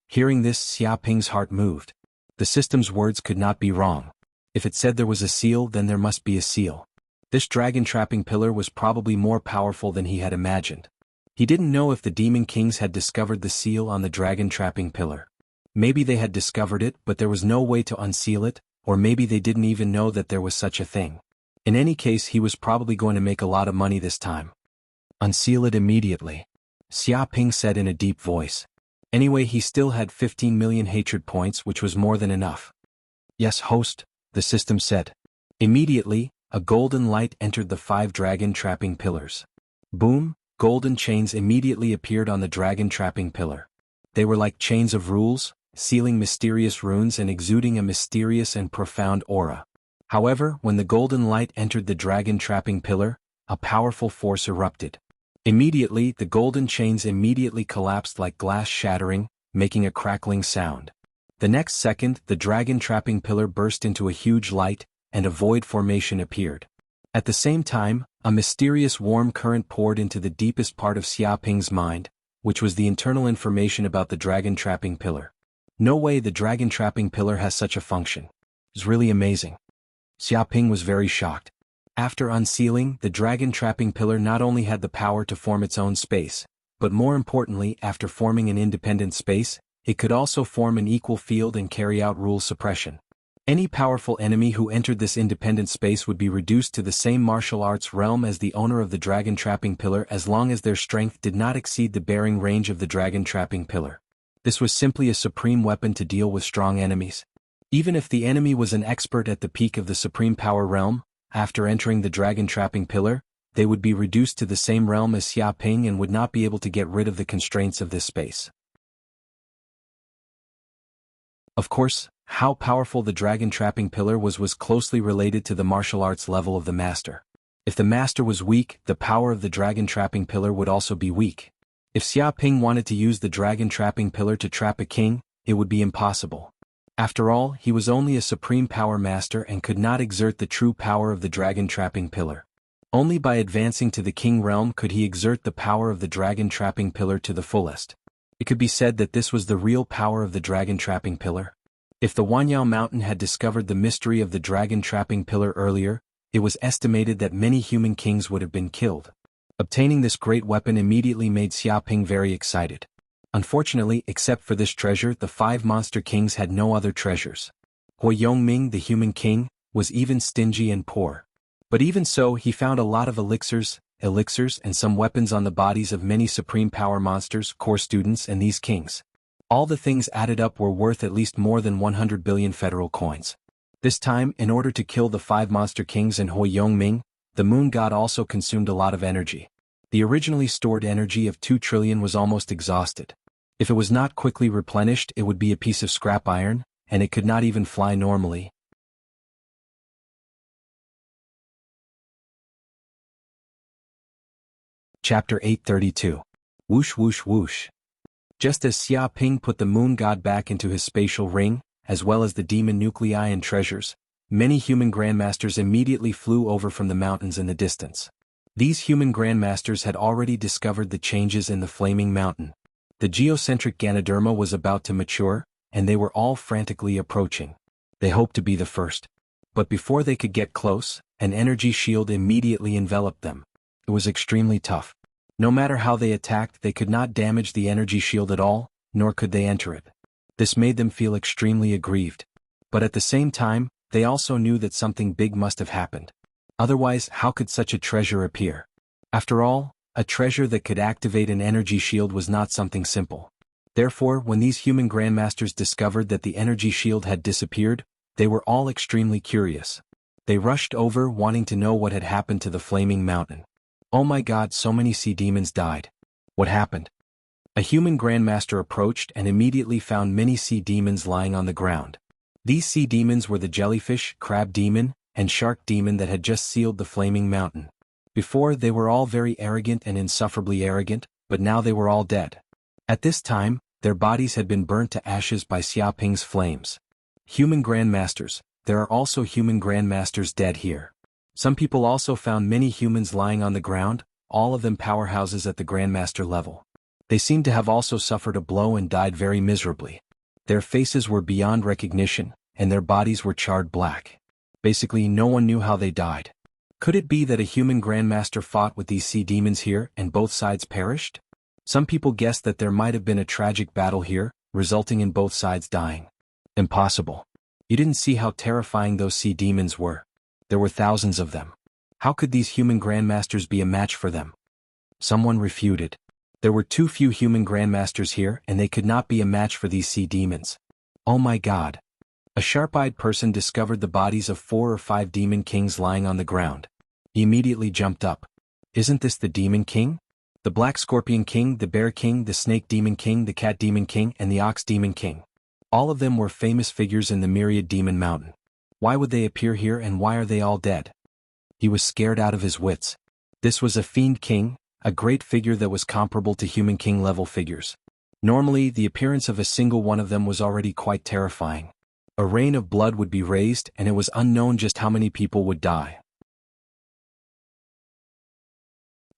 Hearing this, Xiaoping's heart moved. The system's words could not be wrong. If it said there was a seal, then there must be a seal. This dragon-trapping pillar was probably more powerful than he had imagined. He didn't know if the demon kings had discovered the seal on the dragon-trapping pillar. Maybe they had discovered it, but there was no way to unseal it, or maybe they didn't even know that there was such a thing. In any case, he was probably going to make a lot of money this time. Unseal it immediately, Xiaoping said in a deep voice. Anyway, he still had 15 million hatred points, which was more than enough. Yes, host, the system said. Immediately, a golden light entered the 5 dragon-trapping pillars. Boom, golden chains immediately appeared on the dragon-trapping pillar. They were like chains of rules, sealing mysterious runes and exuding a mysterious and profound aura. However, when the golden light entered the dragon-trapping pillar, a powerful force erupted. Immediately, the golden chains immediately collapsed like glass shattering, making a crackling sound. The next second, the dragon-trapping pillar burst into a huge light, and a void formation appeared. At the same time, a mysterious warm current poured into the deepest part of Xiaoping's mind, which was the internal information about the dragon-trapping pillar. No way the dragon-trapping pillar has such a function. It's really amazing. Xiaoping was very shocked. After unsealing, the dragon-trapping pillar not only had the power to form its own space, but more importantly, after forming an independent space, it could also form an equal field and carry out rule suppression. Any powerful enemy who entered this independent space would be reduced to the same martial arts realm as the owner of the dragon-trapping pillar as long as their strength did not exceed the bearing range of the dragon-trapping pillar. This was simply a supreme weapon to deal with strong enemies. Even if the enemy was an expert at the peak of the supreme power realm, after entering the dragon-trapping pillar, they would be reduced to the same realm as Xiaoping and would not be able to get rid of the constraints of this space. Of course, how powerful the dragon-trapping pillar was closely related to the martial arts level of the master. If the master was weak, the power of the dragon-trapping pillar would also be weak. If Xiaoping wanted to use the dragon-trapping pillar to trap a king, it would be impossible. After all, he was only a supreme power master and could not exert the true power of the dragon-trapping pillar. Only by advancing to the king realm could he exert the power of the dragon-trapping pillar to the fullest. It could be said that this was the real power of the dragon-trapping pillar. If the Wanyao Mountain had discovered the mystery of the dragon-trapping pillar earlier, it was estimated that many human kings would have been killed. Obtaining this great weapon immediately made Xiaoping very excited. Unfortunately, except for this treasure, the 5 monster kings had no other treasures. Hu Yongming, the human king, was even stingy and poor. But even so, he found a lot of elixirs, and some weapons on the bodies of many supreme power monsters, core students, and these kings. All the things added up were worth at least more than 100 billion federal coins. This time, in order to kill the 5 monster kings and Hu Yongming, the moon god also consumed a lot of energy. The originally stored energy of 2 trillion was almost exhausted. If it was not quickly replenished, it would be a piece of scrap iron, and it could not even fly normally. Chapter 832. Whoosh whoosh whoosh. Just as Xiaoping put the moon god back into his spatial ring, as well as the demon nuclei and treasures, many human grandmasters immediately flew over from the mountains in the distance. These human grandmasters had already discovered the changes in the flaming mountain. The geocentric Ganoderma was about to mature, and they were all frantically approaching. They hoped to be the first. But before they could get close, an energy shield immediately enveloped them. It was extremely tough. No matter how they attacked, they could not damage the energy shield at all, nor could they enter it. This made them feel extremely aggrieved. But at the same time, they also knew that something big must have happened. Otherwise, how could such a treasure appear? After all, a treasure that could activate an energy shield was not something simple. Therefore, when these human grandmasters discovered that the energy shield had disappeared, they were all extremely curious. They rushed over wanting to know what had happened to the flaming mountain. Oh my god, so many sea demons died. What happened? A human grandmaster approached and immediately found many sea demons lying on the ground. These sea demons were the jellyfish, crab demon, and shark demon that had just sealed the flaming mountain. Before, they were all very arrogant and insufferably arrogant, but now they were all dead. At this time, their bodies had been burnt to ashes by Xiaoping's flames. Human grandmasters, there are also human grandmasters dead here. Some people also found many humans lying on the ground, all of them powerhouses at the grandmaster level. They seemed to have also suffered a blow and died very miserably. Their faces were beyond recognition, and their bodies were charred black. Basically, no one knew how they died. Could it be that a human grandmaster fought with these sea demons here and both sides perished? Some people guessed that there might have been a tragic battle here, resulting in both sides dying. Impossible. You didn't see how terrifying those sea demons were. There were thousands of them. How could these human grandmasters be a match for them? Someone refuted. There were too few human grandmasters here and they could not be a match for these sea demons. Oh my God. A sharp-eyed person discovered the bodies of 4 or 5 demon kings lying on the ground. He immediately jumped up. Isn't this the demon king? The black scorpion king, the bear king, the snake demon king, the cat demon king, and the ox demon king. All of them were famous figures in the myriad demon mountain. Why would they appear here and why are they all dead? He was scared out of his wits. This was a fiend king, a great figure that was comparable to human king level figures. Normally, the appearance of a single one of them was already quite terrifying. A rain of blood would be raised and it was unknown just how many people would die.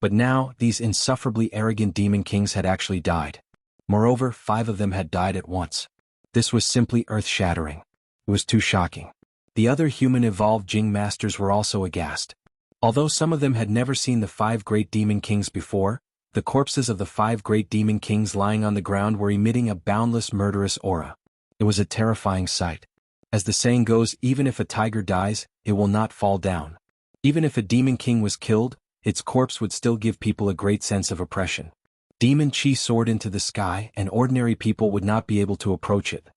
But now, these insufferably arrogant demon kings had actually died. Moreover, 5 of them had died at once. This was simply earth-shattering. It was too shocking. The other human evolved Jing masters were also aghast. Although some of them had never seen the 5 great demon kings before, the corpses of the 5 great demon kings lying on the ground were emitting a boundless murderous aura. It was a terrifying sight. As the saying goes, even if a tiger dies, it will not fall down. Even if a demon king was killed, its corpse would still give people a great sense of oppression. Demon chi soared into the sky and ordinary people would not be able to approach it.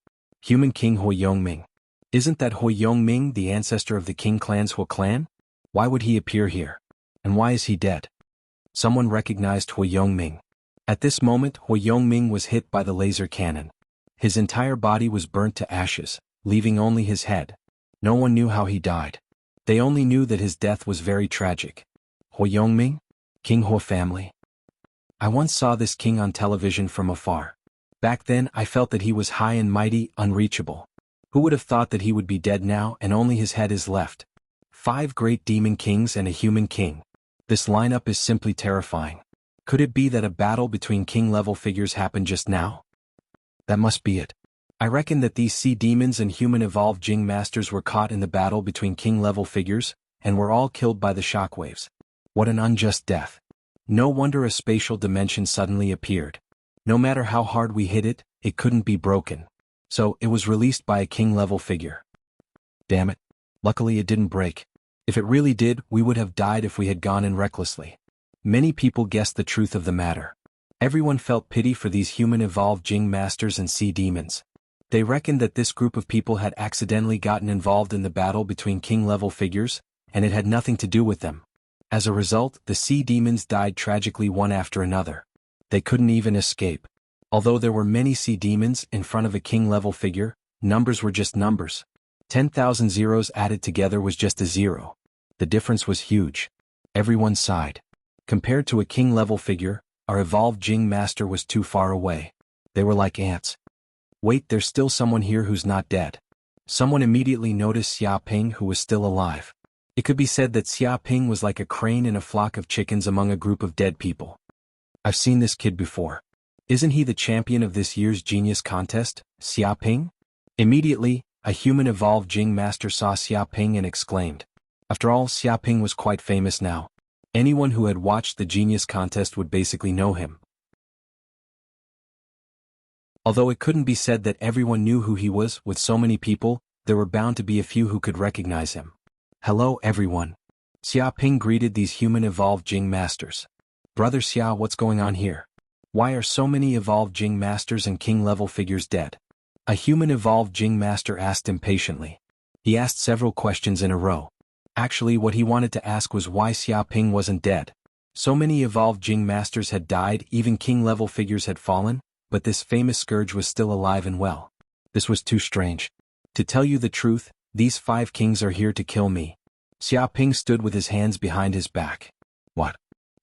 Human King Hui Yongming. Isn't that Hui Yongming the ancestor of the King clan's Hui clan? Why would he appear here? And why is he dead? Someone recognized Hui Yongming. At this moment, Hui Yongming was hit by the laser cannon. His entire body was burnt to ashes, leaving only his head. No one knew how he died. They only knew that his death was very tragic. Hui Yongming? King Hui family. I once saw this king on television from afar. Back then I felt that he was high and mighty, unreachable. Who would have thought that he would be dead now and only his head is left? 5 great demon kings and a human king. This lineup is simply terrifying. Could it be that a battle between king-level figures happened just now? That must be it. I reckon that these sea demons and human evolved Jing masters were caught in the battle between king-level figures, and were all killed by the shockwaves. What an unjust death. No wonder a spatial dimension suddenly appeared. No matter how hard we hit it, it couldn't be broken. So, it was released by a king-level figure. Damn it. Luckily it didn't break. If it really did, we would have died if we had gone in recklessly. Many people guessed the truth of the matter. Everyone felt pity for these human evolved Jing masters and sea demons. They reckoned that this group of people had accidentally gotten involved in the battle between king-level figures, and it had nothing to do with them. As a result, the sea demons died tragically one after another. They couldn't even escape. Although there were many sea demons in front of a king-level figure, numbers were just numbers. 10,000 zeros added together was just a zero. The difference was huge. Everyone sighed. Compared to a king-level figure, our evolved Jing master was too far away. They were like ants. Wait, there's still someone here who's not dead. Someone immediately noticed Xia Ping who was still alive. It could be said that Xia Ping was like a crane in a flock of chickens among a group of dead people. I've seen this kid before. Isn't he the champion of this year's genius contest, Xia Ping? Immediately, a human evolved Jing master saw Xia Ping and exclaimed. After all, Xia Ping was quite famous now. Anyone who had watched the genius contest would basically know him. Although it couldn't be said that everyone knew who he was, with so many people, there were bound to be a few who could recognize him. Hello everyone. Xia Ping greeted these human evolved Jing masters. Brother Xia, what's going on here? Why are so many evolved Jing masters and king-level figures dead? A human evolved Jing master asked impatiently. He asked several questions in a row. Actually, what he wanted to ask was why Xia Ping wasn't dead. So many evolved Jing masters had died, even king-level figures had fallen, but this famous scourge was still alive and well. This was too strange. To tell you the truth, these 5 kings are here to kill me. Xia Ping stood with his hands behind his back. What?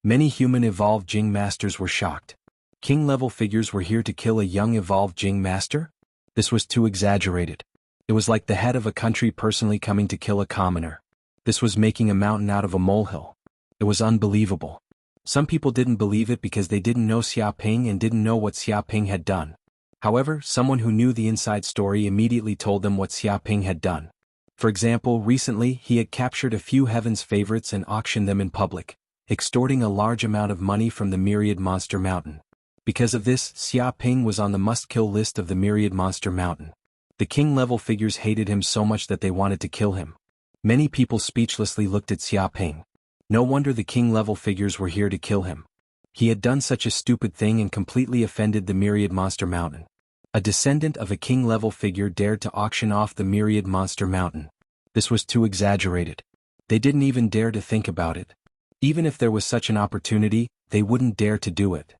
Many human evolved Jing masters were shocked. King-level figures were here to kill a young evolved Jing master? This was too exaggerated. It was like the head of a country personally coming to kill a commoner. This was making a mountain out of a molehill. It was unbelievable. Some people didn't believe it because they didn't know Xia Ping and didn't know what Xia Ping had done. However, someone who knew the inside story immediately told them what Xia Ping had done. For example, recently he had captured a few Heaven's favorites and auctioned them in public, extorting a large amount of money from the Myriad Monster Mountain. Because of this, Xia Ping was on the must-kill list of the Myriad Monster Mountain. The king-level figures hated him so much that they wanted to kill him. Many people speechlessly looked at Xia Ping. No wonder the king-level figures were here to kill him. He had done such a stupid thing and completely offended the Myriad Monster Mountain. A descendant of a king-level figure dared to auction off the Myriad Monster Mountain. This was too exaggerated. They didn't even dare to think about it. Even if there was such an opportunity, they wouldn't dare to do it.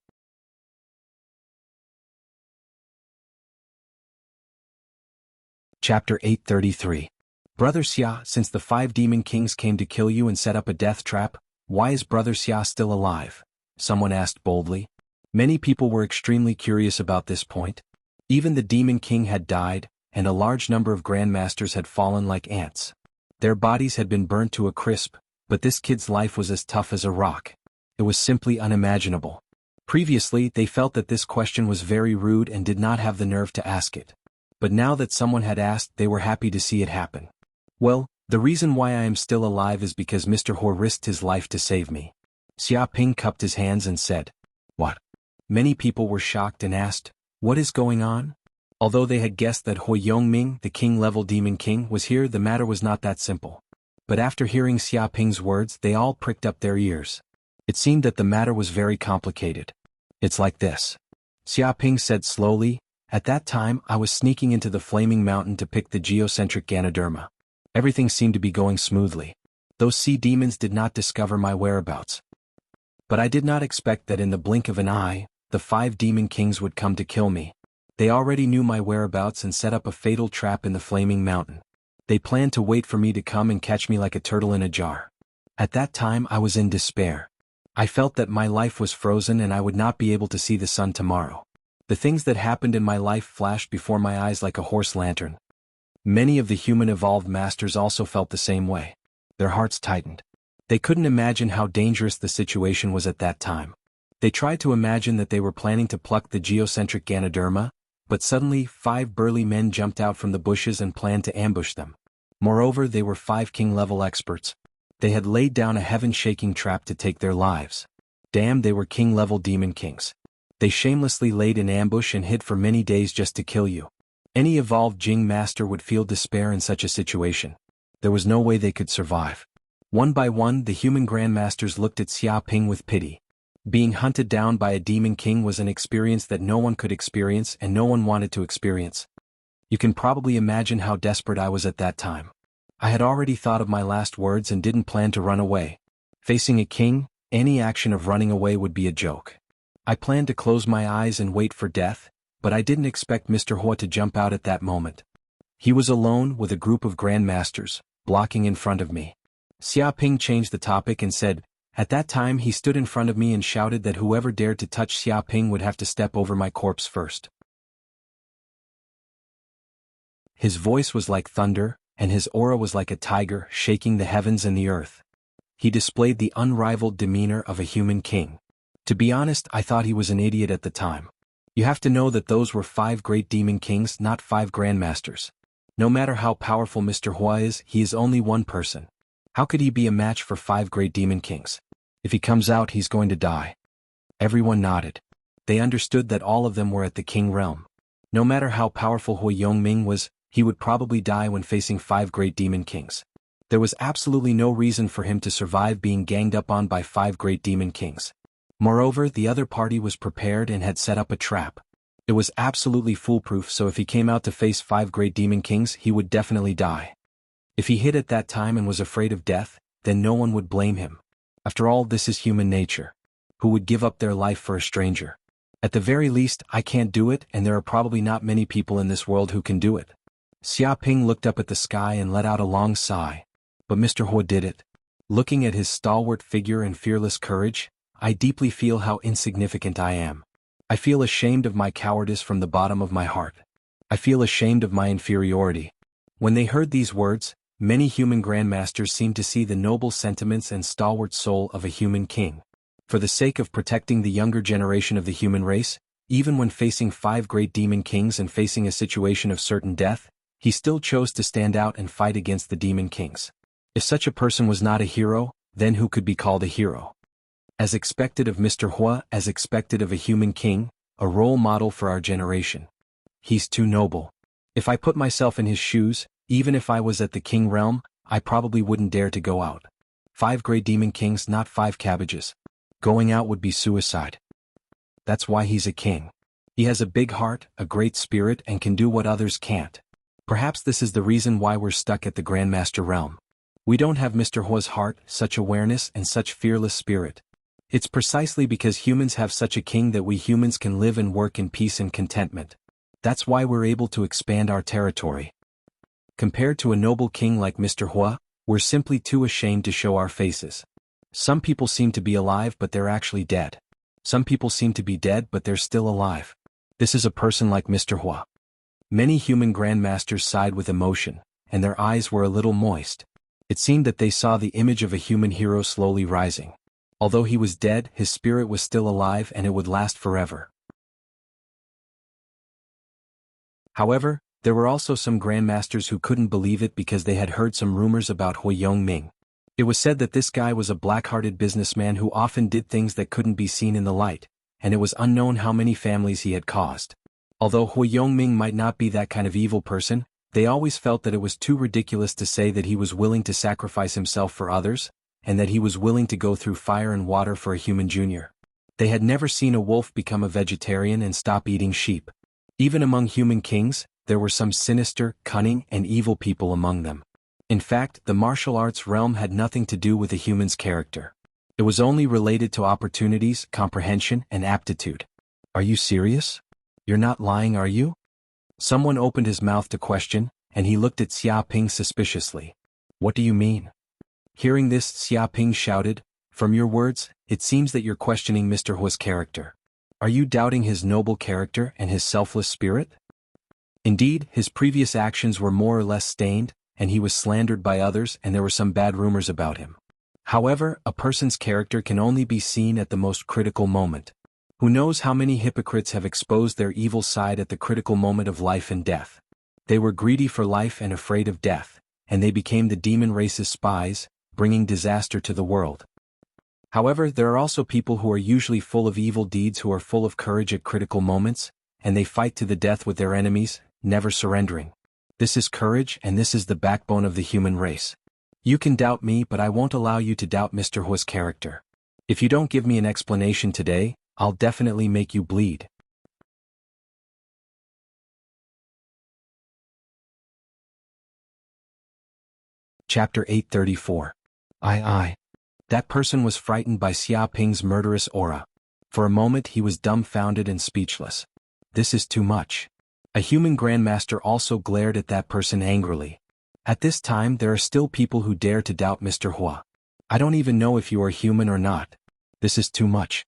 Chapter 833. Brother Xia, since the 5 demon kings came to kill you and set up a death trap, why is Brother Xia still alive? Someone asked boldly. Many people were extremely curious about this point. Even the demon king had died, and a large number of grandmasters had fallen like ants. Their bodies had been burnt to a crisp, but this kid's life was as tough as a rock. It was simply unimaginable. Previously, they felt that this question was very rude and did not have the nerve to ask it. But now that someone had asked, they were happy to see it happen. Well, the reason why I am still alive is because Mr. He risked his life to save me. Xia Ping cupped his hands and said, "What?" Many people were shocked and asked, "What is going on?" Although they had guessed that Hui Yongming, the king-level demon king, was here, the matter was not that simple. But after hearing Xia Ping's words, they all pricked up their ears. It seemed that the matter was very complicated. "It's like this," Xia Ping said slowly. "At that time, I was sneaking into the Flaming Mountain to pick the geocentric Ganoderma. Everything seemed to be going smoothly. Those sea demons did not discover my whereabouts. But I did not expect that in the blink of an eye, the 5 demon kings would come to kill me. They already knew my whereabouts and set up a fatal trap in the Flaming Mountain. They planned to wait for me to come and catch me like a turtle in a jar. At that time I was in despair. I felt that my life was frozen and I would not be able to see the sun tomorrow. The things that happened in my life flashed before my eyes like a horse lantern. Many of the human evolved masters also felt the same way. Their hearts tightened. They couldn't imagine how dangerous the situation was at that time. They tried to imagine that they were planning to pluck the geocentric Ganoderma, but suddenly 5 burly men jumped out from the bushes and planned to ambush them. Moreover, they were 5 king-level experts. They had laid down a heaven-shaking trap to take their lives. Damn, they were king-level demon kings. They shamelessly laid in ambush and hid for many days just to kill you. Any evolved Jing master would feel despair in such a situation. There was no way they could survive. One by one, the human grandmasters looked at Xia Ping with pity. Being hunted down by a demon king was an experience that no one could experience and no one wanted to experience. You can probably imagine how desperate I was at that time. I had already thought of my last words and didn't plan to run away. Facing a king, any action of running away would be a joke. I planned to close my eyes and wait for death, but I didn't expect Mr. He to jump out at that moment. He was alone with a group of grandmasters, blocking in front of me. Xia Ping changed the topic and said, "At that time he stood in front of me and shouted that whoever dared to touch Xia Ping would have to step over my corpse first." His voice was like thunder, and his aura was like a tiger shaking the heavens and the earth. He displayed the unrivaled demeanor of a human king. To be honest, I thought he was an idiot at the time. You have to know that those were 5 great demon kings, not 5 grandmasters. No matter how powerful Mr. He is, he is only one person. How could he be a match for 5 great demon kings? If he comes out, he's going to die. Everyone nodded. They understood that all of them were at the king realm. No matter how powerful Hui Yongming was, he would probably die when facing 5 great demon kings. There was absolutely no reason for him to survive being ganged up on by 5 great demon kings. Moreover, the other party was prepared and had set up a trap. It was absolutely foolproof, so if he came out to face 5 great demon kings, he would definitely die. If he hid at that time and was afraid of death, then no one would blame him. After all, this is human nature. Who would give up their life for a stranger? At the very least, I can't do it, and there are probably not many people in this world who can do it. Xia Ping looked up at the sky and let out a long sigh. But Mr. He did it. Looking at his stalwart figure and fearless courage, I deeply feel how insignificant I am. I feel ashamed of my cowardice from the bottom of my heart. I feel ashamed of my inferiority. When they heard these words, many human grandmasters seemed to see the noble sentiments and stalwart soul of a human king. For the sake of protecting the younger generation of the human race, even when facing 5 great demon kings and facing a situation of certain death, he still chose to stand out and fight against the demon kings. If such a person was not a hero, then who could be called a hero? As expected of Mr. Hua, as expected of a human king, a role model for our generation. He's too noble. If I put myself in his shoes, even if I was at the king realm, I probably wouldn't dare to go out. 5 great demon kings, not 5 cabbages. Going out would be suicide. That's why he's a king. He has a big heart, a great spirit, and can do what others can't. Perhaps this is the reason why we're stuck at the Grandmaster realm. We don't have Mr. Hua's heart, such awareness, and such fearless spirit. It's precisely because humans have such a king that we humans can live and work in peace and contentment. That's why we're able to expand our territory. Compared to a noble king like Mr. Hua, we're simply too ashamed to show our faces. Some people seem to be alive but they're actually dead. Some people seem to be dead but they're still alive. This is a person like Mr. Hua. Many human grandmasters sighed with emotion, and their eyes were a little moist. It seemed that they saw the image of a human hero slowly rising. Although he was dead, his spirit was still alive and it would last forever. However, there were also some grandmasters who couldn't believe it because they had heard some rumors about Hui Yongming. It was said that this guy was a black-hearted businessman who often did things that couldn't be seen in the light, and it was unknown how many families he had caused. Although Hui Yongming might not be that kind of evil person, they always felt that it was too ridiculous to say that he was willing to sacrifice himself for others, and that he was willing to go through fire and water for a human junior. They had never seen a wolf become a vegetarian and stop eating sheep. Even among human kings, there were some sinister, cunning, and evil people among them. In fact, the martial arts realm had nothing to do with a human's character. It was only related to opportunities, comprehension, and aptitude. Are you serious? You're not lying, are you? Someone opened his mouth to question, and he looked at Xia Ping suspiciously. What do you mean? Hearing this, Xia Ping shouted, From your words, it seems that you're questioning Mr. Hua's character. Are you doubting his noble character and his selfless spirit? Indeed, his previous actions were more or less stained, and he was slandered by others and there were some bad rumors about him. However, a person's character can only be seen at the most critical moment. Who knows how many hypocrites have exposed their evil side at the critical moment of life and death. They were greedy for life and afraid of death, and they became the demon race's spies, bringing disaster to the world. However, there are also people who are usually full of evil deeds who are full of courage at critical moments, and they fight to the death with their enemies, never surrendering. This is courage and this is the backbone of the human race. You can doubt me but I won't allow you to doubt Mr. Hua's character. If you don't give me an explanation today, I'll definitely make you bleed. Chapter 834. Aye. That person was frightened by Xia Ping's murderous aura. For a moment he was dumbfounded and speechless. This is too much. A human grandmaster also glared at that person angrily. At this time there are still people who dare to doubt Mr. Hua. I don't even know if you are human or not. This is too much.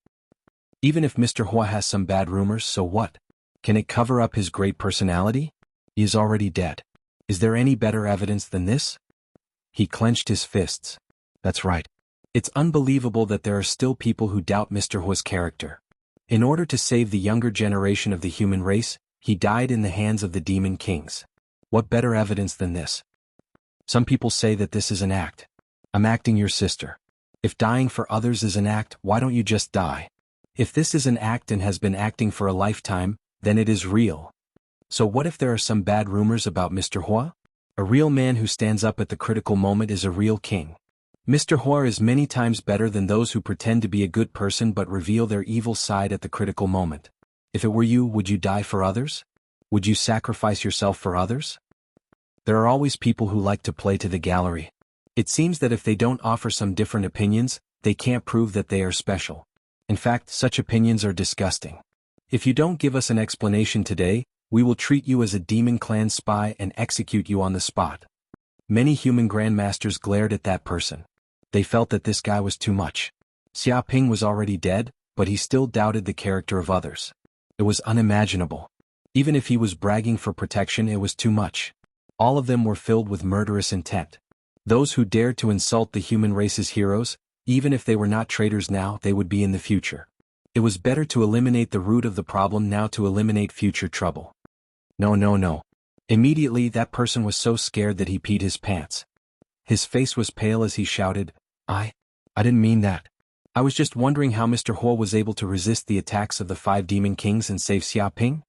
Even if Mr. Hua has some bad rumors, so what? Can it cover up his great personality? He is already dead. Is there any better evidence than this? He clenched his fists. That's right. It's unbelievable that there are still people who doubt Mr. Hua's character. In order to save the younger generation of the human race, he died in the hands of the demon kings. What better evidence than this? Some people say that this is an act. I'm acting your sister. If dying for others is an act, why don't you just die? If this is an act and has been acting for a lifetime, then it is real. So what if there are some bad rumors about Mr. Hua? A real man who stands up at the critical moment is a real king. Mr. Hua is many times better than those who pretend to be a good person but reveal their evil side at the critical moment. If it were you, would you die for others? Would you sacrifice yourself for others? There are always people who like to play to the gallery. It seems that if they don't offer some different opinions, they can't prove that they are special. In fact, such opinions are disgusting. If you don't give us an explanation today, we will treat you as a demon clan spy and execute you on the spot. Many human grandmasters glared at that person. They felt that this guy was too much. Xia Ping was already dead, but he still doubted the character of others. It was unimaginable. Even if he was bragging for protection, it was too much. All of them were filled with murderous intent. Those who dared to insult the human race's heroes, Even if they were not traitors now, they would be in the future. It was better to eliminate the root of the problem now to eliminate future trouble. No, no, no. Immediately that person was so scared that he peed his pants. His face was pale as he shouted, I didn't mean that. I was just wondering how Mr. Huo was able to resist the attacks of the 5 demon kings and save Xiaoping.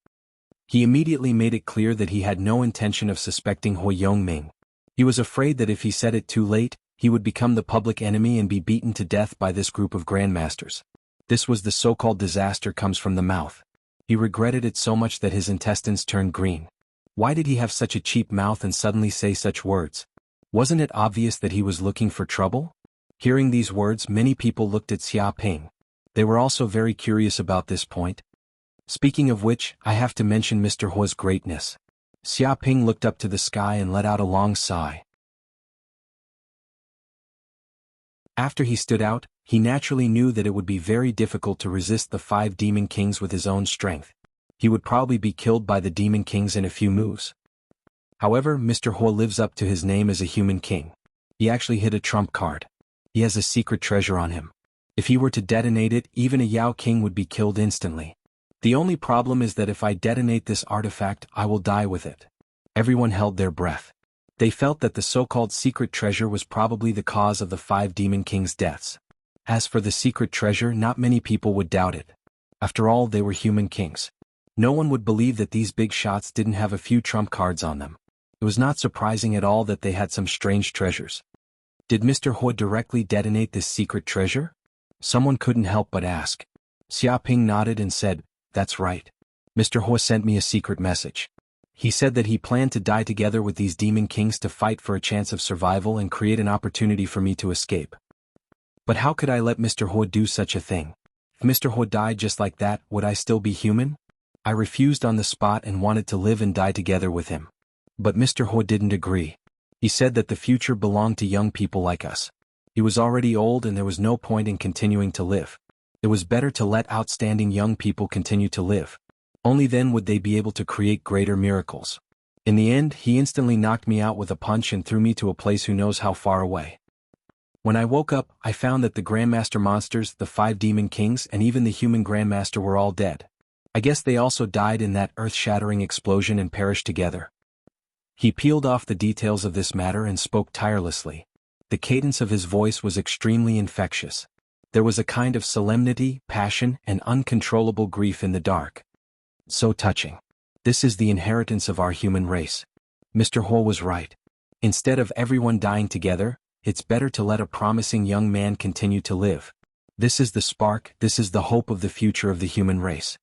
He immediately made it clear that he had no intention of suspecting Huo Yongming. He was afraid that if he said it too late, he would become the public enemy and be beaten to death by this group of grandmasters. This was the so-called disaster comes from the mouth. He regretted it so much that his intestines turned green. Why did he have such a cheap mouth and suddenly say such words? Wasn't it obvious that he was looking for trouble? Hearing these words, many people looked at Xiaoping. They were also very curious about this point. Speaking of which, I have to mention Mr. Huo's greatness. Xiaoping looked up to the sky and let out a long sigh. After he stood out, he naturally knew that it would be very difficult to resist the 5 demon kings with his own strength. He would probably be killed by the demon kings in a few moves. However, Mr. Huo lives up to his name as a human king. He actually hit a trump card. He has a secret treasure on him. If he were to detonate it, even a Yao king would be killed instantly. The only problem is that if I detonate this artifact, I will die with it. Everyone held their breath. They felt that the so-called secret treasure was probably the cause of the 5 demon kings' deaths. As for the secret treasure, not many people would doubt it. After all, they were human kings. No one would believe that these big shots didn't have a few trump cards on them. It was not surprising at all that they had some strange treasures. Did Mr. Huo directly detonate this secret treasure? Someone couldn't help but ask. Xiaoping nodded and said, That's right. Mr. Huo sent me a secret message. He said that he planned to die together with these demon kings to fight for a chance of survival and create an opportunity for me to escape. But how could I let Mr. Huo do such a thing? If Mr. Huo died just like that, would I still be human? I refused on the spot and wanted to live and die together with him. But Mr. Huo didn't agree. He said that the future belonged to young people like us. He was already old and there was no point in continuing to live. It was better to let outstanding young people continue to live. Only then would they be able to create greater miracles. In the end, he instantly knocked me out with a punch and threw me to a place who knows how far away. When I woke up, I found that the Grandmaster monsters, the 5 demon kings, and even the human Grandmaster were all dead. I guess they also died in that earth-shattering explosion and perished together. He peeled off the details of this matter and spoke tirelessly. The cadence of his voice was extremely infectious. There was a kind of solemnity, passion, and uncontrollable grief in the dark. So touching. This is the inheritance of our human race. Mr. Huo was right. Instead of everyone dying together, it's better to let a promising young man continue to live. This is the spark, this is the hope of the future of the human race.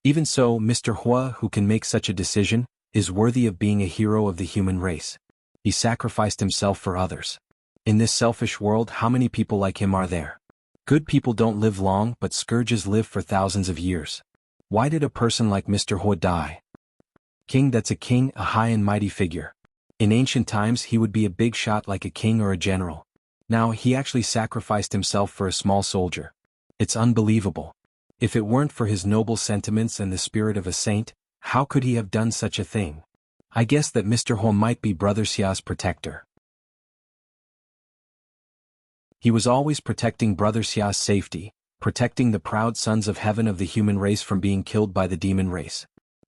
Even so, Mr. Huo, who can make such a decision, is worthy of being a hero of the human race. He sacrificed himself for others. In this selfish world, how many people like him are there? Good people don't live long, but scourges live for thousands of years. Why did a person like Mr. Huo die? King, that's a king, a high and mighty figure. In ancient times he would be a big shot like a king or a general. Now he actually sacrificed himself for a small soldier. It's unbelievable. If it weren't for his noble sentiments and the spirit of a saint, how could he have done such a thing? I guess that Mr. Huo might be Brother Xia's protector. He was always protecting Brother Xia's safety, protecting the proud sons of heaven of the human race from being killed by the demon race.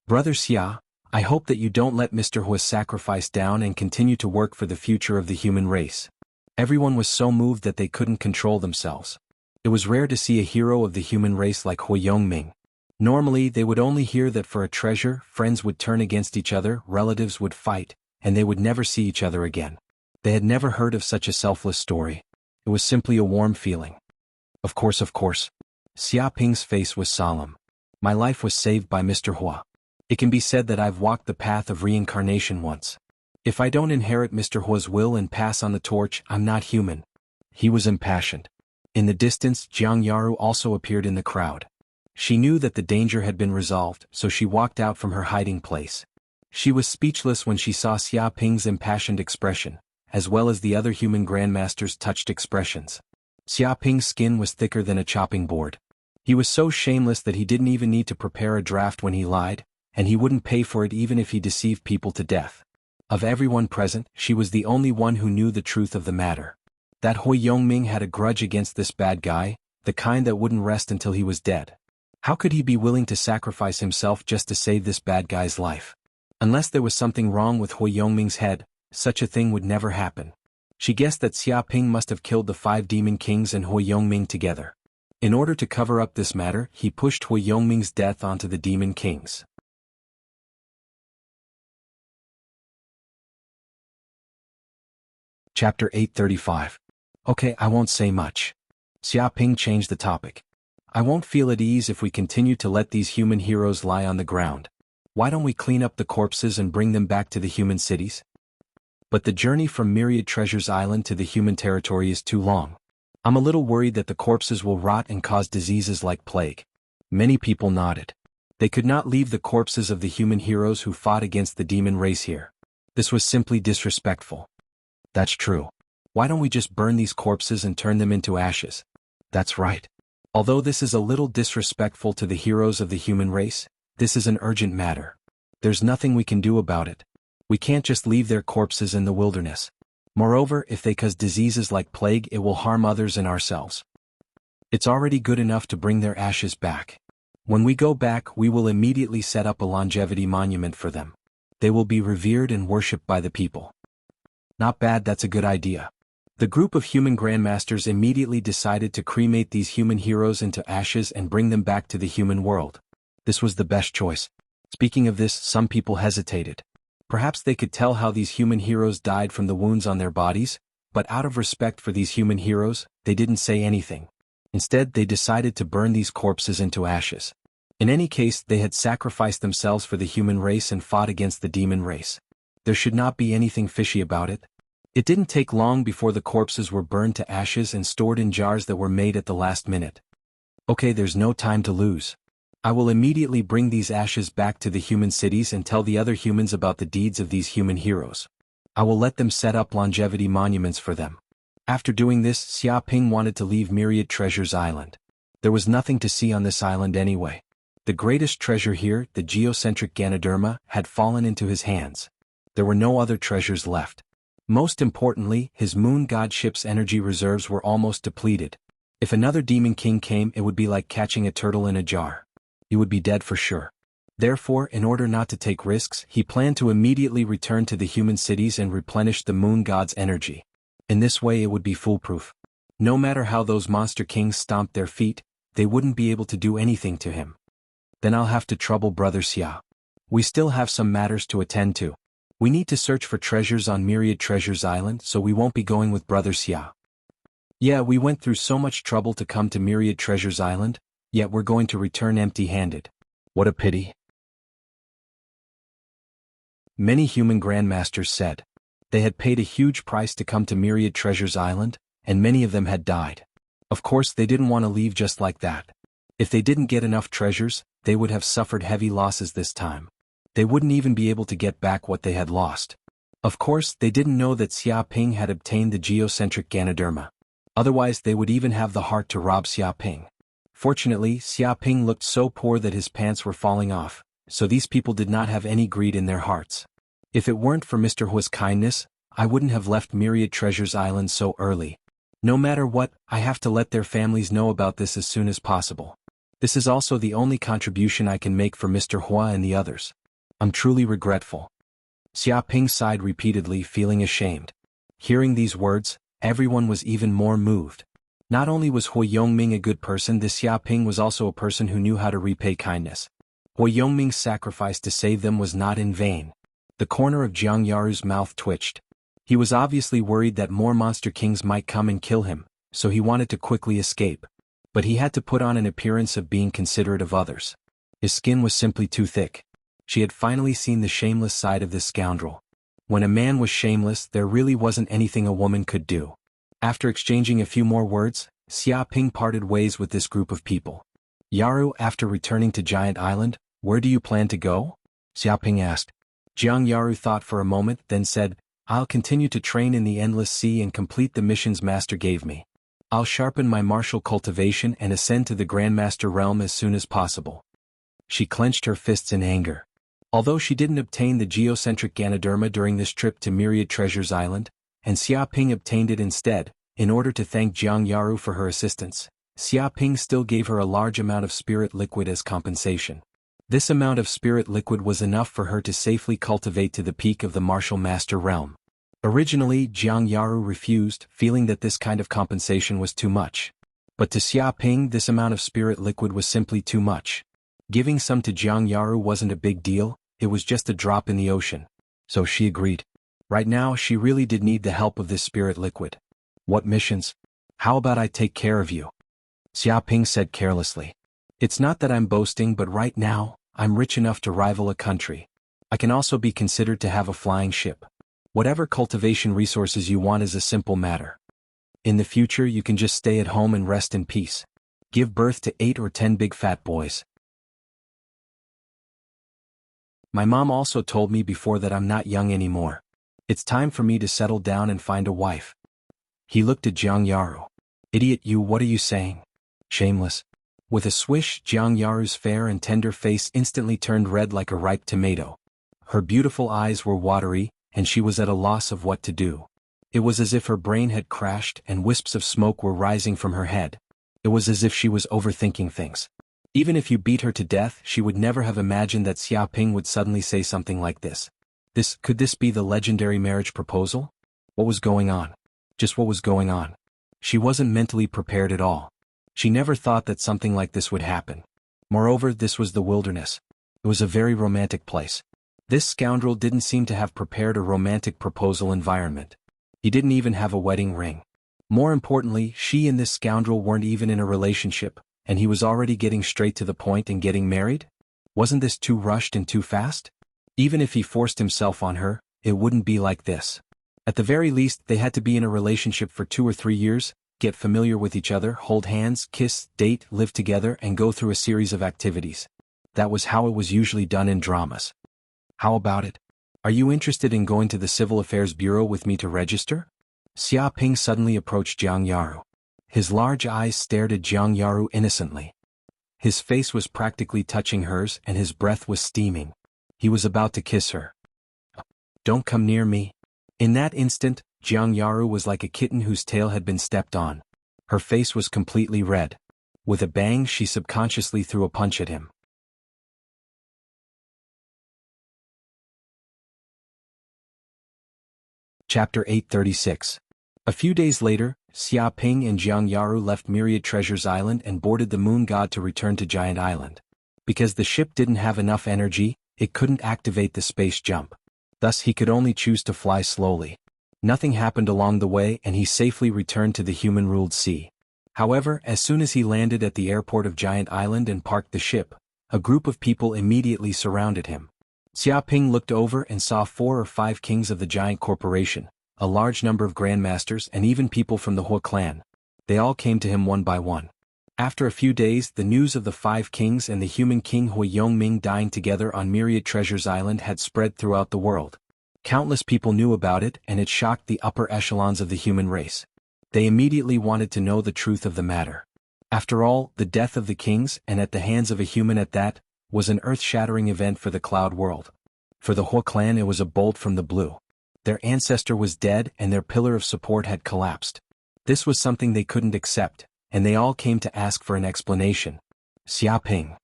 Brother Xia, I hope that you don't let Mr. Huo's sacrifice down and continue to work for the future of the human race. Everyone was so moved that they couldn't control themselves. It was rare to see a hero of the human race like Huo Yongming. Normally they would only hear that for a treasure, friends would turn against each other, relatives would fight, and they would never see each other again. They had never heard of such a selfless story. It was simply a warm feeling. Of course. Xiaoping's face was solemn. My life was saved by Mr. Huo. It can be said that I've walked the path of reincarnation once. If I don't inherit Mr. Huo's will and pass on the torch, I'm not human. He was impassioned. In the distance, Jianghu also appeared in the crowd. She knew that the danger had been resolved, so she walked out from her hiding place. She was speechless when she saw Xiaoping's impassioned expression, as well as the other human grandmasters' touched expressions. Xiaoping's skin was thicker than a chopping board. He was so shameless that he didn't even need to prepare a draft when he lied, and he wouldn't pay for it even if he deceived people to death. Of everyone present, she was the only one who knew the truth of the matter. That Hui Yongming had a grudge against this bad guy, the kind that wouldn't rest until he was dead. How could he be willing to sacrifice himself just to save this bad guy's life? Unless there was something wrong with Hui Yongming's head, such a thing would never happen. She guessed that Xia Ping must have killed the 5 demon kings and Hui Yongming together. In order to cover up this matter, he pushed Hui Yongming's death onto the demon kings. Chapter 835. Okay, I won't say much. Xia Ping changed the topic. I won't feel at ease if we continue to let these human heroes lie on the ground. Why don't we clean up the corpses and bring them back to the human cities? But the journey from Myriad Treasures Island to the human territory is too long. I'm a little worried that the corpses will rot and cause diseases like plague. Many people nodded. They could not leave the corpses of the human heroes who fought against the demon race here. This was simply disrespectful. That's true. Why don't we just burn these corpses and turn them into ashes? That's right. Although this is a little disrespectful to the heroes of the human race, this is an urgent matter. There's nothing we can do about it. We can't just leave their corpses in the wilderness. Moreover, if they cause diseases like plague, it will harm others and ourselves. It's already good enough to bring their ashes back. When we go back, we will immediately set up a longevity monument for them. They will be revered and worshipped by the people. Not bad, that's a good idea. The group of human grandmasters immediately decided to cremate these human heroes into ashes and bring them back to the human world. This was the best choice. Speaking of this, some people hesitated. Perhaps they could tell how these human heroes died from the wounds on their bodies, but out of respect for these human heroes, they didn't say anything. Instead, they decided to burn these corpses into ashes. In any case, they had sacrificed themselves for the human race and fought against the demon race. There should not be anything fishy about it. It didn't take long before the corpses were burned to ashes and stored in jars that were made at the last minute. Okay, there's no time to lose. I will immediately bring these ashes back to the human cities and tell the other humans about the deeds of these human heroes. I will let them set up longevity monuments for them. After doing this, Xia Ping wanted to leave Myriad Treasures Island. There was nothing to see on this island anyway. The greatest treasure here, the geocentric Ganoderma, had fallen into his hands. There were no other treasures left. Most importantly, his moon god ship's energy reserves were almost depleted. If another demon king came, it would be like catching a turtle in a jar. He would be dead for sure. Therefore, in order not to take risks, he planned to immediately return to the human cities and replenish the moon god's energy. In this way it would be foolproof. No matter how those monster kings stomped their feet, they wouldn't be able to do anything to him. Then I'll have to trouble Brother Xia. We still have some matters to attend to. We need to search for treasures on Myriad Treasures Island, so we won't be going with Brother Xia. Yeah, we went through so much trouble to come to Myriad Treasures Island, yet we're going to return empty-handed. What a pity. Many human grandmasters said. They had paid a huge price to come to Myriad Treasures Island, and many of them had died. Of course, they didn't want to leave just like that. If they didn't get enough treasures, they would have suffered heavy losses this time. They wouldn't even be able to get back what they had lost. Of course, they didn't know that Xia Ping had obtained the geocentric Ganoderma. Otherwise, they would even have the heart to rob Xia Ping. Fortunately, Xia Ping looked so poor that his pants were falling off, so these people did not have any greed in their hearts. If it weren't for Mr. Hua's kindness, I wouldn't have left Myriad Treasures Island so early. No matter what, I have to let their families know about this as soon as possible. This is also the only contribution I can make for Mr. Hua and the others. I'm truly regretful. Xia Ping sighed repeatedly, feeling ashamed. Hearing these words, everyone was even more moved. Not only was Hui Yongming a good person, this Xia Ping was also a person who knew how to repay kindness. Hui Yongming's sacrifice to save them was not in vain. The corner of Jiang Yaru's mouth twitched. He was obviously worried that more monster kings might come and kill him, so he wanted to quickly escape. But he had to put on an appearance of being considerate of others. His skin was simply too thick. She had finally seen the shameless side of this scoundrel. When a man was shameless, there really wasn't anything a woman could do. After exchanging a few more words, Xia Ping parted ways with this group of people. Yaru, after returning to Giant Island, where do you plan to go? Xia Ping asked. Jiang Yaru thought for a moment, then said, I'll continue to train in the Endless Sea and complete the missions Master gave me. I'll sharpen my martial cultivation and ascend to the Grandmaster realm as soon as possible. She clenched her fists in anger. Although she didn't obtain the geocentric Ganoderma during this trip to Myriad Treasures Island, and Xia Ping obtained it instead, In order to thank Jianghu for her assistance, Xia Ping still gave her a large amount of spirit liquid as compensation. This amount of spirit liquid was enough for her to safely cultivate to the peak of the martial master realm. Originally, Jianghu refused, feeling that this kind of compensation was too much. But to Xia Ping, this amount of spirit liquid was simply too much. Giving some to Jianghu wasn't a big deal, it was just a drop in the ocean. So she agreed. Right now, she really did need the help of this spirit liquid. What missions? How about I take care of you? Xia Ping said carelessly. It's not that I'm boasting, but right now, I'm rich enough to rival a country. I can also be considered to have a flying ship. Whatever cultivation resources you want is a simple matter. In the future, you can just stay at home and rest in peace. Give birth to 8 or 10 big fat boys. My mom also told me before that I'm not young anymore. It's time for me to settle down and find a wife. He looked at Jianghu. Idiot you, what are you saying? Shameless. With a swish, Jianghu's fair and tender face instantly turned red like a ripe tomato. Her beautiful eyes were watery, and she was at a loss of what to do. It was as if her brain had crashed and wisps of smoke were rising from her head. It was as if she was overthinking things. Even if you beat her to death, she would never have imagined that Xia Ping would suddenly say something like this. Could this be the legendary marriage proposal? What was going on? Just what was going on? She wasn't mentally prepared at all. She never thought that something like this would happen. Moreover, this was the wilderness. It was a very romantic place. This scoundrel didn't seem to have prepared a romantic proposal environment. He didn't even have a wedding ring. More importantly, she and this scoundrel weren't even in a relationship, and he was already getting straight to the point and getting married? Wasn't this too rushed and too fast? Even if he forced himself on her, it wouldn't be like this. At the very least, they had to be in a relationship for 2 or 3 years, get familiar with each other, hold hands, kiss, date, live together, and go through a series of activities. That was how it was usually done in dramas. How about it? Are you interested in going to the Civil Affairs Bureau with me to register? Xia Ping suddenly approached Jianghu. His large eyes stared at Jianghu innocently. His face was practically touching hers and his breath was steaming. He was about to kiss her. Don't come near me. In that instant, Jianghu was like a kitten whose tail had been stepped on. Her face was completely red. With a bang, she subconsciously threw a punch at him. Chapter 836. A few days later, Xia Ping and Jianghu left Myriad Treasures Island and boarded the Moon God to return to Giant Island. Because the ship didn't have enough energy, it couldn't activate the space jump. Thus he could only choose to fly slowly. Nothing happened along the way and he safely returned to the human-ruled sea. However, as soon as he landed at the airport of Giant Island and parked the ship, a group of people immediately surrounded him. Xia Ping looked over and saw 4 or 5 kings of the giant corporation, a large number of grandmasters and even people from the Hua clan. They all came to him one by one. After a few days, the news of the 5 kings and the human king Hui Yongming dying together on Myriad Treasures Island had spread throughout the world. Countless people knew about it and it shocked the upper echelons of the human race. They immediately wanted to know the truth of the matter. After all, the death of the kings, and at the hands of a human at that, was an earth-shattering event for the cloud world. For the Hua clan it was a bolt from the blue. Their ancestor was dead and their pillar of support had collapsed. This was something they couldn't accept, and they all came to ask for an explanation. Xia Ping.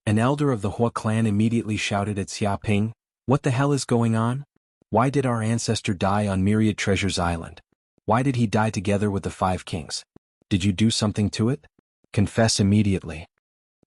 An elder of the Hua clan immediately shouted at Xia Ping, "What the hell is going on? Why did our ancestor die on Myriad Treasures Island? Why did he die together with the 5 kings? Did you do something to it? Confess immediately."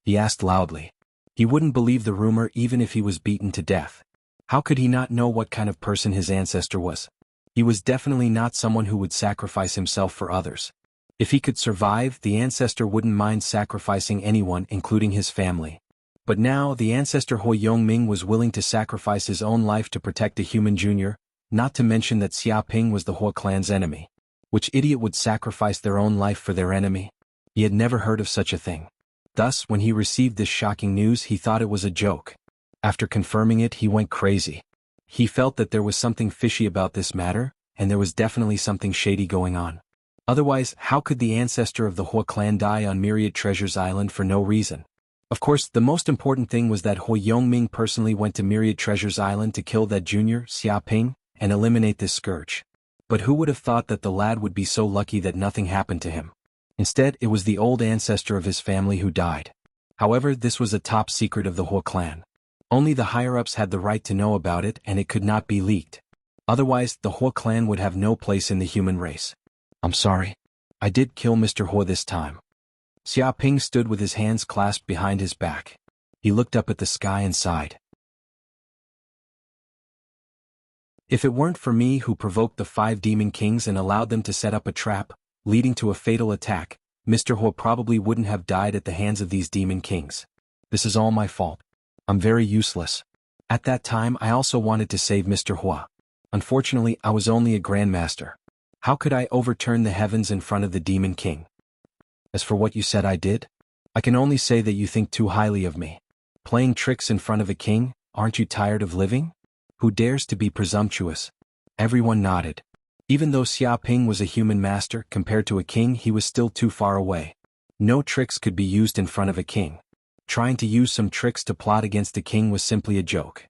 He asked loudly. He wouldn't believe the rumor even if he was beaten to death. How could he not know what kind of person his ancestor was? He was definitely not someone who would sacrifice himself for others. If he could survive, the ancestor wouldn't mind sacrificing anyone, including his family. But now, the ancestor Hui Yongming was willing to sacrifice his own life to protect a human junior, not to mention that Xia Ping was the Hua clan's enemy. Which idiot would sacrifice their own life for their enemy? He had never heard of such a thing. Thus, when he received this shocking news, he thought it was a joke. After confirming it, he went crazy. He felt that there was something fishy about this matter, and there was definitely something shady going on. Otherwise, how could the ancestor of the Hua clan die on Myriad Treasures Island for no reason? Of course, the most important thing was that Hui Yongming personally went to Myriad Treasures Island to kill that junior, Xia Ping, and eliminate this scourge. But who would have thought that the lad would be so lucky that nothing happened to him? Instead, it was the old ancestor of his family who died. However, this was a top secret of the Hua clan. Only the higher-ups had the right to know about it, and it could not be leaked. Otherwise, the Hua clan would have no place in the human race. I'm sorry. I did kill Mr. Hua this time. Xia Ping stood with his hands clasped behind his back. He looked up at the sky and sighed. If it weren't for me who provoked the 5 demon kings and allowed them to set up a trap, leading to a fatal attack, Mr. Hua probably wouldn't have died at the hands of these demon kings. This is all my fault. I'm very useless. At that time I also wanted to save Mr. Hua. Unfortunately, I was only a grandmaster. How could I overturn the heavens in front of the demon king? As for what you said I did, I can only say that you think too highly of me. Playing tricks in front of a king, aren't you tired of living? Who dares to be presumptuous? Everyone nodded. Even though Xia Ping was a human master, compared to a king he was still too far away. No tricks could be used in front of a king. Trying to use some tricks to plot against the king was simply a joke.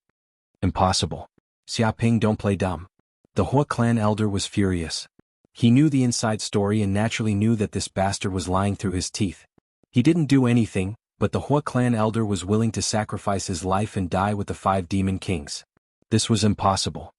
Impossible. Xia Ping, don't play dumb. The Hua clan elder was furious. He knew the inside story and naturally knew that this bastard was lying through his teeth. He didn't do anything, but the Hua clan elder was willing to sacrifice his life and die with the 5 demon kings. This was impossible.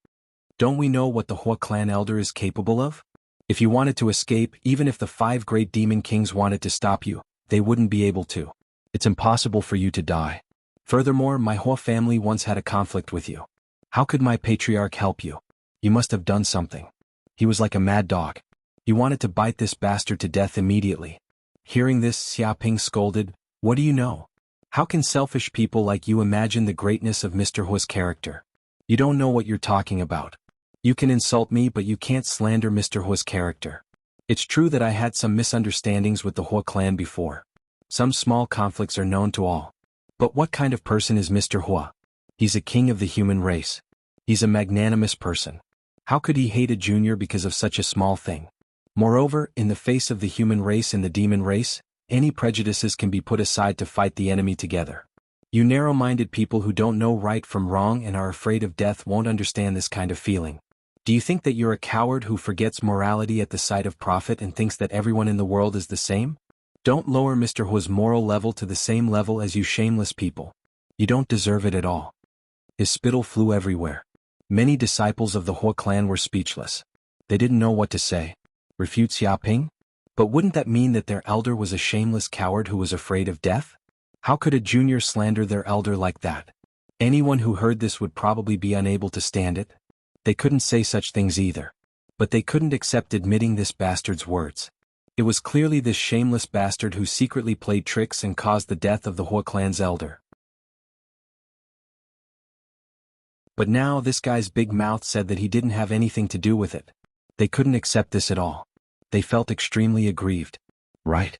Don't we know what the Hua clan elder is capable of? If you wanted to escape, even if the 5 great demon kings wanted to stop you, they wouldn't be able to. It's impossible for you to die. Furthermore, my Hua family once had a conflict with you. How could my patriarch help you? You must have done something. He was like a mad dog. He wanted to bite this bastard to death immediately. Hearing this, Xia Ping scolded, "What do you know? How can selfish people like you imagine the greatness of Mr. Hua's character? You don't know what you're talking about. You can insult me, but you can't slander Mr. Hua's character. It's true that I had some misunderstandings with the Hua clan before. Some small conflicts are known to all. But what kind of person is Mr. Hua? He's a king of the human race. He's a magnanimous person. How could he hate a junior because of such a small thing? Moreover, in the face of the human race and the demon race, any prejudices can be put aside to fight the enemy together. You narrow-minded people who don't know right from wrong and are afraid of death won't understand this kind of feeling. Do you think that you're a coward who forgets morality at the sight of profit and thinks that everyone in the world is the same? Don't lower Mr. Hua's moral level to the same level as you shameless people. You don't deserve it at all." His spittle flew everywhere. Many disciples of the Hua clan were speechless. They didn't know what to say. Refute Xia Ping? But wouldn't that mean that their elder was a shameless coward who was afraid of death? How could a junior slander their elder like that? Anyone who heard this would probably be unable to stand it. They couldn't say such things either. But they couldn't accept admitting this bastard's words. It was clearly this shameless bastard who secretly played tricks and caused the death of the Hua clan's elder. But now this guy's big mouth said that he didn't have anything to do with it. They couldn't accept this at all. They felt extremely aggrieved. Right?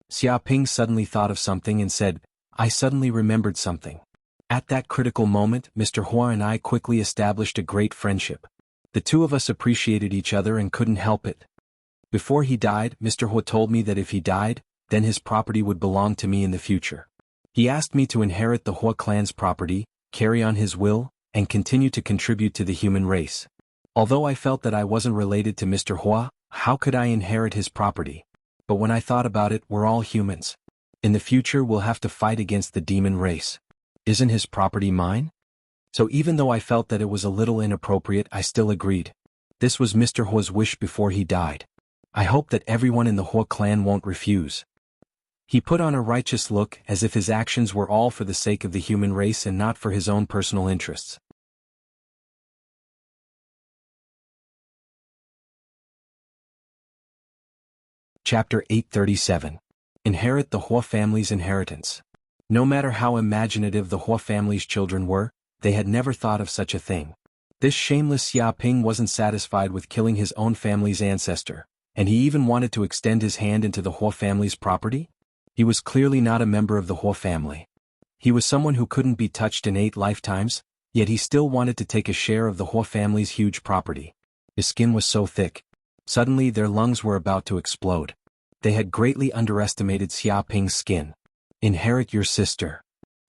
Xia Ping suddenly thought of something and said, "I suddenly remembered something." At that critical moment, Mr. Hua and I quickly established a great friendship. The two of us appreciated each other and couldn't help it. Before he died, Mr. Hua told me that if he died, then his property would belong to me in the future. He asked me to inherit the Hua clan's property, carry on his will, and continue to contribute to the human race. Although I felt that I wasn't related to Mr. Hua, how could I inherit his property? But when I thought about it, we're all humans. In the future we'll have to fight against the demon race. Isn't his property mine? So even though I felt that it was a little inappropriate, I still agreed. This was Mr. Hua's wish before he died. I hope that everyone in the Hua clan won't refuse. He put on a righteous look, as if his actions were all for the sake of the human race and not for his own personal interests. Chapter 837. Inherit the Hua family's inheritance. No matter how imaginative the Hua family's children were, they had never thought of such a thing. This shameless Xia Ping wasn't satisfied with killing his own family's ancestor, and he even wanted to extend his hand into the Hua family's property? He was clearly not a member of the Hua family. He was someone who couldn't be touched in 8 lifetimes, yet he still wanted to take a share of the Hua family's huge property. His skin was so thick. Suddenly their lungs were about to explode. They had greatly underestimated Xia Ping's skin. "Inherit your sister."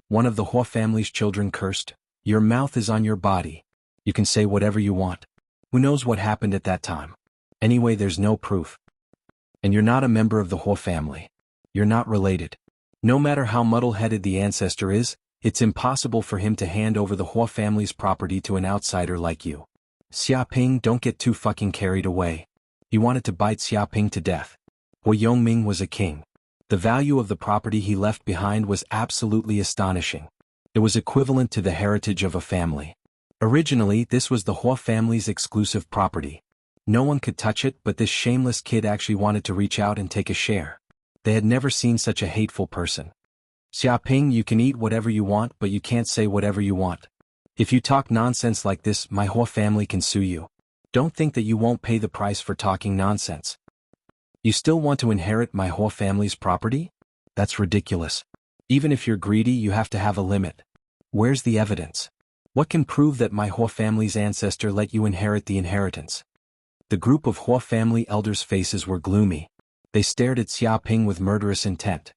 One of the Hua family's children cursed. "Your mouth is on your body. You can say whatever you want." Who knows what happened at that time? Anyway, there's no proof. And you're not a member of the Huo family. You're not related. No matter how muddle-headed the ancestor is, it's impossible for him to hand over the Huo family's property to an outsider like you. Xiaoping, don't get too fucking carried away. He wanted to bite Xiaoping to death. Huo Yongming was a king. The value of the property he left behind was absolutely astonishing. It was equivalent to the heritage of a family. Originally, this was the Huo family's exclusive property. No one could touch it, but this shameless kid actually wanted to reach out and take a share. They had never seen such a hateful person. Xiaoping, you can eat whatever you want, but you can't say whatever you want. If you talk nonsense like this, my Huo family can sue you. Don't think that you won't pay the price for talking nonsense. You still want to inherit my Huo family's property? That's ridiculous. Even if you're greedy, you have to have a limit. Where's the evidence? What can prove that my Huo family's ancestor let you inherit the inheritance? The group of Huo family elders' faces were gloomy. They stared at Xiaoping with murderous intent.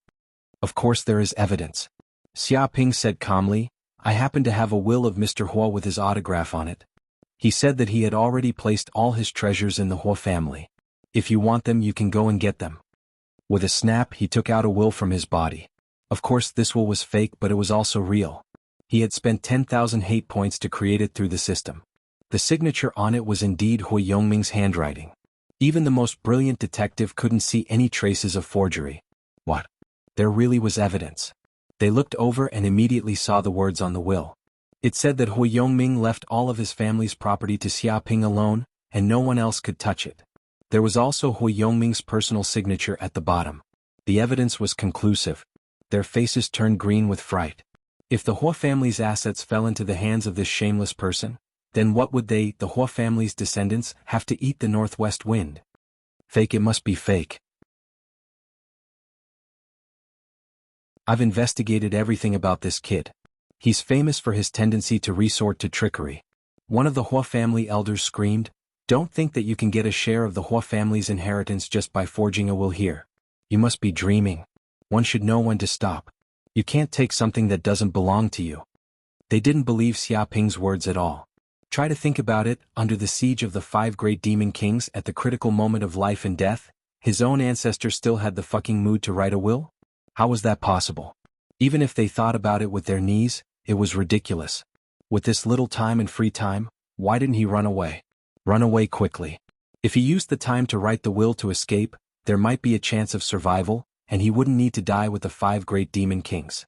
Of course there is evidence. Xiaoping said calmly, I happen to have a will of Mr. Huo with his autograph on it. He said that he had already placed all his treasures in the Huo family. If you want them, you can go and get them. With a snap, he took out a will from his body. Of course this will was fake, but it was also real. He had spent 10,000 hate points to create it through the system. The signature on it was indeed Huo Yongming's handwriting. Even the most brilliant detective couldn't see any traces of forgery. What? There really was evidence. They looked over and immediately saw the words on the will. It said that Huo Yongming left all of his family's property to Xiaoping alone, and no one else could touch it. There was also Huo Yongming's personal signature at the bottom. The evidence was conclusive. Their faces turned green with fright. If the Huo family's assets fell into the hands of this shameless person, then what would they, the Huo family's descendants, have to eat the northwest wind? Fake, it must be fake. I've investigated everything about this kid. He's famous for his tendency to resort to trickery. One of the Huo family elders screamed, Don't think that you can get a share of the Huo family's inheritance just by forging a will here. You must be dreaming. One should know when to stop. You can't take something that doesn't belong to you. They didn't believe Xiaoping's words at all. Try to think about it, under the siege of the 5 great demon kings at the critical moment of life and death, his own ancestor still had the fucking mood to write a will? How was that possible? Even if they thought about it with their knees, it was ridiculous. With this little time and free time, why didn't he run away? Run away quickly. If he used the time to write the will to escape, there might be a chance of survival, and he wouldn't need to die with the 5 great demon kings.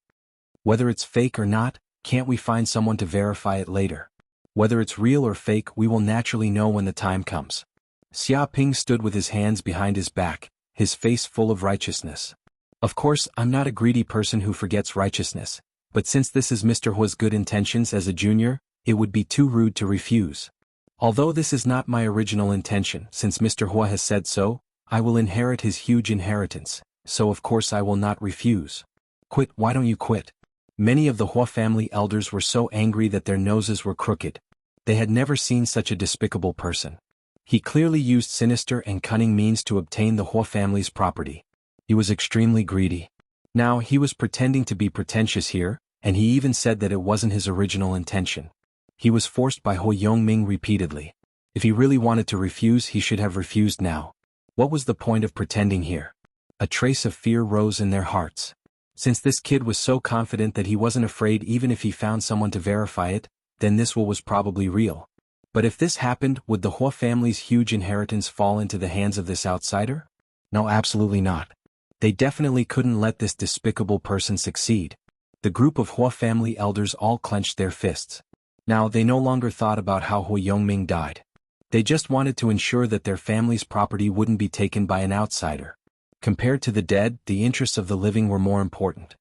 Whether it's fake or not, can't we find someone to verify it later? Whether it's real or fake, we will naturally know when the time comes. Xiaoping stood with his hands behind his back, his face full of righteousness. Of course, I'm not a greedy person who forgets righteousness, but since this is Mr. Huo's good intentions as a junior, it would be too rude to refuse. Although this is not my original intention, since Mr. Huo has said so, I will inherit his huge inheritance, so of course I will not refuse. Quit, why don't you quit? Many of the Huo family elders were so angry that their noses were crooked. They had never seen such a despicable person. He clearly used sinister and cunning means to obtain the Huo family's property. He was extremely greedy. Now, he was pretending to be pretentious here, and he even said that it wasn't his original intention. He was forced by Huo Yongming repeatedly. If he really wanted to refuse, he should have refused now. What was the point of pretending here? A trace of fear rose in their hearts. Since this kid was so confident that he wasn't afraid even if he found someone to verify it, then this will was probably real. But if this happened, would the Huo family's huge inheritance fall into the hands of this outsider? No, absolutely not. They definitely couldn't let this despicable person succeed. The group of Huo family elders all clenched their fists. Now they no longer thought about how Huo Yongming died. They just wanted to ensure that their family's property wouldn't be taken by an outsider. Compared to the dead, the interests of the living were more important.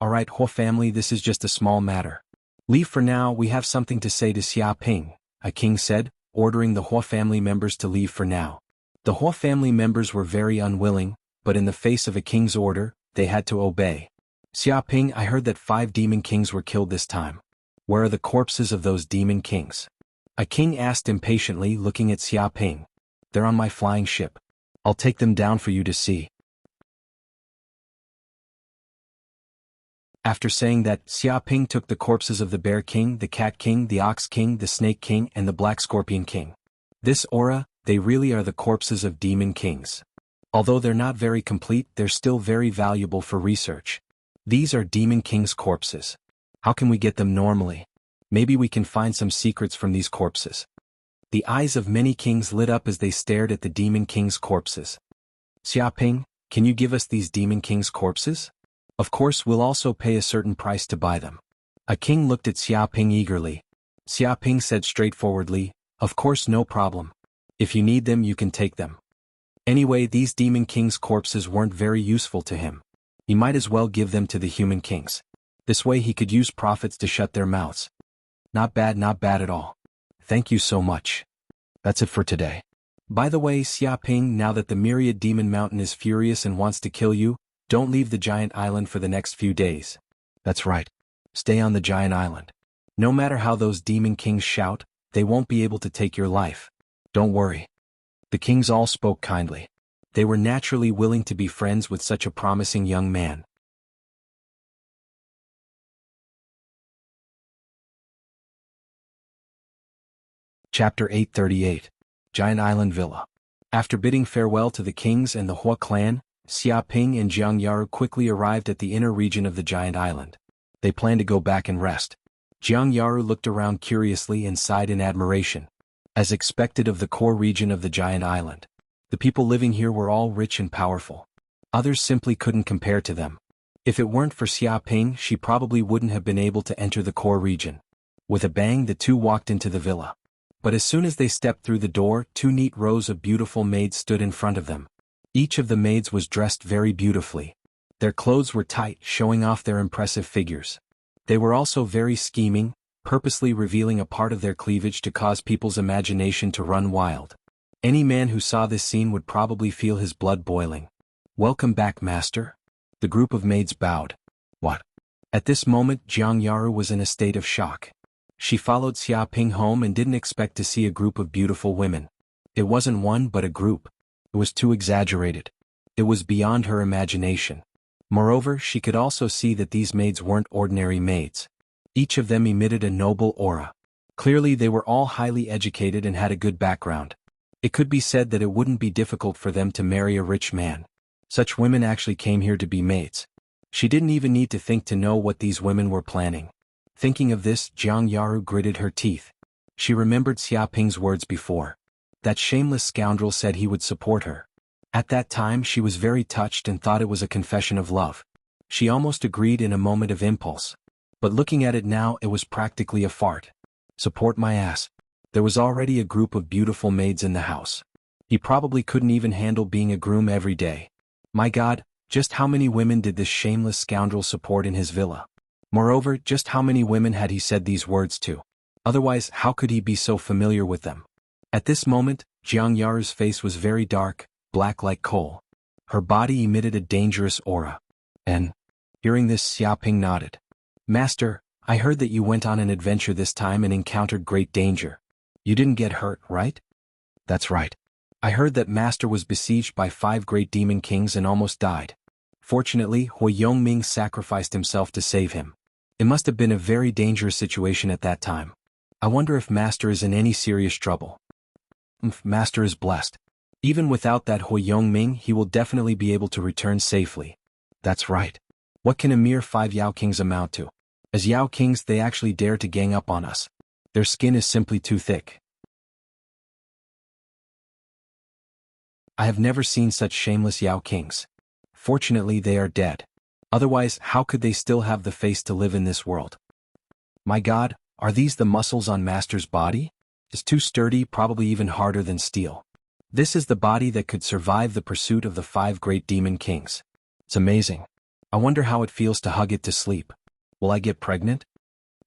Alright, Huo family, this is just a small matter. Leave for now, we have something to say to Xiaoping, a king said, ordering the Huo family members to leave for now. The Huo family members were very unwilling, but in the face of a king's order, they had to obey. Xiaoping, I heard that 5 demon kings were killed this time. Where are the corpses of those demon kings? A king asked impatiently, looking at Xiaoping. They're on my flying ship. I'll take them down for you to see. After saying that, Xiaoping took the corpses of the Bear King, the Cat King, the Ox King, the Snake King, and the Black Scorpion King. This aura, they really are the corpses of demon kings. Although they're not very complete, they're still very valuable for research. These are demon kings' corpses. How can we get them normally? Maybe we can find some secrets from these corpses. The eyes of many kings lit up as they stared at the demon king's corpses. Xiaoping, can you give us these demon king's corpses? Of course, we'll also pay a certain price to buy them. A king looked at Xiaoping eagerly. Xiaoping said straightforwardly, of course, no problem. If you need them, you can take them. Anyway, these demon king's corpses weren't very useful to him. He might as well give them to the human kings. This way he could use prophets to shut their mouths. Not bad at all. Thank you so much. That's it for today. By the way, Xiaoping, now that the myriad demon mountain is furious and wants to kill you, don't leave the giant island for the next few days. That's right. Stay on the giant island. No matter how those demon kings shout, they won't be able to take your life. Don't worry. The kings all spoke kindly. They were naturally willing to be friends with such a promising young man. Chapter 838. Giant Island Villa. After bidding farewell to the kings and the Hua clan, Xiaoping and Jianghu quickly arrived at the inner region of the giant island. They planned to go back and rest. Jianghu looked around curiously and sighed in admiration. As expected of the core region of the giant island, the people living here were all rich and powerful. Others simply couldn't compare to them. If it weren't for Xiaoping, she probably wouldn't have been able to enter the core region. With a bang, the two walked into the villa. But as soon as they stepped through the door, two neat rows of beautiful maids stood in front of them. Each of the maids was dressed very beautifully. Their clothes were tight, showing off their impressive figures. They were also very scheming, purposely revealing a part of their cleavage to cause people's imagination to run wild. Any man who saw this scene would probably feel his blood boiling. Welcome back, master. The group of maids bowed. What? At this moment, Jianghu was in a state of shock. She followed Xiaoping home and didn't expect to see a group of beautiful women. It wasn't one but a group. It was too exaggerated. It was beyond her imagination. Moreover, she could also see that these maids weren't ordinary maids. Each of them emitted a noble aura. Clearly they were all highly educated and had a good background. It could be said that it wouldn't be difficult for them to marry a rich man. Such women actually came here to be maids. She didn't even need to think to know what these women were planning. Thinking of this, Jianghu gritted her teeth. She remembered Xiaoping's words before. That shameless scoundrel said he would support her. At that time she was very touched and thought it was a confession of love. She almost agreed in a moment of impulse. But looking at it now, it was practically a fart. Support my ass. There was already a group of beautiful maids in the house. He probably couldn't even handle being a groom every day. My God, just how many women did this shameless scoundrel support in his villa? Moreover, just how many women had he said these words to? Otherwise, how could he be so familiar with them? At this moment, Jianghu's face was very dark, black like coal. Her body emitted a dangerous aura. And, hearing this, Xiaoping nodded. Master, I heard that you went on an adventure this time and encountered great danger. You didn't get hurt, right? That's right. I heard that Master was besieged by 5 great demon kings and almost died. Fortunately, Hui Yongming sacrificed himself to save him. It must have been a very dangerous situation at that time. I wonder if Master is in any serious trouble. Master is blessed. Even without that Hui Yongming, he will definitely be able to return safely. That's right. What can a mere 5 Yao Kings amount to? As Yao Kings, they actually dare to gang up on us. Their skin is simply too thick. I have never seen such shameless Yao Kings. Fortunately, they are dead. Otherwise, how could they still have the face to live in this world? My God, are these the muscles on Master's body? It's too sturdy, probably even harder than steel. This is the body that could survive the pursuit of the 5 great demon kings. It's amazing. I wonder how it feels to hug it to sleep. Will I get pregnant?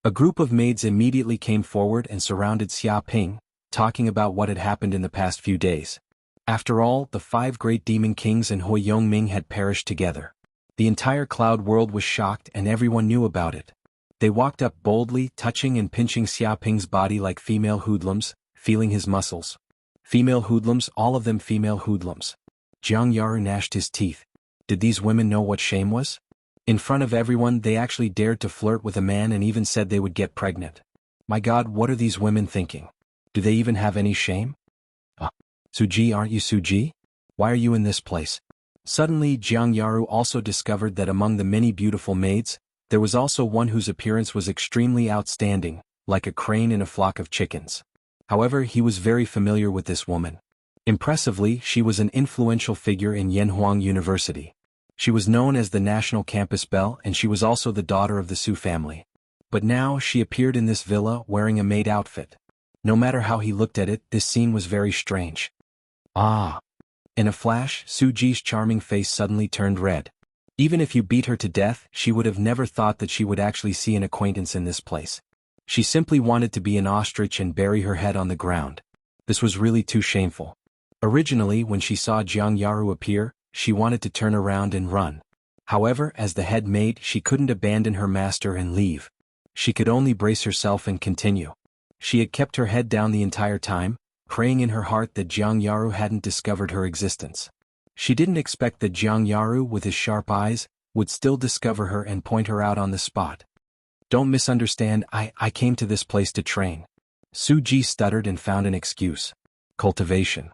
A group of maids immediately came forward and surrounded Xiaoping, talking about what had happened in the past few days. After all, the 5 great demon kings and Hui Yongming had perished together. The entire cloud world was shocked and everyone knew about it. They walked up boldly, touching and pinching Xiaoping's body like female hoodlums, feeling his muscles. Female hoodlums, all of them female hoodlums. Jianghu gnashed his teeth. Did these women know what shame was? In front of everyone, they actually dared to flirt with a man and even said they would get pregnant. My God, what are these women thinking? Do they even have any shame? Suji, aren't you Suji? Why are you in this place? Suddenly Jianghu also discovered that among the many beautiful maids, there was also one whose appearance was extremely outstanding, like a crane in a flock of chickens. However, he was very familiar with this woman. Impressively, she was an influential figure in Yanhuang University. She was known as the National Campus Belle, and she was also the daughter of the Su family. But now she appeared in this villa wearing a maid outfit. No matter how he looked at it, this scene was very strange. Ah! In a flash, Suji's charming face suddenly turned red. Even if you beat her to death, she would have never thought that she would actually see an acquaintance in this place. She simply wanted to be an ostrich and bury her head on the ground. This was really too shameful. Originally, when she saw Jianghu appear, she wanted to turn around and run. However, as the head maid, she couldn't abandon her master and leave. She could only brace herself and continue. She had kept her head down the entire time, praying in her heart that Jianghu hadn't discovered her existence. She didn't expect that Jianghu, with his sharp eyes, would still discover her and point her out on the spot. Don't misunderstand, I came to this place to train. Suji stuttered and found an excuse. Cultivation.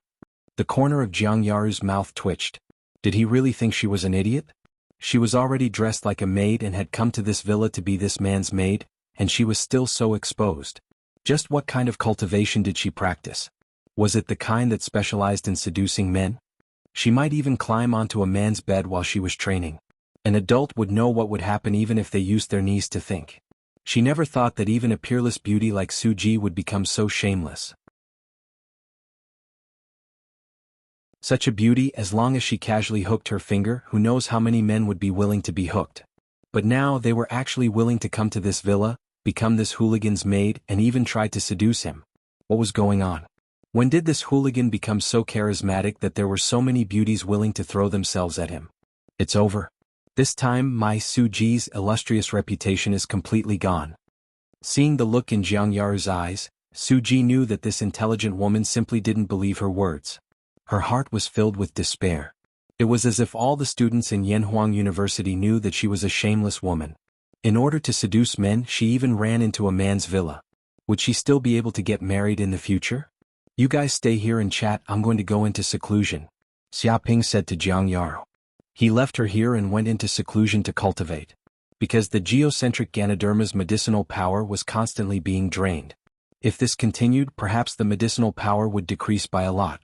The corner of Jianghu's mouth twitched. Did he really think she was an idiot? She was already dressed like a maid and had come to this villa to be this man's maid, and she was still so exposed. Just what kind of cultivation did she practice? Was it the kind that specialized in seducing men? She might even climb onto a man's bed while she was training. An adult would know what would happen even if they used their knees to think. She never thought that even a peerless beauty like Suji would become so shameless. Such a beauty, as long as she casually hooked her finger, who knows how many men would be willing to be hooked. But now they were actually willing to come to this villa, become this hooligan's maid, and even try to seduce him. What was going on? When did this hooligan become so charismatic that there were so many beauties willing to throw themselves at him? It's over. This time my Suji's illustrious reputation is completely gone. Seeing the look in Jianghu's eyes, Suji knew that this intelligent woman simply didn't believe her words. Her heart was filled with despair. It was as if all the students in Yanhuang University knew that she was a shameless woman. In order to seduce men, she even ran into a man's villa. Would she still be able to get married in the future? You guys stay here and chat, I'm going to go into seclusion, Xiaoping said to Jianghu. He left her here and went into seclusion to cultivate. Because the geocentric Ganoderma's medicinal power was constantly being drained. If this continued, perhaps the medicinal power would decrease by a lot.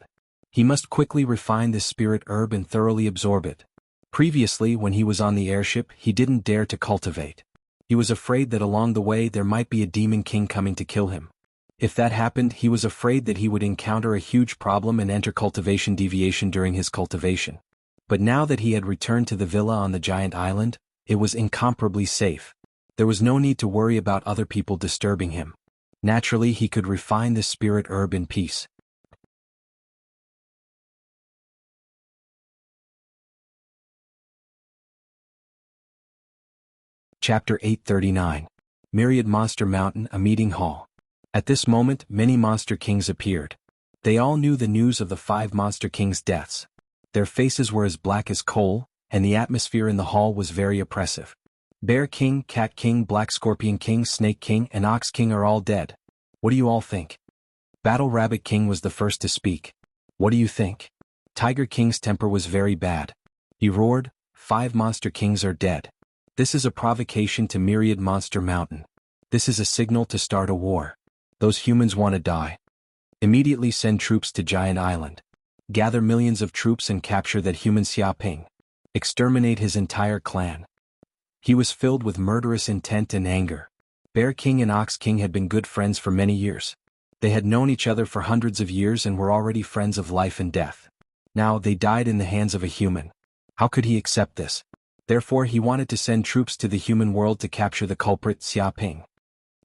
He must quickly refine this spirit herb and thoroughly absorb it. Previously, when he was on the airship, he didn't dare to cultivate. He was afraid that along the way there might be a demon king coming to kill him. If that happened, he was afraid that he would encounter a huge problem and enter cultivation deviation during his cultivation. But now that he had returned to the villa on the giant island, it was incomparably safe. There was no need to worry about other people disturbing him. Naturally, he could refine this spirit herb in peace. Chapter 839. Myriad Monster Mountain, a meeting hall. At this moment, many Monster Kings appeared. They all knew the news of the 5 Monster Kings' deaths. Their faces were as black as coal, and the atmosphere in the hall was very oppressive. Bear King, Cat King, Black Scorpion King, Snake King, and Ox King are all dead. What do you all think? Battle Rabbit King was the first to speak. What do you think? Tiger King's temper was very bad. He roared, 5 Monster Kings are dead. This is a provocation to Myriad Monster Mountain. This is a signal to start a war. Those humans want to die. Immediately send troops to Giant Island. Gather millions of troops and capture that human Xiaoping. Exterminate his entire clan. He was filled with murderous intent and anger. Bear King and Ox King had been good friends for many years. They had known each other for hundreds of years and were already friends of life and death. Now they died in the hands of a human. How could he accept this? Therefore he wanted to send troops to the human world to capture the culprit Xiaoping.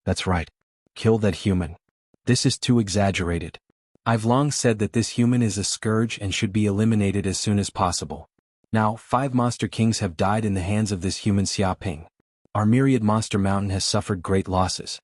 That's right. Kill that human. This is too exaggerated. I've long said that this human is a scourge and should be eliminated as soon as possible. Now, 5 Monster Kings have died in the hands of this human Xiaoping. Our Myriad Monster Mountain has suffered great losses.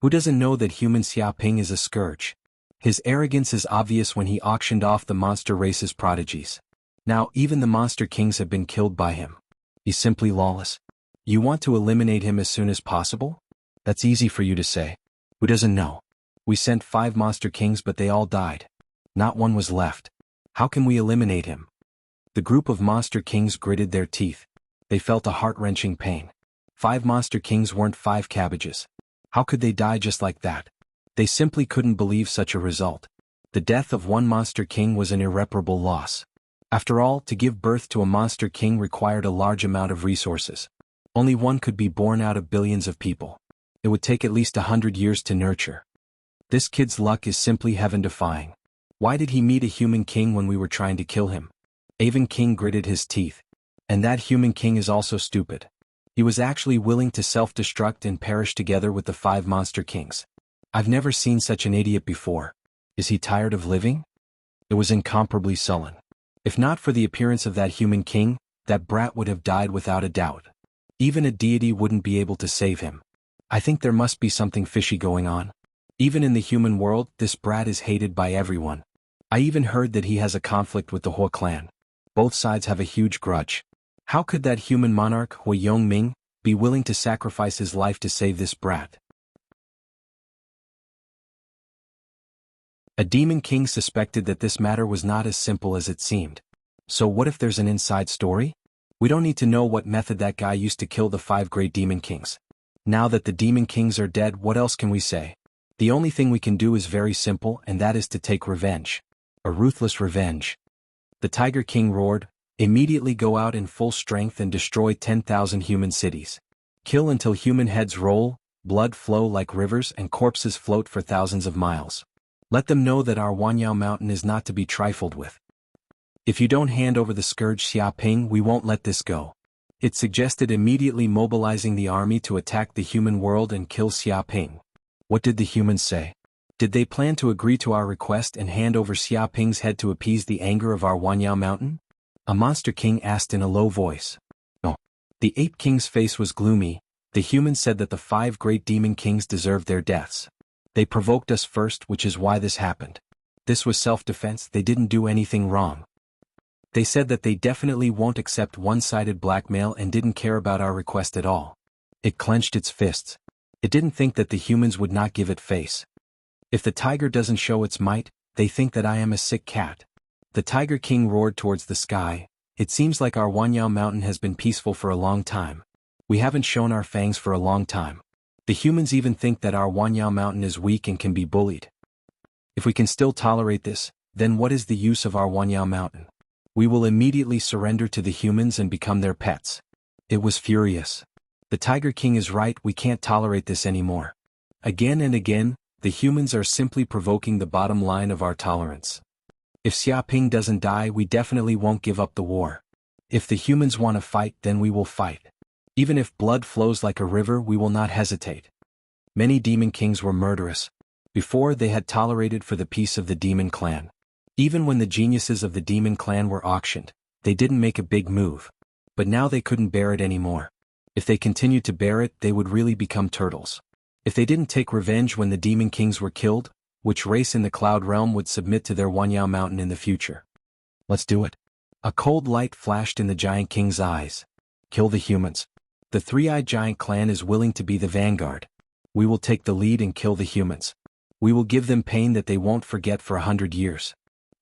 Who doesn't know that human Xiaoping is a scourge? His arrogance is obvious when he auctioned off the monster race's prodigies. Now, even the Monster Kings have been killed by him. He's simply lawless. You want to eliminate him as soon as possible? That's easy for you to say. Who doesn't know? We sent 5 Monster Kings but they all died. Not one was left. How can we eliminate him? The group of monster kings gritted their teeth. They felt a heart-wrenching pain. 5 monster kings weren't 5 cabbages. How could they die just like that? They simply couldn't believe such a result. The death of one monster king was an irreparable loss. After all, to give birth to a monster king required a large amount of resources. Only one could be born out of billions of people. It would take at least 100 years to nurture. This kid's luck is simply heaven-defying. Why did he meet a human king when we were trying to kill him? Avon King gritted his teeth. And that human king is also stupid. He was actually willing to self-destruct and perish together with the 5 monster kings. I've never seen such an idiot before. Is he tired of living? It was incomparably sullen. If not for the appearance of that human king, that brat would have died without a doubt. Even a deity wouldn't be able to save him. I think there must be something fishy going on. Even in the human world, this brat is hated by everyone. I even heard that he has a conflict with the Hua clan. Both sides have a huge grudge. How could that human monarch, Hua Yongming, be willing to sacrifice his life to save this brat? A demon king suspected that this matter was not as simple as it seemed. So what if there's an inside story? We don't need to know what method that guy used to kill the 5 great demon kings. Now that the demon kings are dead, what else can we say? The only thing we can do is very simple, and that is to take revenge. A ruthless revenge. The Tiger King roared, "Immediately go out in full strength and destroy 10,000 human cities. Kill until human heads roll, blood flow like rivers and corpses float for thousands of miles. Let them know that our Wanyao mountain is not to be trifled with. If you don't hand over the scourge Xiaoping, we won't let this go." It suggested immediately mobilizing the army to attack the human world and kill Xiaoping. What did the humans say? Did they plan to agree to our request and hand over Xiaoping's head to appease the anger of our Wanyao mountain? A monster king asked in a low voice. No. The ape king's face was gloomy. The humans said that the 5 great demon kings deserved their deaths. They provoked us first, which is why this happened. This was self-defense, they didn't do anything wrong. They said that they definitely won't accept one-sided blackmail and didn't care about our request at all. It clenched its fists. It didn't think that the humans would not give it face. If the tiger doesn't show its might, they think that I am a sick cat. The Tiger King roared towards the sky. It seems like our Wanyao mountain has been peaceful for a long time. We haven't shown our fangs for a long time. The humans even think that our Wanyao mountain is weak and can be bullied. If we can still tolerate this, then what is the use of our Wanyao mountain? We will immediately surrender to the humans and become their pets. It was furious. The Tiger King is right, we can't tolerate this anymore. Again and again, the humans are simply provoking the bottom line of our tolerance. If Xiaoping doesn't die, we definitely won't give up the war. If the humans want to fight, then we will fight. Even if blood flows like a river, we will not hesitate. Many demon kings were murderous. Before, they had tolerated for the peace of the demon clan. Even when the geniuses of the demon clan were auctioned, they didn't make a big move. But now they couldn't bear it anymore. If they continued to bear it, they would really become turtles. If they didn't take revenge when the demon kings were killed, which race in the cloud realm would submit to their Wanyao mountain in the future? Let's do it. A cold light flashed in the giant king's eyes. Kill the humans. The 3-eyed giant clan is willing to be the vanguard. We will take the lead and kill the humans. We will give them pain that they won't forget for 100 years.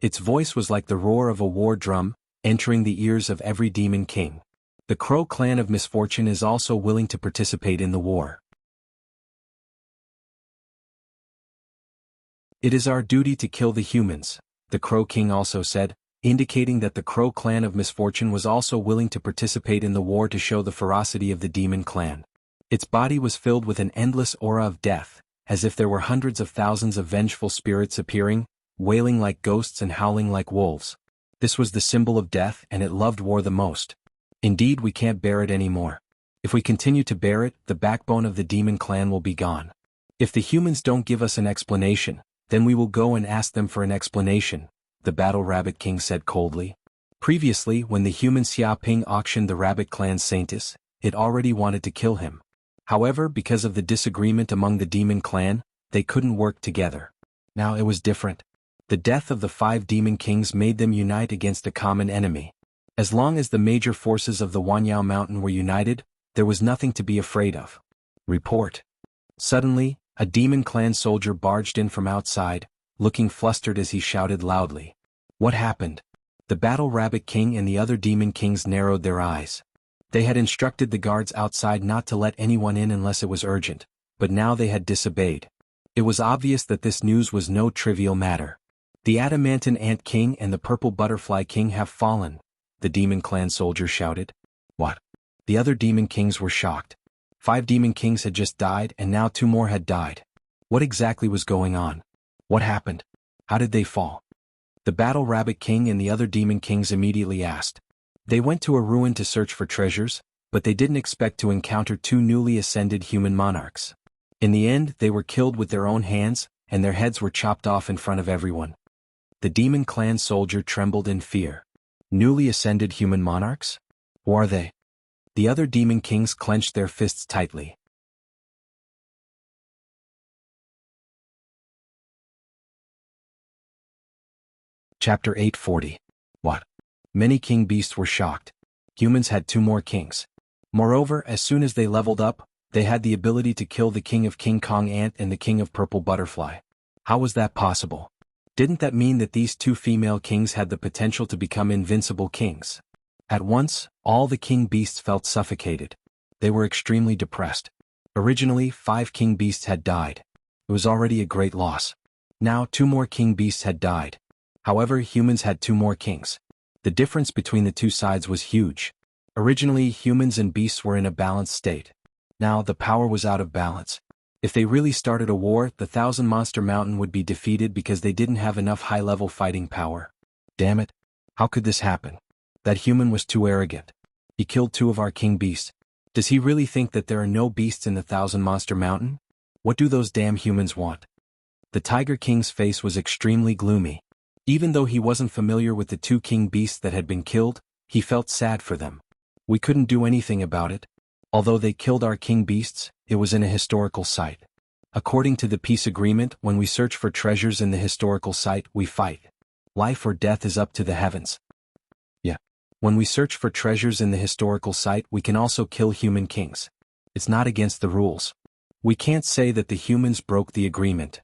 Its voice was like the roar of a war drum, entering the ears of every demon king. The Crow clan of misfortune is also willing to participate in the war. It is our duty to kill the humans, the Crow King also said, indicating that the Crow clan of misfortune was also willing to participate in the war to show the ferocity of the demon clan. Its body was filled with an endless aura of death, as if there were hundreds of thousands of vengeful spirits appearing, wailing like ghosts and howling like wolves. This was the symbol of death, and it loved war the most. Indeed, we can't bear it anymore. If we continue to bear it, the backbone of the demon clan will be gone. If the humans don't give us an explanation, then we will go and ask them for an explanation, the Battle Rabbit King said coldly. Previously, when the human Xiaoping auctioned the Rabbit Clan's Saintus, it already wanted to kill him. However, because of the disagreement among the demon clan, they couldn't work together. Now it was different. The death of the 5 demon kings made them unite against a common enemy. As long as the major forces of the Wanyao mountain were united, there was nothing to be afraid of. Report. Suddenly, a demon clan soldier barged in from outside, looking flustered as he shouted loudly. What happened? The Battle Rabbit King and the other demon kings narrowed their eyes. They had instructed the guards outside not to let anyone in unless it was urgent, but now they had disobeyed. It was obvious that this news was no trivial matter. The Adamantine Ant King and the Purple Butterfly King have fallen, the Demon Clan soldier shouted. What? The other demon kings were shocked. 5 demon kings had just died and now 2 more had died. What exactly was going on? What happened? How did they fall? The Battle Rabbit King and the other demon kings immediately asked. They went to a ruin to search for treasures, but they didn't expect to encounter 2 newly ascended human monarchs. In the end, they were killed with their own hands, and their heads were chopped off in front of everyone. The Demon Clan soldier trembled in fear. Newly ascended human monarchs? Who are they? The other demon kings clenched their fists tightly. Chapter 840. What? Many king beasts were shocked. Humans had 2 more kings. Moreover, as soon as they leveled up, they had the ability to kill the king of King Kong Ant and the king of Purple Butterfly. How was that possible? Didn't that mean that these 2 female kings had the potential to become invincible kings? At once, all the king beasts felt suffocated. They were extremely depressed. Originally, 5 king beasts had died. It was already a great loss. Now 2 more king beasts had died. However, humans had 2 more kings. The difference between the 2 sides was huge. Originally, humans and beasts were in a balanced state. Now, the power was out of balance. If they really started a war, the Thousand Monster Mountain would be defeated because they didn't have enough high-level fighting power. Damn it. How could this happen? That human was too arrogant. He killed 2 of our king beasts. Does he really think that there are no beasts in the Thousand Monster Mountain? What do those damn humans want? The Tiger King's face was extremely gloomy. Even though he wasn't familiar with the 2 king beasts that had been killed, he felt sad for them. We couldn't do anything about it. Although they killed our king beasts, it was in a historical site. According to the peace agreement, when we search for treasures in the historical site, we fight. Life or death is up to the heavens. Yeah. When we search for treasures in the historical site, we can also kill human kings. It's not against the rules. We can't say that the humans broke the agreement.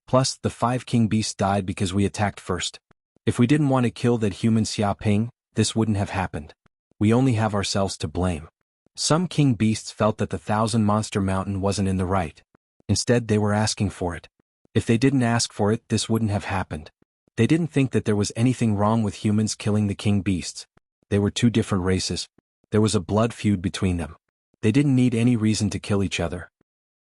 Plus, the 5 king beasts died because we attacked first. If we didn't want to kill that human Xiaoping, this wouldn't have happened. We only have ourselves to blame. Some king beasts felt that the Thousand Monster Mountain wasn't in the right. Instead, they were asking for it. If they didn't ask for it, this wouldn't have happened. They didn't think that there was anything wrong with humans killing the king beasts. They were 2 different races. There was a blood feud between them. They didn't need any reason to kill each other.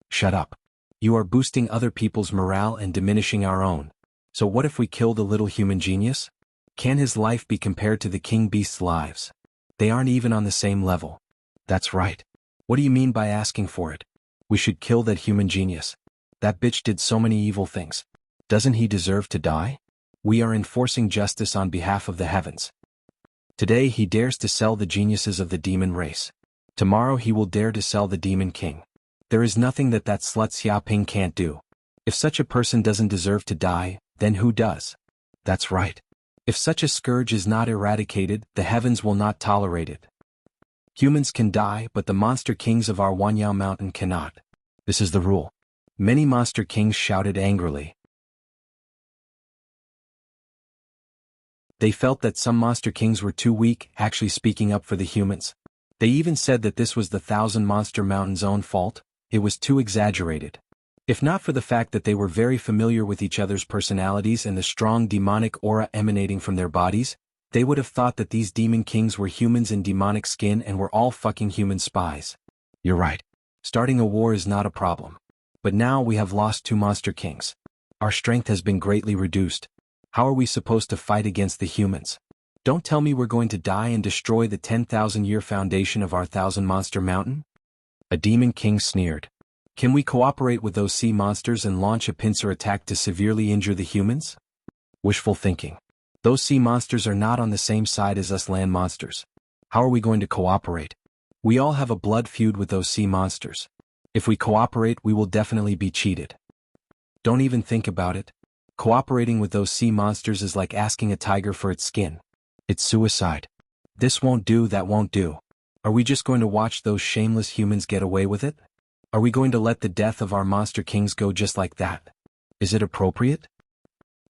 Shut up. You are boosting other people's morale and diminishing our own. So what if we kill the little human genius? Can his life be compared to the king beast's lives? They aren't even on the same level. That's right. What do you mean by asking for it? We should kill that human genius. That bitch did so many evil things. Doesn't he deserve to die? We are enforcing justice on behalf of the heavens. Today he dares to sell the geniuses of the demon race. Tomorrow he will dare to sell the demon king. There is nothing that slut Xiaoping can't do. If such a person doesn't deserve to die, then who does? That's right. If such a scourge is not eradicated, the heavens will not tolerate it. Humans can die, but the monster kings of our Wanyao Mountain cannot. This is the rule. Many monster kings shouted angrily. They felt that some monster kings were too weak, actually speaking up for the humans. They even said that this was the Thousand Monster Mountain's own fault. It was too exaggerated. If not for the fact that they were very familiar with each other's personalities and the strong demonic aura emanating from their bodies, they would have thought that these demon kings were humans in demonic skin and were all fucking human spies. You're right. Starting a war is not a problem. But now we have lost 2 monster kings. Our strength has been greatly reduced. How are we supposed to fight against the humans? Don't tell me we're going to die and destroy the 10,000-year foundation of our Thousand Monster Mountain? A demon king sneered. Can we cooperate with those sea monsters and launch a pincer attack to severely injure the humans? Wishful thinking. Those sea monsters are not on the same side as us land monsters. How are we going to cooperate? We all have a blood feud with those sea monsters. If we cooperate, we will definitely be cheated. Don't even think about it. Cooperating with those sea monsters is like asking a tiger for its skin. It's suicide. This won't do, that won't do. Are we just going to watch those shameless humans get away with it? Are we going to let the death of our monster kings go just like that? Is it appropriate?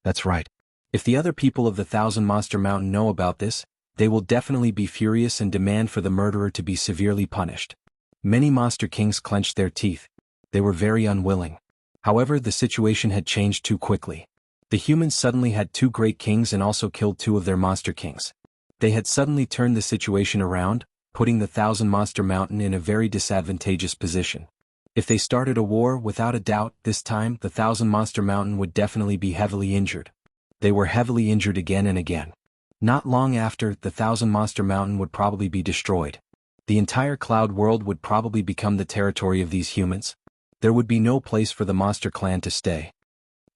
That's right. If the other people of the Thousand Monster Mountain know about this, they will definitely be furious and demand for the murderer to be severely punished. Many monster kings clenched their teeth. They were very unwilling. However, the situation had changed too quickly. The humans suddenly had two great kings and also killed two of their monster kings. They had suddenly turned the situation around, putting the Thousand Monster Mountain in a very disadvantageous position. If they started a war, without a doubt, this time the Thousand Monster Mountain would definitely be heavily injured. They were heavily injured again and again. Not long after, the Thousand Monster Mountain would probably be destroyed. The entire cloud world would probably become the territory of these humans. There would be no place for the monster clan to stay.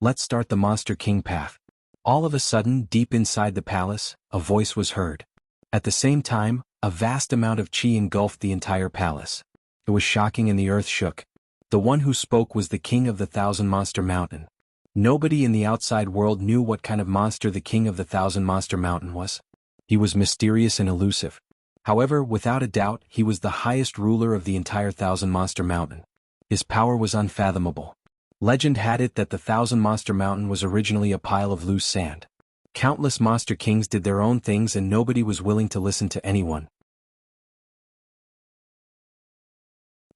Let's start the Monster King path. All of a sudden, deep inside the palace, a voice was heard. At the same time, a vast amount of chi engulfed the entire palace. It was shocking and the earth shook. The one who spoke was the king of the Thousand Monster Mountain. Nobody in the outside world knew what kind of monster the king of the Thousand Monster Mountain was. He was mysterious and elusive. However, without a doubt, he was the highest ruler of the entire Thousand Monster Mountain. His power was unfathomable. Legend had it that the Thousand Monster Mountain was originally a pile of loose sand. Countless monster kings did their own things and nobody was willing to listen to anyone.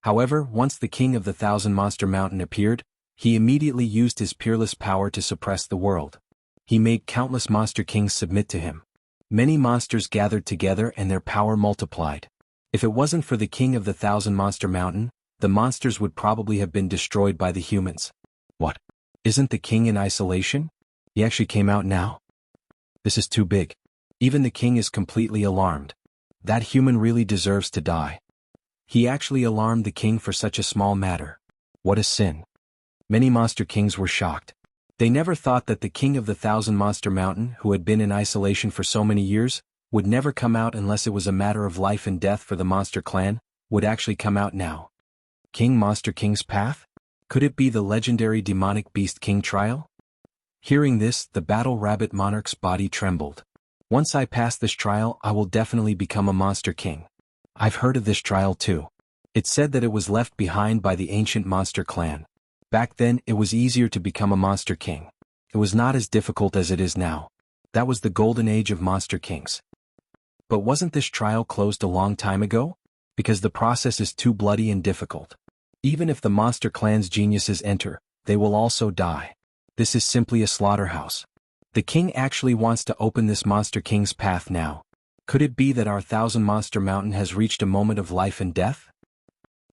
However, once the king of the Thousand Monster Mountain appeared, he immediately used his peerless power to suppress the world. He made countless monster kings submit to him. Many monsters gathered together and their power multiplied. If it wasn't for the king of the Thousand Monster Mountain, the monsters would probably have been destroyed by the humans. What? Isn't the king in isolation? He actually came out now? This is too big. Even the king is completely alarmed. That human really deserves to die. He actually alarmed the king for such a small matter. What a sin. Many monster kings were shocked. They never thought that the king of the Thousand Monster Mountain, who had been in isolation for so many years, would never come out unless it was a matter of life and death for the monster clan, would actually come out now. King Monster King's path? Could it be the legendary demonic beast king trial? Hearing this, the battle rabbit monarch's body trembled. Once I pass this trial, I will definitely become a monster king. I've heard of this trial too. It said that it was left behind by the ancient monster clan. Back then, it was easier to become a monster king. It was not as difficult as it is now. That was the golden age of monster kings. But wasn't this trial closed a long time ago? Because the process is too bloody and difficult. Even if the monster clan's geniuses enter, they will also die. This is simply a slaughterhouse. The king actually wants to open this monster king's path now. Could it be that our Thousand Monster Mountain has reached a moment of life and death?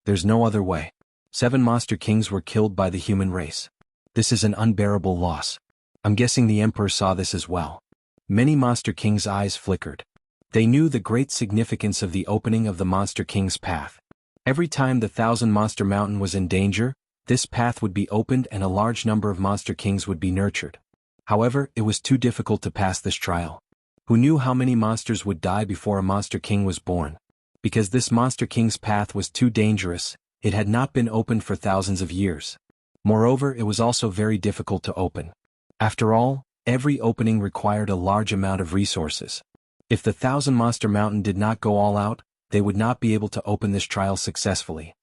There's no other way. 7 monster kings were killed by the human race. This is an unbearable loss. I'm guessing the emperor saw this as well. Many monster kings' eyes flickered. They knew the great significance of the opening of the monster king's path. Every time the Thousand Monster Mountain was in danger, this path would be opened and a large number of monster kings would be nurtured. However, it was too difficult to pass this trial. Who knew how many monsters would die before a monster king was born? Because this monster king's path was too dangerous, it had not been opened for thousands of years. Moreover, it was also very difficult to open. After all, every opening required a large amount of resources. If the Thousand Monster Mountain did not go all out, they would not be able to open this trial successfully.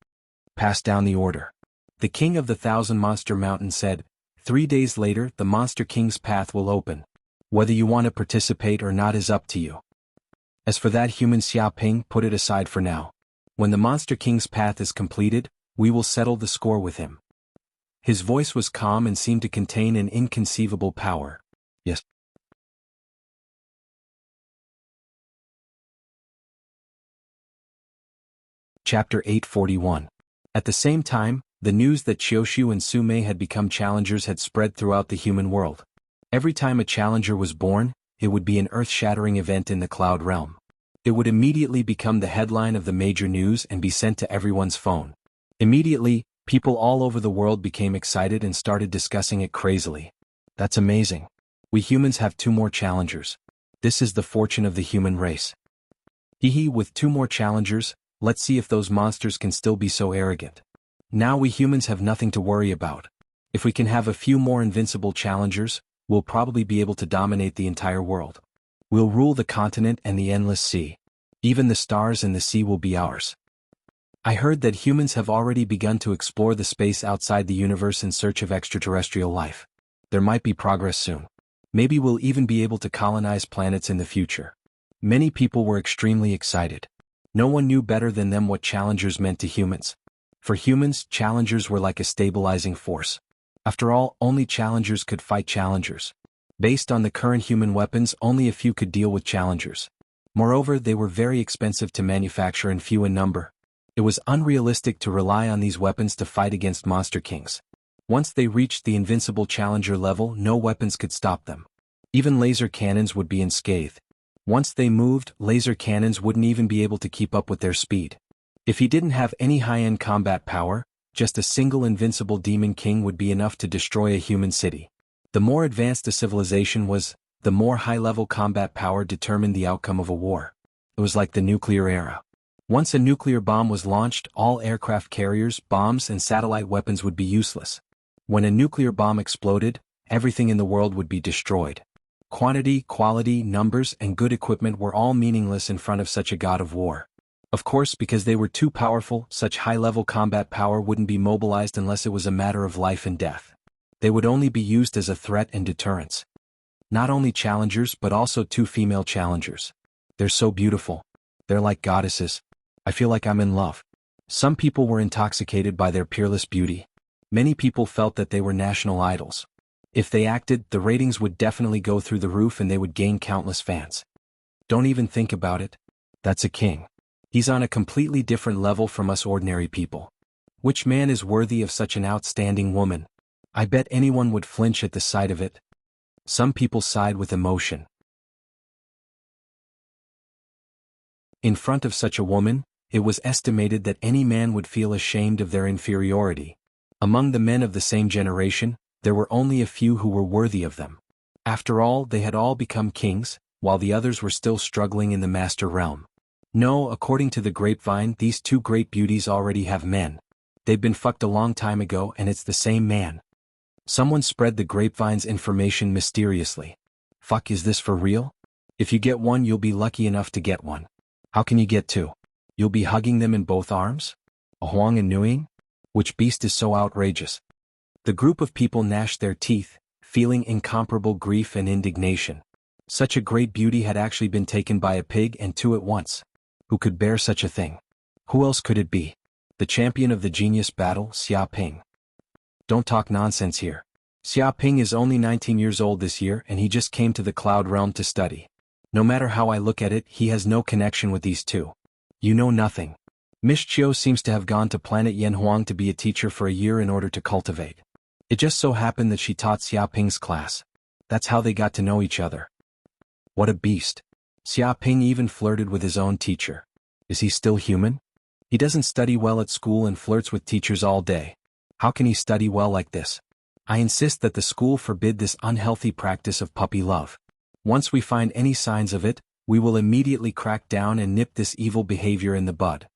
Pass down the order. The king of the Thousand Monster Mountain said, 3 days later the monster king's path will open. Whether you want to participate or not is up to you. As for that human Xiaoping, put it aside for now. When the monster king's path is completed, we will settle the score with him. His voice was calm and seemed to contain an inconceivable power. Yes. Chapter 841. At the same time, the news that Qiushu and Sumei had become challengers had spread throughout the human world. Every time a challenger was born, it would be an earth-shattering event in the cloud realm. It would immediately become the headline of the major news and be sent to everyone's phone. Immediately, people all over the world became excited and started discussing it crazily. That's amazing. We humans have 2 more challengers. This is the fortune of the human race. Hehe, with 2 more challengers, let's see if those monsters can still be so arrogant. Now we humans have nothing to worry about. If we can have a few more invincible challengers, we'll probably be able to dominate the entire world. We'll rule the continent and the endless sea. Even the stars and the sea will be ours. I heard that humans have already begun to explore the space outside the universe in search of extraterrestrial life. There might be progress soon. Maybe we'll even be able to colonize planets in the future. Many people were extremely excited. No one knew better than them what challengers meant to humans. For humans, challengers were like a stabilizing force. After all, only challengers could fight challengers. Based on the current human weapons, only a few could deal with challengers. Moreover, they were very expensive to manufacture and few in number. It was unrealistic to rely on these weapons to fight against monster kings. Once they reached the invincible challenger level, no weapons could stop them. Even laser cannons would be unscathed. Once they moved, laser cannons wouldn't even be able to keep up with their speed. If he didn't have any high-end combat power, just a single invincible demon king would be enough to destroy a human city. The more advanced a civilization was, the more high-level combat power determined the outcome of a war. It was like the nuclear era. Once a nuclear bomb was launched, all aircraft carriers, bombs, and satellite weapons would be useless. When a nuclear bomb exploded, everything in the world would be destroyed. Quantity, quality, numbers, and good equipment were all meaningless in front of such a god of war. Of course, because they were too powerful, such high-level combat power wouldn't be mobilized unless it was a matter of life and death. They would only be used as a threat and deterrence. Not only challengers but also 2 female challengers. They're so beautiful. They're like goddesses. I feel like I'm in love. Some people were intoxicated by their peerless beauty. Many people felt that they were national idols. If they acted, the ratings would definitely go through the roof and they would gain countless fans. Don't even think about it. That's a king. He's on a completely different level from us ordinary people. Which man is worthy of such an outstanding woman? I bet anyone would flinch at the sight of it. Some people sighed with emotion. In front of such a woman, it was estimated that any man would feel ashamed of their inferiority. Among the men of the same generation, there were only a few who were worthy of them. After all, they had all become kings, while the others were still struggling in the master realm. No, according to the grapevine, these 2 great beauties already have men. They've been fucked a long time ago and it's the same man. Someone spread the grapevine's information mysteriously. Fuck, is this for real? If you get one, you'll be lucky enough to get one. How can you get 2? You'll be hugging them in both arms? A Huang and Nuing? Which beast is so outrageous? The group of people gnashed their teeth, feeling incomparable grief and indignation. Such a great beauty had actually been taken by a pig and 2 at once. Who could bear such a thing? Who else could it be? The champion of the genius battle, Xia Ping. Don't talk nonsense here. Xia Ping is only 19 years old this year and he just came to the Cloud Realm to study. No matter how I look at it, he has no connection with these 2. You know nothing. Miss Chiu seems to have gone to planet Yanhuang to be a teacher for a year in order to cultivate. It just so happened that she taught Xia Ping's class. That's how they got to know each other. What a beast. Xia Ping even flirted with his own teacher. Is he still human? He doesn't study well at school and flirts with teachers all day. How can he study well like this? I insist that the school forbid this unhealthy practice of puppy love. Once we find any signs of it, we will immediately crack down and nip this evil behavior in the bud.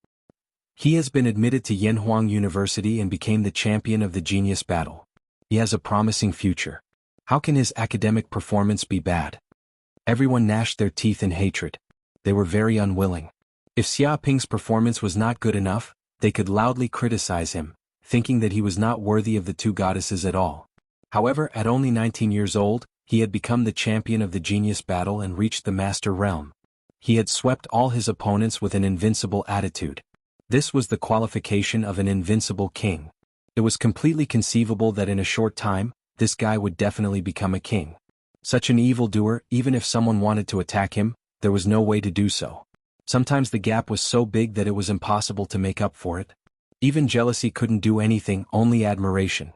He has been admitted to Yanhuang University and became the champion of the genius battle. He has a promising future. How can his academic performance be bad? Everyone gnashed their teeth in hatred. They were very unwilling. If Xia Ping's performance was not good enough, they could loudly criticize him, thinking that he was not worthy of the 2 goddesses at all. However, at only 19 years old, he had become the champion of the genius battle and reached the master realm. He had swept all his opponents with an invincible attitude. This was the qualification of an invincible king. It was completely conceivable that in a short time, this guy would definitely become a king. Such an evildoer, even if someone wanted to attack him, there was no way to do so. Sometimes the gap was so big that it was impossible to make up for it. Even jealousy couldn't do anything, only admiration.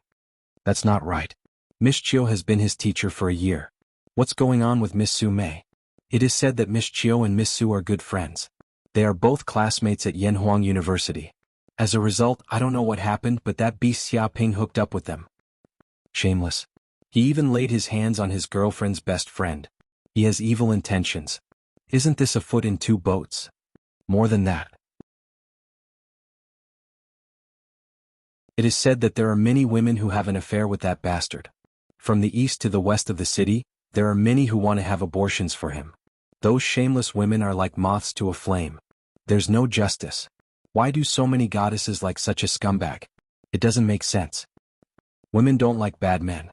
That's not right. Miss Chiu has been his teacher for a year. What's going on with Miss Su Mei? It is said that Miss Chiu and Miss Su are good friends. They are both classmates at Yanhuang University. As a result, I don't know what happened, but that beast Xia Ping hooked up with them. Shameless. He even laid his hands on his girlfriend's best friend. He has evil intentions. Isn't this a foot in 2 boats? More than that. It is said that there are many women who have an affair with that bastard. From the east to the west of the city, there are many who want to have abortions for him. Those shameless women are like moths to a flame. There's no justice. Why do so many goddesses like such a scumbag? It doesn't make sense. Women don't like bad men.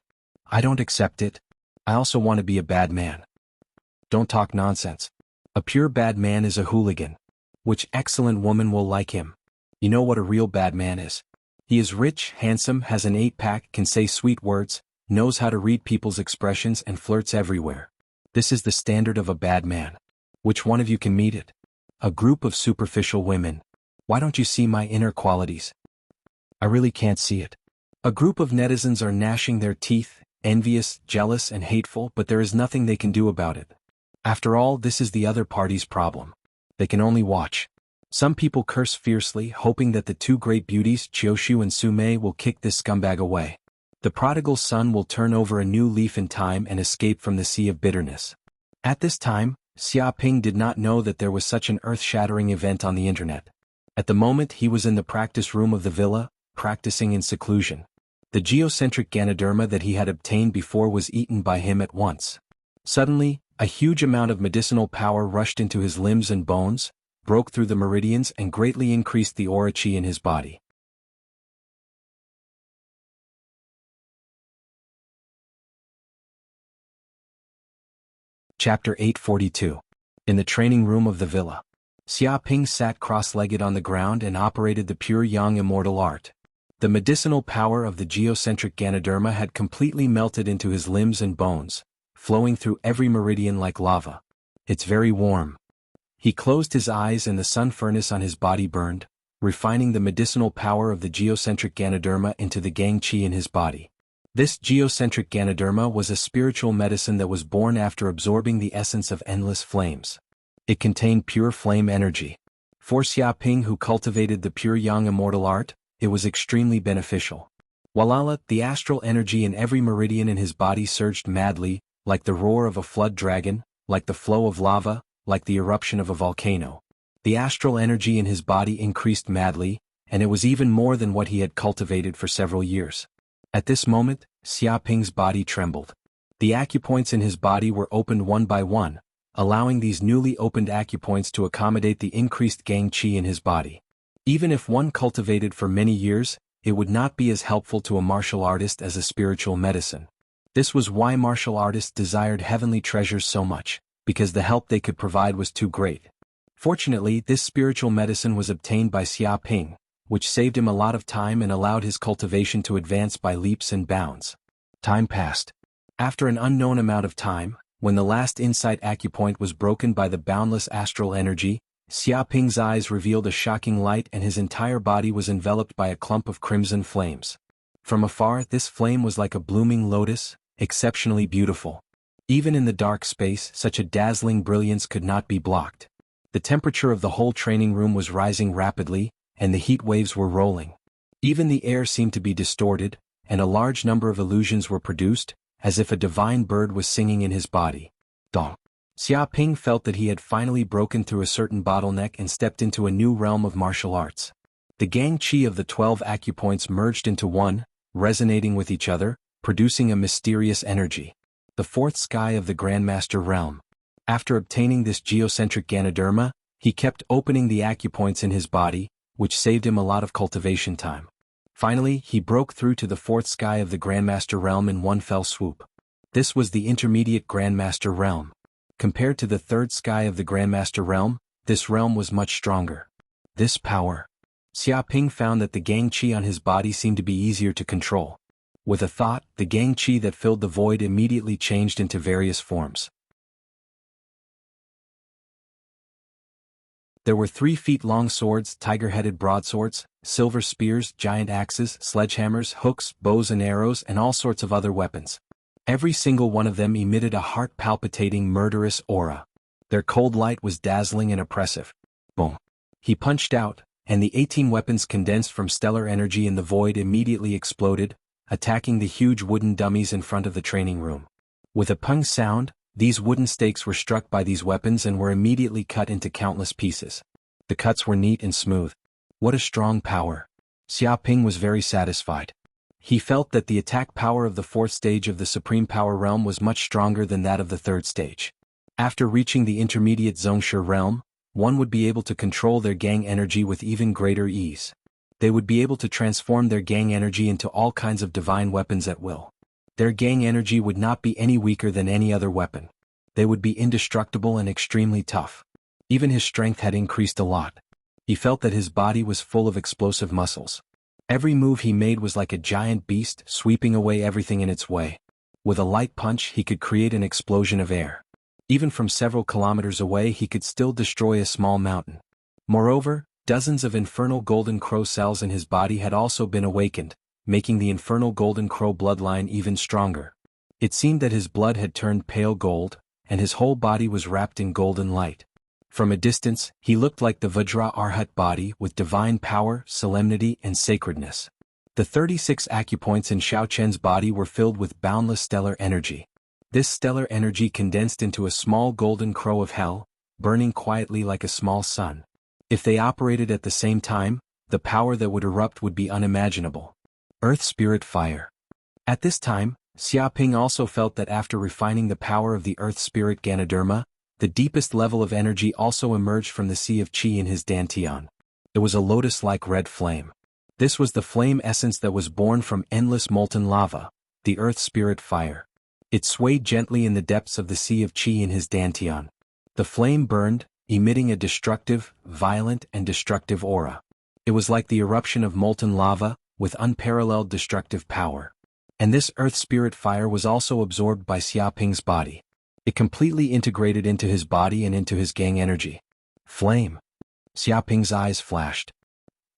I don't accept it. I also want to be a bad man. Don't talk nonsense. A pure bad man is a hooligan. Which excellent woman will like him? You know what a real bad man is. He is rich, handsome, has an 8-pack, can say sweet words, knows how to read people's expressions and flirts everywhere. This is the standard of a bad man. Which one of you can meet it? A group of superficial women. Why don't you see my inner qualities? I really can't see it. A group of netizens are gnashing their teeth, envious, jealous and hateful, but there is nothing they can do about it. After all, this is the other party's problem. They can only watch. Some people curse fiercely, hoping that the two great beauties, Qiushu and Sumei, will kick this scumbag away. The prodigal son will turn over a new leaf in time and escape from the sea of bitterness. At this time, Xiaoping did not know that there was such an earth-shattering event on the internet. At the moment he was in the practice room of the villa, practicing in seclusion. The geocentric Ganoderma that he had obtained before was eaten by him at once. Suddenly, a huge amount of medicinal power rushed into his limbs and bones, broke through the meridians and greatly increased the aura chi in his body. Chapter 842. In the training room of the villa. Xiaoping sat cross-legged on the ground and operated the pure yang immortal art. The medicinal power of the geocentric Ganoderma had completely melted into his limbs and bones, flowing through every meridian like lava. It's very warm. He closed his eyes and the sun furnace on his body burned, refining the medicinal power of the geocentric Ganoderma into the gang chi in his body. This geocentric Ganoderma was a spiritual medicine that was born after absorbing the essence of endless flames. It contained pure flame energy. For Xiaoping, who cultivated the pure yang immortal art, it was extremely beneficial. Walala, the astral energy in every meridian in his body surged madly, like the roar of a flood dragon, like the flow of lava, like the eruption of a volcano. The astral energy in his body increased madly, and it was even more than what he had cultivated for several years. At this moment, Xiaoping's body trembled. The acupoints in his body were opened one by one, allowing these newly opened acupoints to accommodate the increased gang chi in his body. Even if one cultivated for many years, it would not be as helpful to a martial artist as a spiritual medicine. This was why martial artists desired heavenly treasures so much, because the help they could provide was too great. Fortunately, this spiritual medicine was obtained by Xiaoping, which saved him a lot of time and allowed his cultivation to advance by leaps and bounds. Time passed. After an unknown amount of time, when the last insight acupoint was broken by the boundless astral energy, Xiaoping's eyes revealed a shocking light and his entire body was enveloped by a clump of crimson flames. From afar, this flame was like a blooming lotus, exceptionally beautiful. Even in the dark space, such a dazzling brilliance could not be blocked. The temperature of the whole training room was rising rapidly, and the heat waves were rolling. Even the air seemed to be distorted, and a large number of illusions were produced, as if a divine bird was singing in his body. Dong. Xiaoping felt that he had finally broken through a certain bottleneck and stepped into a new realm of martial arts. The gang chi of the 12 acupoints merged into one, resonating with each other, producing a mysterious energy. The fourth sky of the Grandmaster realm. After obtaining this geocentric Ganoderma, he kept opening the acupoints in his body, which saved him a lot of cultivation time. Finally, he broke through to the fourth sky of the Grandmaster realm in one fell swoop. This was the intermediate Grandmaster realm. Compared to the third sky of the Grandmaster realm, this realm was much stronger. This power. Xiaoping found that the gang chi on his body seemed to be easier to control. With a thought, the gang chi that filled the void immediately changed into various forms. There were 3-feet-long swords, tiger-headed broadswords, silver spears, giant axes, sledgehammers, hooks, bows and arrows, and all sorts of other weapons. Every single one of them emitted a heart-palpitating, murderous aura. Their cold light was dazzling and oppressive. Boom. He punched out, and the 18 weapons condensed from stellar energy in the void immediately exploded, attacking the huge wooden dummies in front of the training room. With a pung sound, these wooden stakes were struck by these weapons and were immediately cut into countless pieces. The cuts were neat and smooth. What a strong power. Xiaoping was very satisfied. He felt that the attack power of the fourth stage of the Supreme Power Realm was much stronger than that of the third stage. After reaching the intermediate Zhongshe realm, one would be able to control their gang energy with even greater ease. They would be able to transform their gang energy into all kinds of divine weapons at will. Their gang energy would not be any weaker than any other weapon. They would be indestructible and extremely tough. Even his strength had increased a lot. He felt that his body was full of explosive muscles. Every move he made was like a giant beast sweeping away everything in its way. With a light punch he could create an explosion of air. Even from several kilometers away he could still destroy a small mountain. Moreover, dozens of infernal golden crow cells in his body had also been awakened, making the infernal golden crow bloodline even stronger. It seemed that his blood had turned pale gold, and his whole body was wrapped in golden light. From a distance, he looked like the Vajra Arhat body with divine power, solemnity, and sacredness. The 36 acupoints in Xiao Chen's body were filled with boundless stellar energy. This stellar energy condensed into a small golden crow of hell, burning quietly like a small sun. If they operated at the same time, the power that would erupt would be unimaginable. Earth Spirit Fire. At this time, Xiaoping also felt that after refining the power of the Earth Spirit Ganoderma, the deepest level of energy also emerged from the sea of qi in his dantian. It was a lotus-like red flame. This was the flame essence that was born from endless molten lava, the Earth Spirit Fire. It swayed gently in the depths of the sea of qi in his dantian. The flame burned, emitting a destructive, violent and destructive aura. It was like the eruption of molten lava, with unparalleled destructive power. And this Earth Spirit Fire was also absorbed by Xiaoping's body. It completely integrated into his body and into his gang energy. Flame. Xiaoping's eyes flashed.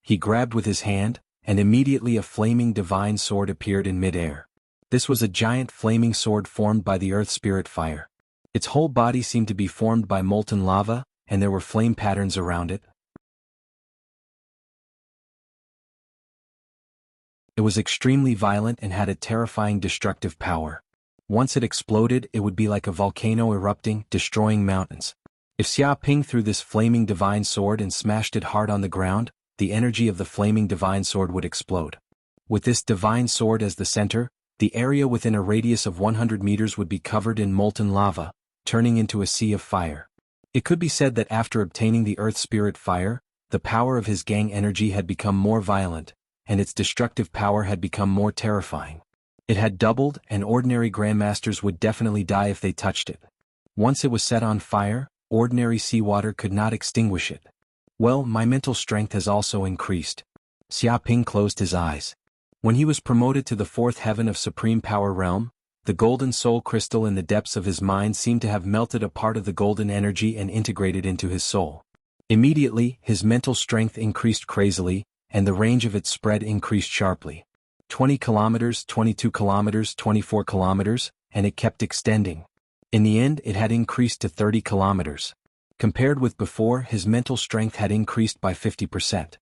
He grabbed with his hand, and immediately a flaming divine sword appeared in mid-air. This was a giant flaming sword formed by the Earth Spirit Fire. Its whole body seemed to be formed by molten lava, and there were flame patterns around it. It was extremely violent and had a terrifying destructive power. Once it exploded, it would be like a volcano erupting, destroying mountains. If Xiaoping threw this flaming divine sword and smashed it hard on the ground, the energy of the flaming divine sword would explode. With this divine sword as the center, the area within a radius of 100 meters would be covered in molten lava, turning into a sea of fire. It could be said that after obtaining the Earth Spirit Fire, the power of his gang energy had become more violent, and its destructive power had become more terrifying. It had doubled, and ordinary grandmasters would definitely die if they touched it. Once it was set on fire, ordinary seawater could not extinguish it. Well, my mental strength has also increased. Xiaoping closed his eyes. When he was promoted to the fourth heaven of Supreme Power Realm, the golden soul crystal in the depths of his mind seemed to have melted a part of the golden energy and integrated into his soul. Immediately, his mental strength increased crazily, and the range of its spread increased sharply. 20 kilometers, 22 kilometers, 24 kilometers, and it kept extending. In the end, it had increased to 30 kilometers. Compared with before, his mental strength had increased by 50%.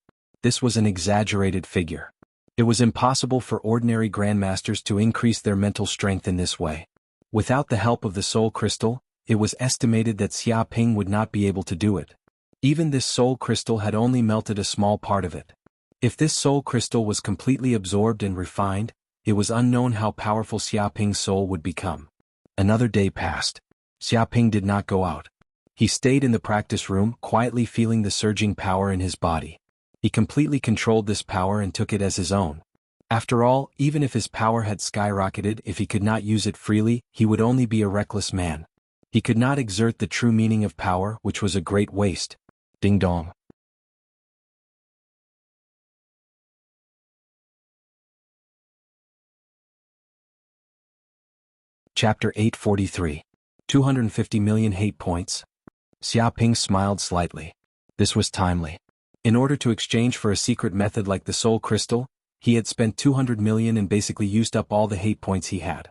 This was an exaggerated figure. It was impossible for ordinary grandmasters to increase their mental strength in this way. Without the help of the soul crystal, it was estimated that Xiaoping would not be able to do it. Even this soul crystal had only melted a small part of it. If this soul crystal was completely absorbed and refined, it was unknown how powerful Xiaoping's soul would become. Another day passed. Xiaoping did not go out. He stayed in the practice room, quietly feeling the surging power in his body. He completely controlled this power and took it as his own. After all, even if his power had skyrocketed, if he could not use it freely, he would only be a reckless man. He could not exert the true meaning of power, which was a great waste. Ding dong. Chapter 843. 250 million hate points. Xiaoping smiled slightly. This was timely. In order to exchange for a secret method like the soul crystal, he had spent 200 million and basically used up all the hate points he had.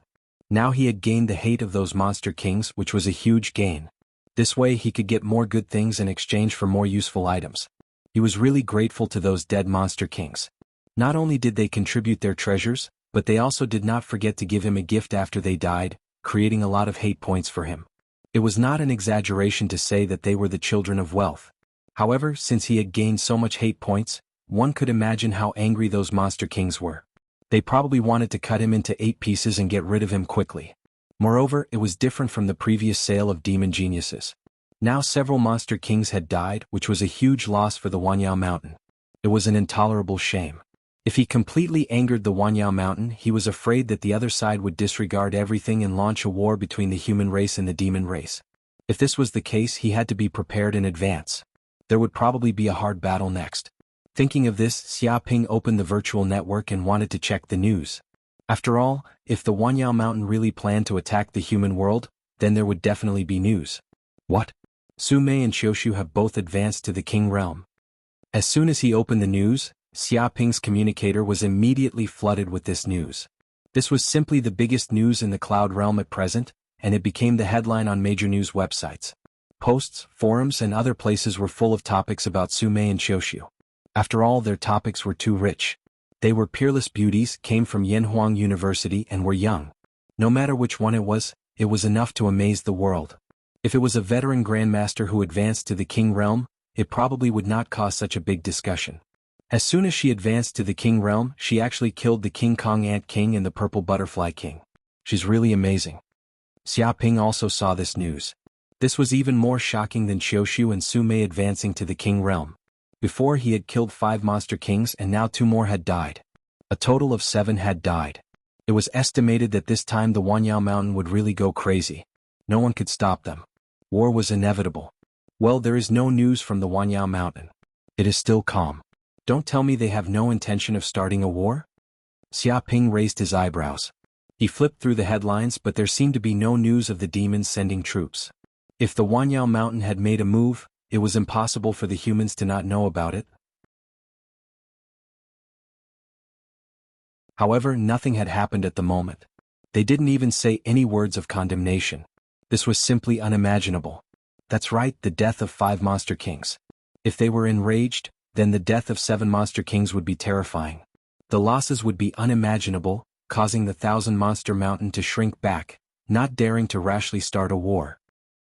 Now he had gained the hate of those monster kings, which was a huge gain. This way he could get more good things in exchange for more useful items. He was really grateful to those dead monster kings. Not only did they contribute their treasures, but they also did not forget to give him a gift after they died, creating a lot of hate points for him. It was not an exaggeration to say that they were the children of wealth. However, since he had gained so much hate points, one could imagine how angry those monster kings were. They probably wanted to cut him into 8 pieces and get rid of him quickly. Moreover, it was different from the previous sale of demon geniuses. Now several monster kings had died, which was a huge loss for the Wanyao mountain. It was an intolerable shame. If he completely angered the Wanyao Mountain, he was afraid that the other side would disregard everything and launch a war between the human race and the demon race. If this was the case, he had to be prepared in advance. There would probably be a hard battle next. Thinking of this, Xiaoping opened the virtual network and wanted to check the news. After all, if the Wanyao Mountain really planned to attack the human world, then there would definitely be news. What? Su Mei and Xiaoshu have both advanced to the King Realm. As soon as he opened the news, Xiaoping's communicator was immediately flooded with this news. This was simply the biggest news in the Cloud Realm at present, and it became the headline on major news websites. Posts, forums, and other places were full of topics about Su Mei and Xiaoshu. After all, their topics were too rich. They were peerless beauties, came from Yanhuang University, and were young. No matter which one it was enough to amaze the world. If it was a veteran grandmaster who advanced to the King Realm, it probably would not cause such a big discussion. As soon as she advanced to the King Realm, she actually killed the King Kong Ant King and the Purple Butterfly King. She's really amazing. Xiaoping also saw this news. This was even more shocking than Xiaoshu and Su Mei advancing to the King Realm. Before, he had killed 5 monster kings and now 2 more had died. A total of 7 had died. It was estimated that this time the Wanyao Mountain would really go crazy. No one could stop them. War was inevitable. Well, there is no news from the Wanyao Mountain. It is still calm. Don't tell me they have no intention of starting a war? Xiaoping raised his eyebrows. He flipped through the headlines, but there seemed to be no news of the demons sending troops. If the Wanyao Mountain had made a move, it was impossible for the humans to not know about it. However, nothing had happened at the moment. They didn't even say any words of condemnation. This was simply unimaginable. That's right, the death of 5 monster kings. If they were enraged, then the death of 7 monster kings would be terrifying. The losses would be unimaginable, causing the 1,000-monster mountain to shrink back, not daring to rashly start a war.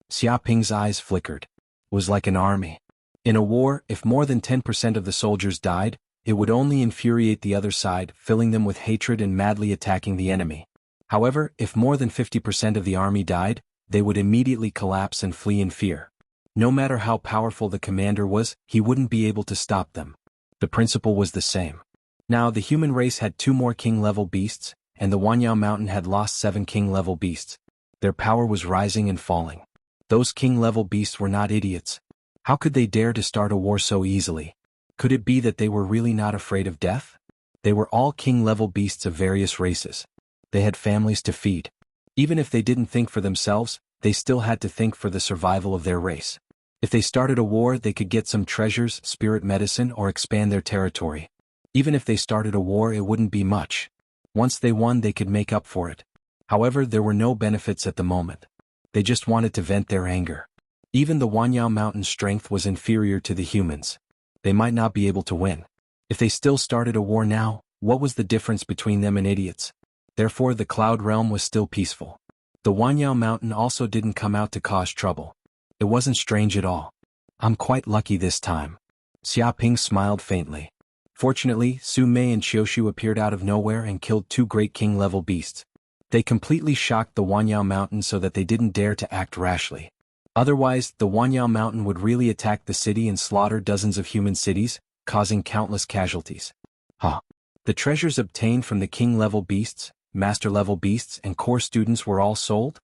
Xiaoping's eyes flickered. It was like an army. In a war, if more than 10% of the soldiers died, it would only infuriate the other side, filling them with hatred and madly attacking the enemy. However, if more than 50% of the army died, they would immediately collapse and flee in fear. No matter how powerful the commander was, he wouldn't be able to stop them. The principle was the same. Now, the human race had 2 more king-level beasts, and the Wanyao Mountain had lost 7 king-level beasts. Their power was rising and falling. Those king-level beasts were not idiots. How could they dare to start a war so easily? Could it be that they were really not afraid of death? They were all king-level beasts of various races. They had families to feed. Even if they didn't think for themselves, they still had to think for the survival of their race. If they started a war, they could get some treasures, spirit medicine, or expand their territory. Even if they started a war, it wouldn't be much. Once they won, they could make up for it. However, there were no benefits at the moment. They just wanted to vent their anger. Even the Wanyao Mountain's strength was inferior to the humans. They might not be able to win. If they still started a war now, what was the difference between them and idiots? Therefore, the Cloud Realm was still peaceful. The Wanyao Mountain also didn't come out to cause trouble. It wasn't strange at all. I'm quite lucky this time. Xiaoping smiled faintly. Fortunately, Su Mei and Xiaoshu appeared out of nowhere and killed 2 great king-level beasts. They completely shocked the Wanyao Mountain so that they didn't dare to act rashly. Otherwise, the Wanyao Mountain would really attack the city and slaughter dozens of human cities, causing countless casualties. The treasures obtained from the king-level beasts, master-level beasts, and core students were all sold?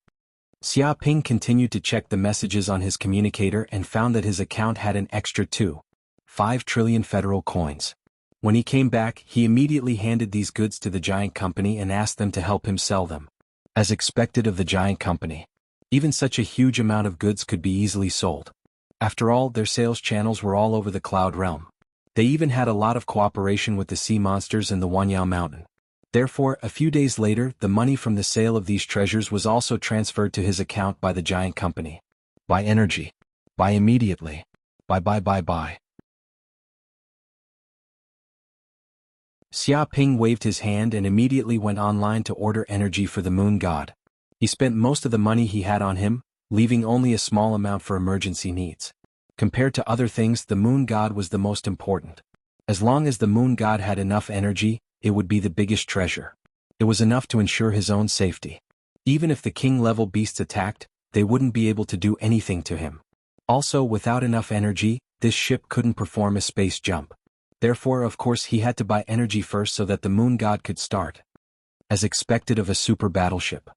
Xiaoping continued to check the messages on his communicator and found that his account had an extra 2.5 trillion federal coins. When he came back, he immediately handed these goods to the giant company and asked them to help him sell them. As expected of the giant company, even such a huge amount of goods could be easily sold. After all, their sales channels were all over the Cloud Realm. They even had a lot of cooperation with the sea monsters and the Wanyao Mountain. Therefore, a few days later, the money from the sale of these treasures was also transferred to his account by the giant company. Buy energy. Buy immediately. Buy. Xiaoping waved his hand and immediately went online to order energy for the moon god. He spent most of the money he had on him, leaving only a small amount for emergency needs. Compared to other things, the moon god was the most important. As long as the moon god had enough energy, it would be the biggest treasure. It was enough to ensure his own safety. Even if the king-level beasts attacked, they wouldn't be able to do anything to him. Also, without enough energy, this ship couldn't perform a space jump. Therefore, of course, he had to buy energy first so that the moon god could start. As expected of a super battleship.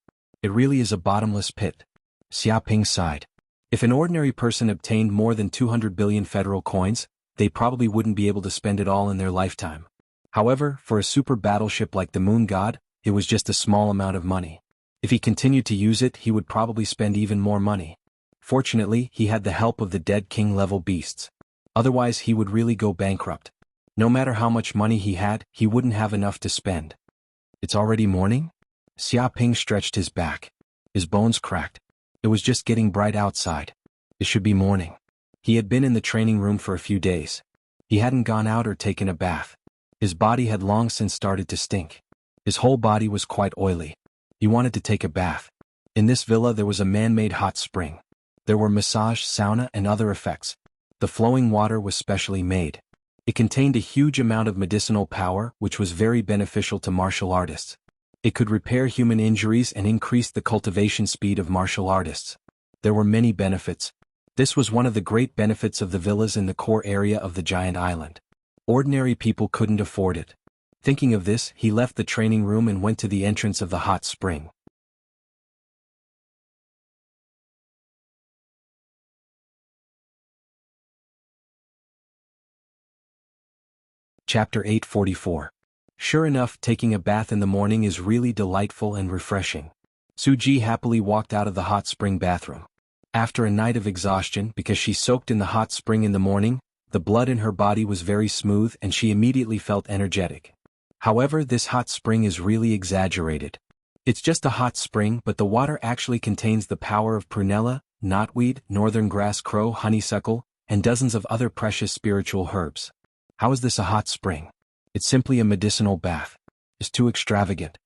It really is a bottomless pit. Xiaoping sighed. If an ordinary person obtained more than 200 billion federal coins, they probably wouldn't be able to spend it all in their lifetime. However, for a super battleship like the moon god, it was just a small amount of money. If he continued to use it, he would probably spend even more money. Fortunately, he had the help of the dead king-level beasts. Otherwise, he would really go bankrupt. No matter how much money he had, he wouldn't have enough to spend. It's already morning? Xiaoping stretched his back. His bones cracked. It was just getting bright outside. It should be morning. He had been in the training room for a few days. He hadn't gone out or taken a bath. His body had long since started to stink. His whole body was quite oily. He wanted to take a bath. In this villa there was a man-made hot spring. There were massage, sauna, and other effects. The flowing water was specially made. It contained a huge amount of medicinal power, which was very beneficial to martial artists. It could repair human injuries and increase the cultivation speed of martial artists. There were many benefits. This was one of the great benefits of the villas in the core area of the giant island. Ordinary people couldn't afford it. Thinking of this, he left the training room and went to the entrance of the hot spring. Chapter 844. Sure enough, taking a bath in the morning is really delightful and refreshing. Suji happily walked out of the hot spring bathroom. After a night of exhaustion, because she soaked in the hot spring in the morning, the blood in her body was very smooth and she immediately felt energetic. However, this hot spring is really exaggerated. It's just a hot spring, but the water actually contains the power of prunella, knotweed, northern grass crow, honeysuckle, and dozens of other precious spiritual herbs. How is this a hot spring? It's simply a medicinal bath. It's too extravagant.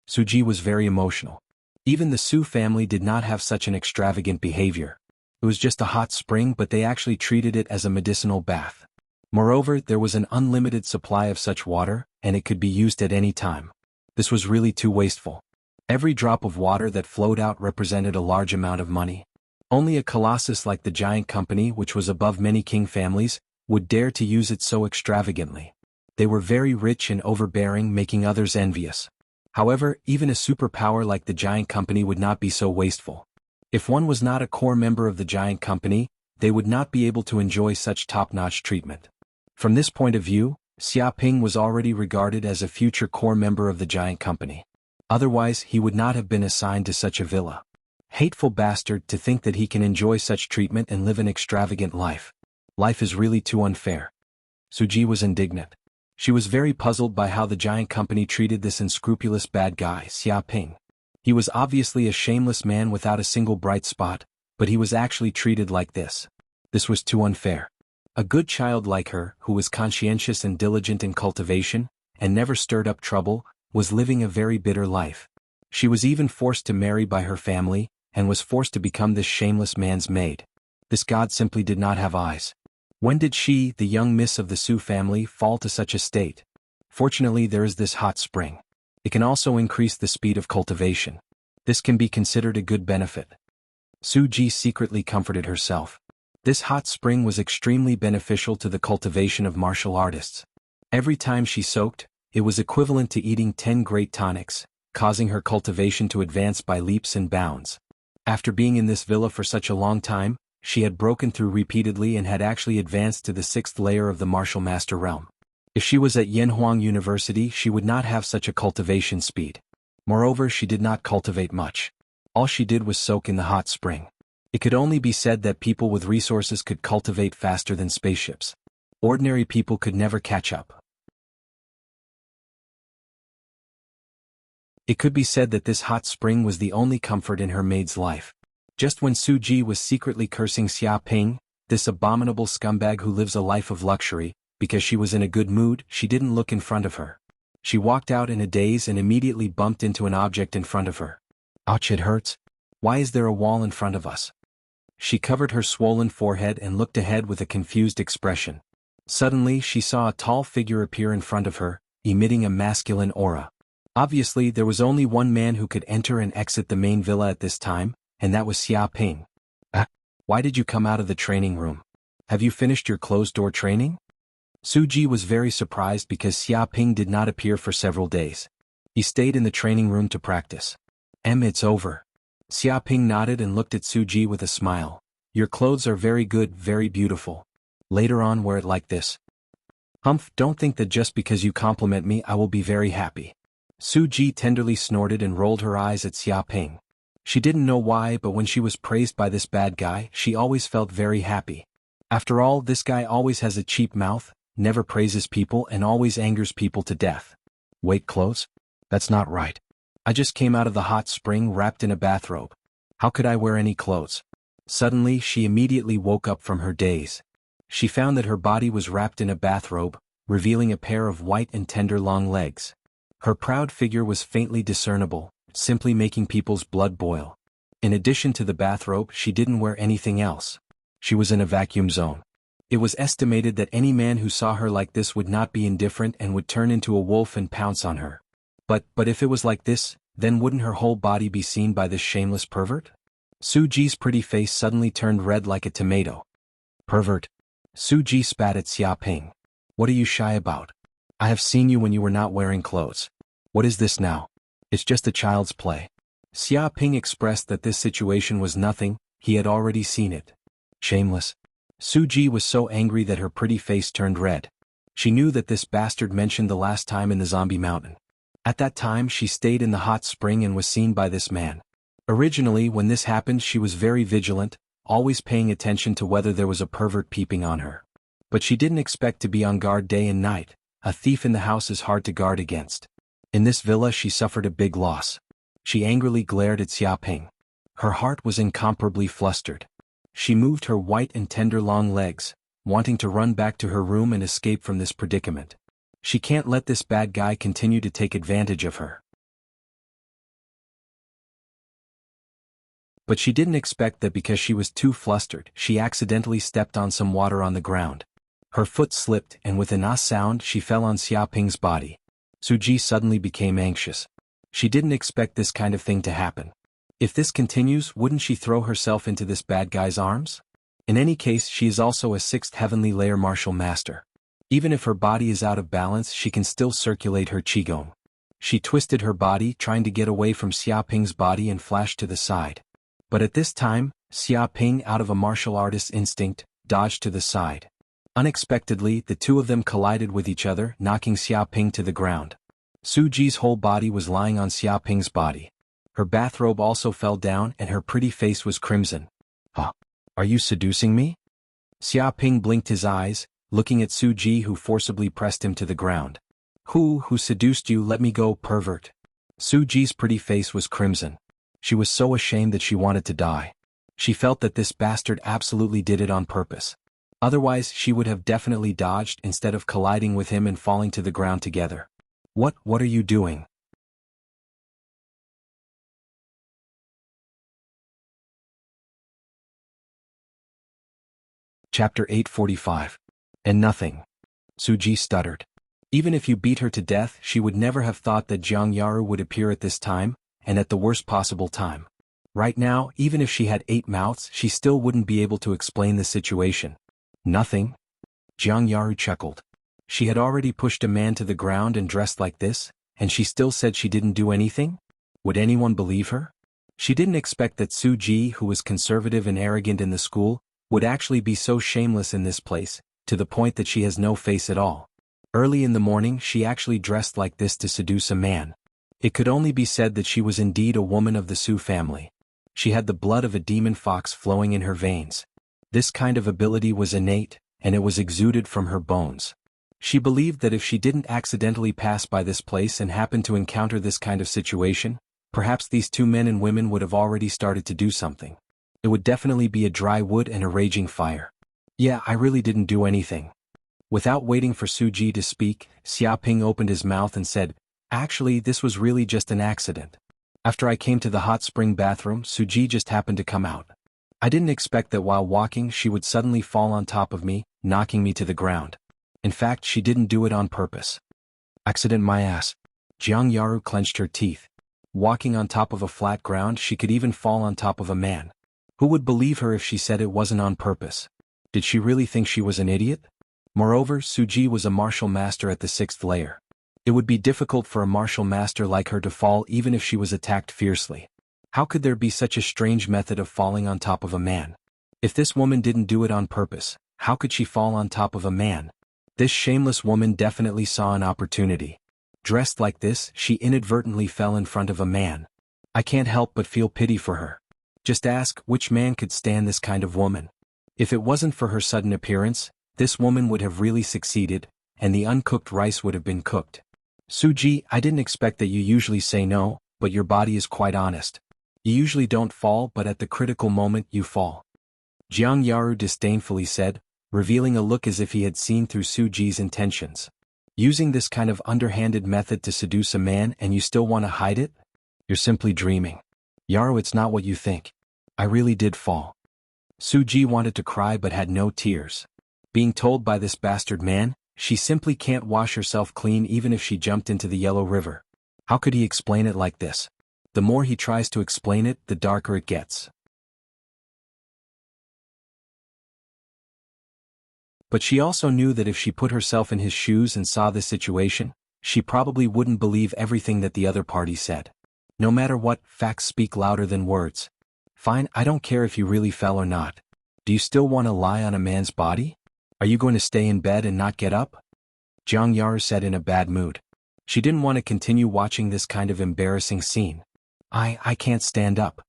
Suji was very emotional. Even the Su family did not have such an extravagant behavior. It was just a hot spring, but they actually treated it as a medicinal bath. Moreover, there was an unlimited supply of such water, and it could be used at any time. This was really too wasteful. Every drop of water that flowed out represented a large amount of money. Only a colossus like the giant company, which was above many king families, would dare to use it so extravagantly. They were very rich and overbearing, making others envious. However, even a superpower like the giant company would not be so wasteful. If one was not a core member of the giant company, they would not be able to enjoy such top-notch treatment. From this point of view, Xiaoping was already regarded as a future core member of the giant company. Otherwise, he would not have been assigned to such a villa. Hateful bastard, to think that he can enjoy such treatment and live an extravagant life. Life is really too unfair. Suji was indignant. She was very puzzled by how the giant company treated this unscrupulous bad guy, Xiaoping. He was obviously a shameless man without a single bright spot, but he was actually treated like this. This was too unfair. A good child like her, who was conscientious and diligent in cultivation, and never stirred up trouble, was living a very bitter life. She was even forced to marry by her family, and was forced to become this shameless man's maid. This god simply did not have eyes. When did she, the young miss of the Su family, fall to such a state? Fortunately, there is this hot spring. It can also increase the speed of cultivation. This can be considered a good benefit. Suji secretly comforted herself. This hot spring was extremely beneficial to the cultivation of martial artists. Every time she soaked, it was equivalent to eating 10 great tonics, causing her cultivation to advance by leaps and bounds. After being in this villa for such a long time, she had broken through repeatedly and had actually advanced to the 6th layer of the martial master realm. If she was at Yanhuang University, she would not have such a cultivation speed. Moreover, she did not cultivate much. All she did was soak in the hot spring. It could only be said that people with resources could cultivate faster than spaceships. Ordinary people could never catch up. It could be said that this hot spring was the only comfort in her maid's life. Just when Suji was secretly cursing Xiaoping, this abominable scumbag who lives a life of luxury, because she was in a good mood, she didn't look in front of her. She walked out in a daze and immediately bumped into an object in front of her. Ouch, it hurts. Why is there a wall in front of us? She covered her swollen forehead and looked ahead with a confused expression. Suddenly, she saw a tall figure appear in front of her, emitting a masculine aura. Obviously, there was only one man who could enter and exit the main villa at this time, and that was Xiaoping. Why did you come out of the training room? Have you finished your closed-door training? Suji was very surprised because Xia Ping did not appear for several days. He stayed in the training room to practice. It's over. Xia Ping nodded and looked at Suji with a smile. Your clothes are very good, very beautiful. Later on wear it like this. Humph, don't think that just because you compliment me I will be very happy. Suji tenderly snorted and rolled her eyes at Xia Ping. She didn't know why, but when she was praised by this bad guy, she always felt very happy. After all, this guy always has a cheap mouth, never praises people and always angers people to death. Wait, clothes? That's not right. I just came out of the hot spring wrapped in a bathrobe. How could I wear any clothes? Suddenly, she immediately woke up from her daze. She found that her body was wrapped in a bathrobe, revealing a pair of white and tender long legs. Her proud figure was faintly discernible, simply making people's blood boil. In addition to the bathrobe, she didn't wear anything else. She was in a vacuum zone. It was estimated that any man who saw her like this would not be indifferent and would turn into a wolf and pounce on her. But if it was like this, then wouldn't her whole body be seen by this shameless pervert? Suji's pretty face suddenly turned red like a tomato. Pervert. Suji spat at Xia Ping. What are you shy about? I have seen you when you were not wearing clothes. What is this now? It's just a child's play. Xia Ping expressed that this situation was nothing, he had already seen it. Shameless. Suji was so angry that her pretty face turned red. She knew that this bastard mentioned the last time in the zombie mountain. At that time she stayed in the hot spring and was seen by this man. Originally, when this happened, she was very vigilant, always paying attention to whether there was a pervert peeping on her. But she didn't expect to be on guard day and night. A thief in the house is hard to guard against. In this villa she suffered a big loss. She angrily glared at Xia Ping. Her heart was incomparably flustered. She moved her white and tender long legs, wanting to run back to her room and escape from this predicament. She can't let this bad guy continue to take advantage of her. But she didn't expect that because she was too flustered, she accidentally stepped on some water on the ground. Her foot slipped and with an ah sound she fell on Xia Ping's body. Suji suddenly became anxious. She didn't expect this kind of thing to happen. If this continues, wouldn't she throw herself into this bad guy's arms? In any case, she is also a sixth heavenly layer martial master. Even if her body is out of balance, she can still circulate her qigong. She twisted her body, trying to get away from Xia Ping's body and flashed to the side. But at this time, Xia Ping, out of a martial artist's instinct, dodged to the side. Unexpectedly, the two of them collided with each other, knocking Xia Ping to the ground. Suji's whole body was lying on Xia Ping's body. Her bathrobe also fell down and her pretty face was crimson. Huh? Are you seducing me? Xia Ping blinked his eyes, looking at Suji, who forcibly pressed him to the ground. Who seduced you? Let me go, pervert. Suji's pretty face was crimson. She was so ashamed that she wanted to die. She felt that this bastard absolutely did it on purpose. Otherwise, she would have definitely dodged instead of colliding with him and falling to the ground together. What are you doing? Chapter 845. And nothing. Suji stuttered. Even if you beat her to death, she would never have thought that Jianghu would appear at this time, and at the worst possible time. Right now, even if she had 8 mouths, she still wouldn't be able to explain the situation. Nothing? Jianghu chuckled. She had already pushed a man to the ground and dressed like this, and she still said she didn't do anything? Would anyone believe her? She didn't expect that Suji, who was conservative and arrogant in the school, would actually be so shameless in this place, to the point that she has no face at all. Early in the morning she actually dressed like this to seduce a man. It could only be said that she was indeed a woman of the Su family. She had the blood of a demon fox flowing in her veins. This kind of ability was innate, and it was exuded from her bones. She believed that if she didn't accidentally pass by this place and happen to encounter this kind of situation, perhaps these two men and women would have already started to do something. It would definitely be a dry wood and a raging fire. Yeah, I really didn't do anything. Without waiting for Suji to speak, Xia Ping opened his mouth and said, Actually, this was really just an accident. After I came to the hot spring bathroom, Suji just happened to come out. I didn't expect that while walking she would suddenly fall on top of me, knocking me to the ground. In fact, she didn't do it on purpose. Accident my ass. Jianghu clenched her teeth. Walking on top of a flat ground, she could even fall on top of a man. Who would believe her if she said it wasn't on purpose? Did she really think she was an idiot? Moreover, Suji was a martial master at the 6th layer. It would be difficult for a martial master like her to fall even if she was attacked fiercely. How could there be such a strange method of falling on top of a man? If this woman didn't do it on purpose, how could she fall on top of a man? This shameless woman definitely saw an opportunity. Dressed like this, she inadvertently fell in front of a man. I can't help but feel pity for her. Just ask which man could stand this kind of woman. If it wasn't for her sudden appearance, this woman would have really succeeded, and the uncooked rice would have been cooked. Suji, I didn't expect that you usually say no, but your body is quite honest. You usually don't fall, but at the critical moment you fall. Jianghu disdainfully said, revealing a look as if he had seen through Suji's intentions. Using this kind of underhanded method to seduce a man and you still want to hide it? You're simply dreaming. Yaru, it's not what you think. I really did fall. Suji wanted to cry but had no tears. Being told by this bastard man, she simply can't wash herself clean even if she jumped into the Yellow River. How could he explain it like this? The more he tries to explain it, the darker it gets. But she also knew that if she put herself in his shoes and saw this situation, she probably wouldn't believe everything that the other party said. No matter what, facts speak louder than words. Fine, I don't care if you really fell or not. Do you still want to lie on a man's body? Are you going to stay in bed and not get up? Jiang Yaru said in a bad mood. She didn't want to continue watching this kind of embarrassing scene. I can't stand up.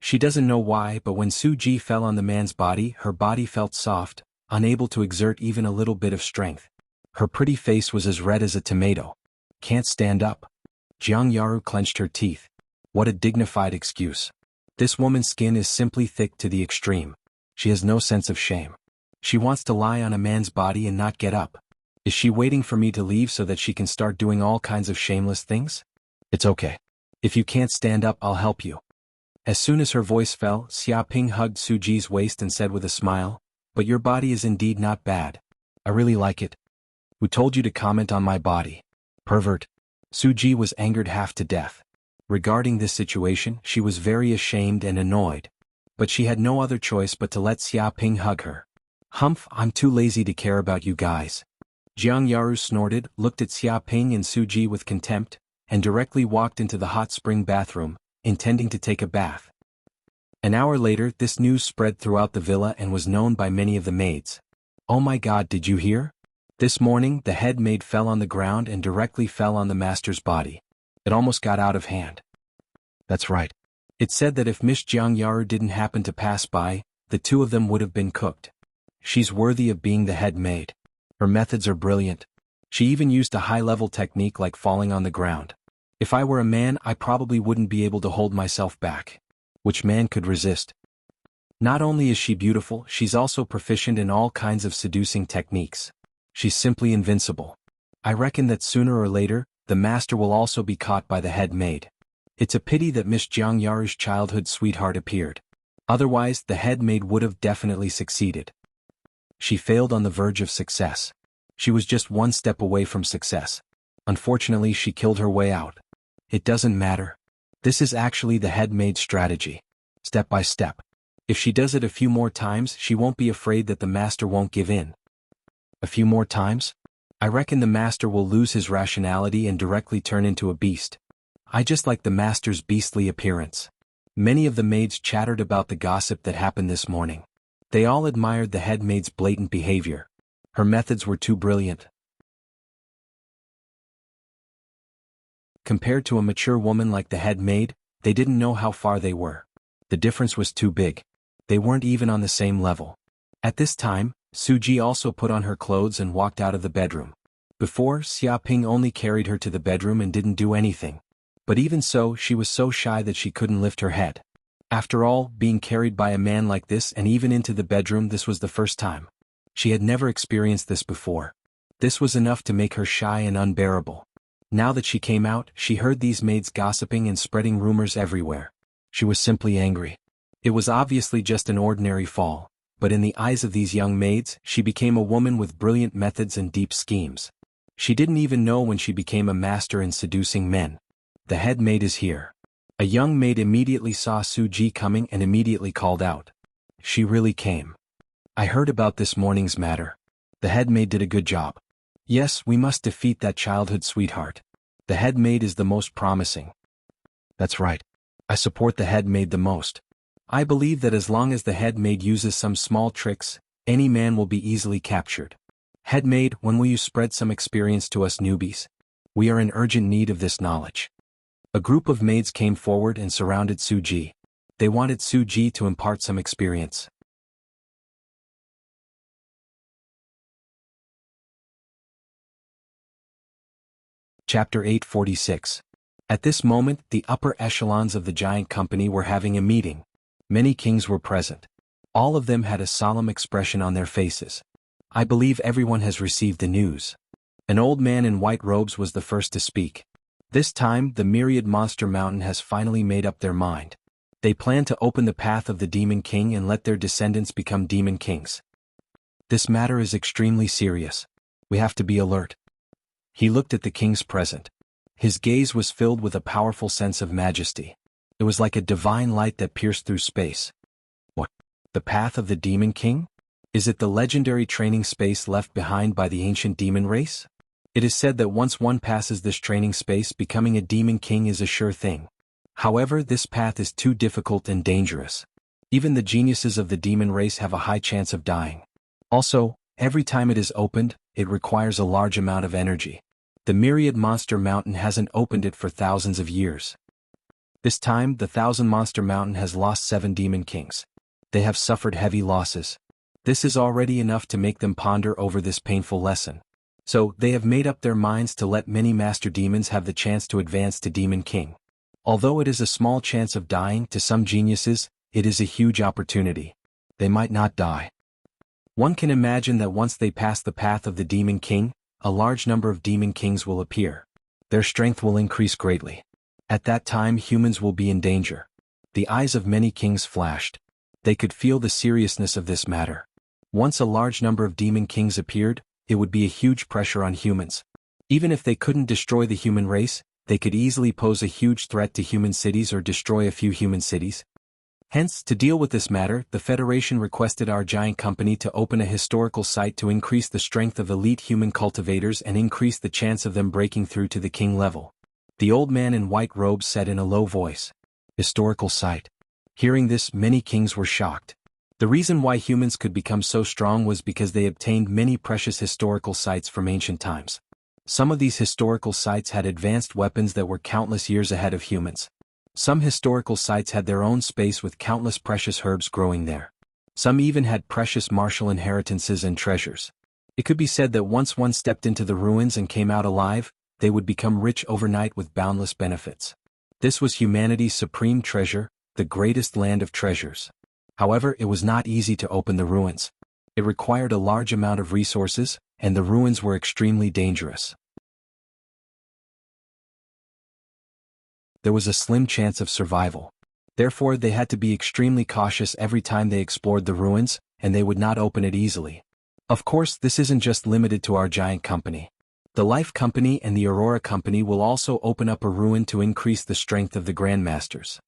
She doesn't know why, but when Suji fell on the man's body, her body felt soft, unable to exert even a little bit of strength. Her pretty face was as red as a tomato. Can't stand up. Jiang Yaru clenched her teeth. What a dignified excuse. This woman's skin is simply thick to the extreme. She has no sense of shame. She wants to lie on a man's body and not get up. Is she waiting for me to leave so that she can start doing all kinds of shameless things? It's okay. If you can't stand up, I'll help you. As soon as her voice fell, Xiaoping hugged Suji's waist and said with a smile, but your body is indeed not bad. I really like it. Who told you to comment on my body? Pervert. Suji was angered half to death. Regarding this situation, she was very ashamed and annoyed. But she had no other choice but to let Xiaoping hug her. Humph, I'm too lazy to care about you guys. Jiang Yaru snorted, looked at Xiaoping and Suji with contempt, and directly walked into the hot spring bathroom, intending to take a bath. An hour later, this news spread throughout the villa and was known by many of the maids. Oh my God, did you hear? This morning, the head maid fell on the ground and directly fell on the master's body. It almost got out of hand. That's right. It said that if Miss Jiang Yaru didn't happen to pass by, the two of them would have been cooked. She's worthy of being the head maid. Her methods are brilliant. She even used a high-level technique like falling on the ground. If I were a man, I probably wouldn't be able to hold myself back. Which man could resist? Not only is she beautiful, she's also proficient in all kinds of seducing techniques. She's simply invincible. I reckon that sooner or later, the master will also be caught by the head maid. It's a pity that Miss Jiang Yaru's childhood sweetheart appeared. Otherwise, the head maid would have definitely succeeded. She failed on the verge of success. She was just one step away from success. Unfortunately, she killed her way out. It doesn't matter. This is actually the head maid's strategy. Step by step. If she does it a few more times, she won't be afraid that the master won't give in. A few more times? I reckon the master will lose his rationality and directly turn into a beast. I just like the master's beastly appearance. Many of the maids chattered about the gossip that happened this morning. They all admired the head maid's blatant behavior. Her methods were too brilliant. Compared to a mature woman like the head maid, they didn't know how far they were. The difference was too big. They weren't even on the same level. At this time, Suji also put on her clothes and walked out of the bedroom. Before, Xiaoping only carried her to the bedroom and didn't do anything. But even so, she was so shy that she couldn't lift her head. After all, being carried by a man like this and even into the bedroom, this was the first time. She had never experienced this before. This was enough to make her shy and unbearable. Now that she came out, she heard these maids gossiping and spreading rumors everywhere. She was simply angry. It was obviously just an ordinary fall, but in the eyes of these young maids, she became a woman with brilliant methods and deep schemes. She didn't even know when she became a master in seducing men. The head maid is here. A young maid immediately saw Suji coming and immediately called out. She really came. I heard about this morning's matter. The head maid did a good job. Yes, we must defeat that childhood sweetheart. The head maid is the most promising. That's right. I support the head maid the most. I believe that as long as the head maid uses some small tricks, any man will be easily captured. Head maid, when will you spread some experience to us newbies? We are in urgent need of this knowledge. A group of maids came forward and surrounded Suji. They wanted Suji to impart some experience. Chapter 846. At this moment, the upper echelons of the giant company were having a meeting. Many kings were present. All of them had a solemn expression on their faces. I believe everyone has received the news. An old man in white robes was the first to speak. This time, the myriad monster mountain has finally made up their mind. They plan to open the path of the Demon King and let their descendants become Demon Kings. This matter is extremely serious. We have to be alert. He looked at the kings present. His gaze was filled with a powerful sense of majesty. It was like a divine light that pierced through space. What? The path of the Demon King? Is it the legendary training space left behind by the ancient demon race? It is said that once one passes this training space, becoming a Demon King is a sure thing. However, this path is too difficult and dangerous. Even the geniuses of the demon race have a high chance of dying. Also, every time it is opened, it requires a large amount of energy. The myriad monster mountain hasn't opened it for thousands of years. This time, the Thousand Monster Mountain has lost 7 Demon Kings. They have suffered heavy losses. This is already enough to make them ponder over this painful lesson. So, they have made up their minds to let many Master Demons have the chance to advance to Demon King. Although it is a small chance of dying, to some geniuses, it is a huge opportunity. They might not die. One can imagine that once they pass the path of the Demon King, a large number of Demon Kings will appear. Their strength will increase greatly. At that time, humans will be in danger. The eyes of many kings flashed. They could feel the seriousness of this matter. Once a large number of Demon Kings appeared, it would be a huge pressure on humans. Even if they couldn't destroy the human race, they could easily pose a huge threat to human cities or destroy a few human cities. Hence, to deal with this matter, the Federation requested our giant company to open a historical site to increase the strength of elite human cultivators and increase the chance of them breaking through to the king level. The old man in white robes said in a low voice. Historical site. Hearing this, many kings were shocked. The reason why humans could become so strong was because they obtained many precious historical sites from ancient times. Some of these historical sites had advanced weapons that were countless years ahead of humans. Some historical sites had their own space with countless precious herbs growing there. Some even had precious martial inheritances and treasures. It could be said that once one stepped into the ruins and came out alive, they would become rich overnight with boundless benefits. This was humanity's supreme treasure, the greatest land of treasures. However, it was not easy to open the ruins. It required a large amount of resources, and the ruins were extremely dangerous. There was a slim chance of survival. Therefore, they had to be extremely cautious every time they explored the ruins, and they would not open it easily. Of course, this isn't just limited to our giant company. The Life Company and the Aurora Company will also open up a ruin to increase the strength of the Grandmasters.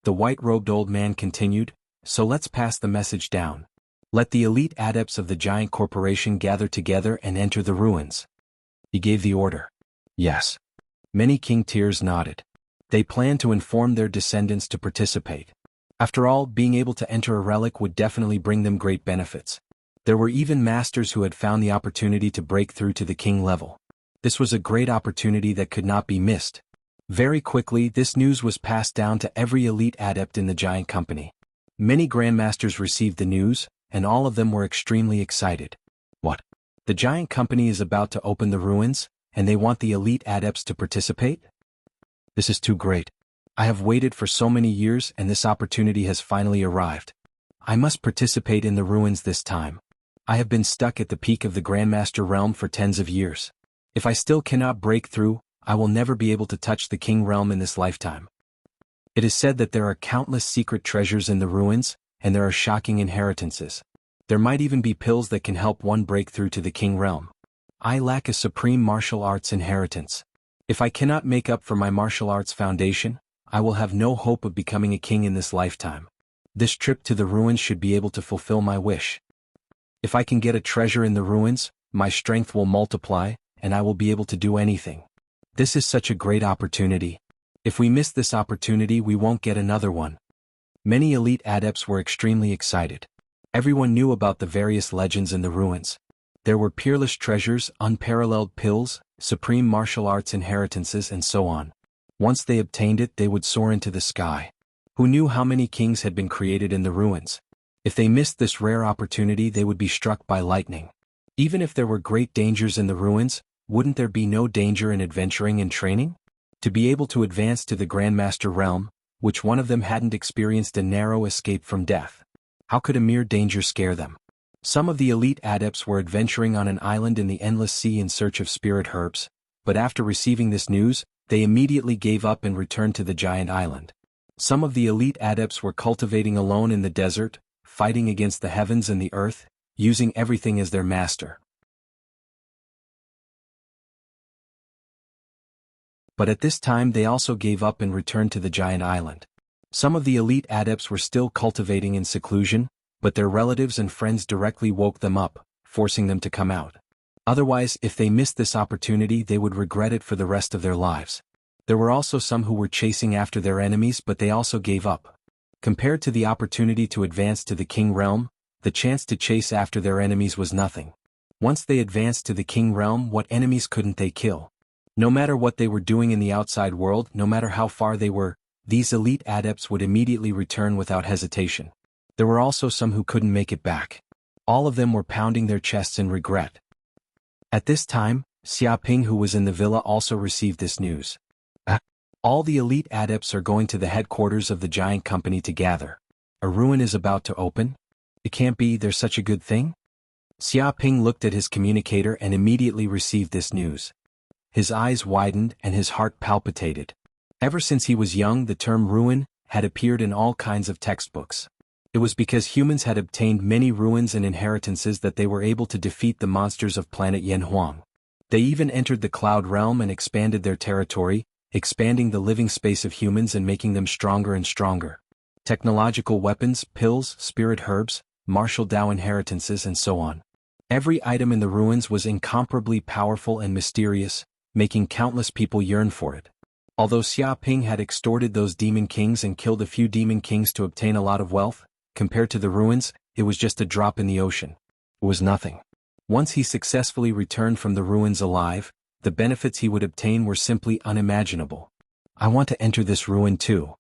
The white-robed old man continued, so let's pass the message down. Let the elite adepts of the giant corporation gather together and enter the ruins. He gave the order. Yes. Many king tiers nodded. They planned to inform their descendants to participate. After all, being able to enter a relic would definitely bring them great benefits. There were even masters who had found the opportunity to break through to the king level. This was a great opportunity that could not be missed. Very quickly, this news was passed down to every elite adept in the giant company. Many grandmasters received the news, and all of them were extremely excited. What? The giant company is about to open the ruins, and they want the elite adepts to participate? This is too great. I have waited for so many years and this opportunity has finally arrived. I must participate in the ruins this time. I have been stuck at the peak of the Grandmaster realm for tens of years. If I still cannot break through, I will never be able to touch the king realm in this lifetime. It is said that there are countless secret treasures in the ruins, and there are shocking inheritances. There might even be pills that can help one break through to the king realm. I lack a supreme martial arts inheritance. If I cannot make up for my martial arts foundation, I will have no hope of becoming a king in this lifetime. This trip to the ruins should be able to fulfill my wish. If I can get a treasure in the ruins, my strength will multiply, and I will be able to do anything. This is such a great opportunity. If we miss this opportunity, we won't get another one. Many elite adepts were extremely excited. Everyone knew about the various legends in the ruins. There were peerless treasures, unparalleled pills, supreme martial arts inheritances, and so on. Once they obtained it, they would soar into the sky. Who knew how many kings had been created in the ruins? If they missed this rare opportunity, they would be struck by lightning. Even if there were great dangers in the ruins, wouldn't there be no danger in adventuring and training? To be able to advance to the Grandmaster realm, which one of them hadn't experienced a narrow escape from death? How could a mere danger scare them? Some of the elite adepts were adventuring on an island in the endless sea in search of spirit herbs, but after receiving this news, they immediately gave up and returned to the giant island. Some of the elite adepts were cultivating alone in the desert, fighting against the heavens and the earth, using everything as their master. But at this time they also gave up and returned to the giant island. Some of the elite adepts were still cultivating in seclusion, but their relatives and friends directly woke them up, forcing them to come out. Otherwise, if they missed this opportunity, they would regret it for the rest of their lives. There were also some who were chasing after their enemies, but they also gave up. Compared to the opportunity to advance to the king realm, the chance to chase after their enemies was nothing. Once they advanced to the king realm, what enemies couldn't they kill? No matter what they were doing in the outside world, no matter how far they were, these elite adepts would immediately return without hesitation. There were also some who couldn't make it back. All of them were pounding their chests in regret. At this time, Xiaoping, who was in the villa, also received this news. All the elite adepts are going to the headquarters of the giant company to gather. A ruin is about to open? It can't be, there's such a good thing? Xiaoping looked at his communicator and immediately received this news. His eyes widened and his heart palpitated. Ever since he was young, the term ruin had appeared in all kinds of textbooks. It was because humans had obtained many ruins and inheritances that they were able to defeat the monsters of planet Yanhuang. They even entered the cloud realm and expanded their territory, expanding the living space of humans and making them stronger and stronger. Technological weapons, pills, spirit herbs, martial Dao inheritances, and so on. Every item in the ruins was incomparably powerful and mysterious, making countless people yearn for it. Although Xiaoping had extorted those demon kings and killed a few demon kings to obtain a lot of wealth, compared to the ruins, it was just a drop in the ocean. It was nothing. Once he successfully returned from the ruins alive, the benefits he would obtain were simply unimaginable. I want to enter this ruin too.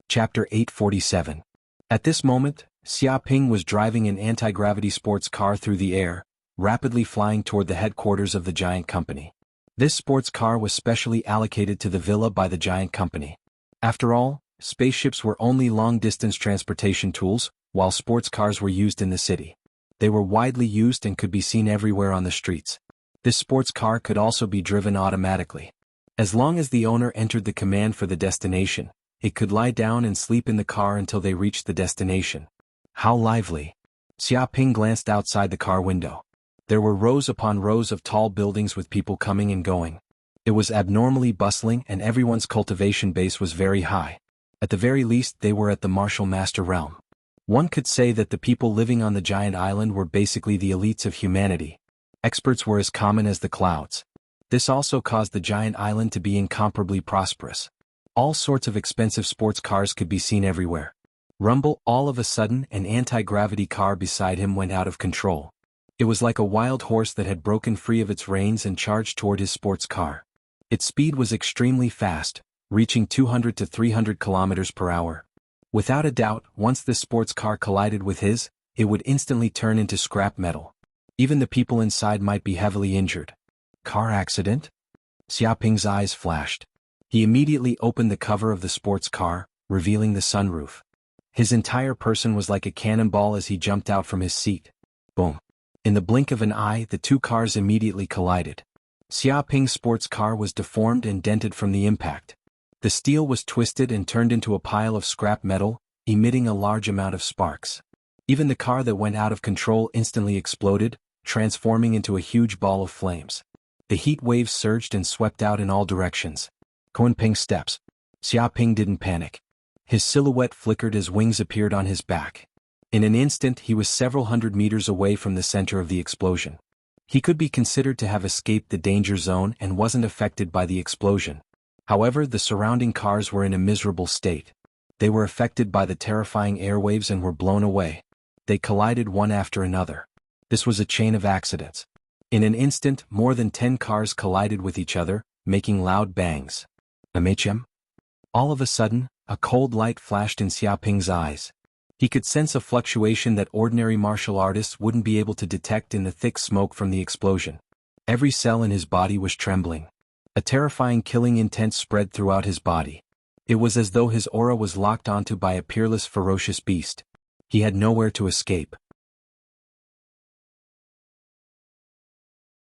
Chapter 847. At this moment, Xiaoping was driving an anti-gravity sports car through the air, rapidly flying toward the headquarters of the giant company. This sports car was specially allocated to the villa by the giant company. After all, spaceships were only long-distance transportation tools, while sports cars were used in the city. They were widely used and could be seen everywhere on the streets. This sports car could also be driven automatically. As long as the owner entered the command for the destination, it could lie down and sleep in the car until they reached the destination. How lively! Xiaoping glanced outside the car window. There were rows upon rows of tall buildings with people coming and going. It was abnormally bustling and everyone's cultivation base was very high. At the very least, they were at the martial master realm. One could say that the people living on the giant island were basically the elites of humanity. Experts were as common as the clouds. This also caused the giant island to be incomparably prosperous. All sorts of expensive sports cars could be seen everywhere. Rumble, all of a sudden, an anti-gravity car beside him went out of control. It was like a wild horse that had broken free of its reins and charged toward his sports car. Its speed was extremely fast, reaching 200 to 300 kilometers per hour. Without a doubt, once this sports car collided with his, it would instantly turn into scrap metal. Even the people inside might be heavily injured. Car accident? Xiaoping's eyes flashed. He immediately opened the cover of the sports car, revealing the sunroof. His entire person was like a cannonball as he jumped out from his seat. Boom. In the blink of an eye, the two cars immediately collided. Xiaoping's sports car was deformed and dented from the impact. The steel was twisted and turned into a pile of scrap metal, emitting a large amount of sparks. Even the car that went out of control instantly exploded, transforming into a huge ball of flames. The heat waves surged and swept out in all directions. Kunping steps. Xiaoping didn't panic. His silhouette flickered as wings appeared on his back. In an instant he was several hundred meters away from the center of the explosion. He could be considered to have escaped the danger zone and wasn't affected by the explosion. However, the surrounding cars were in a miserable state. They were affected by the terrifying airwaves and were blown away. They collided one after another. This was a chain of accidents. In an instant, more than 10 cars collided with each other, making loud bangs. MHM? All of a sudden, a cold light flashed in Xiaoping's eyes. He could sense a fluctuation that ordinary martial artists wouldn't be able to detect in the thick smoke from the explosion. Every cell in his body was trembling. A terrifying killing intent spread throughout his body. It was as though his aura was locked onto by a peerless, ferocious beast. He had nowhere to escape.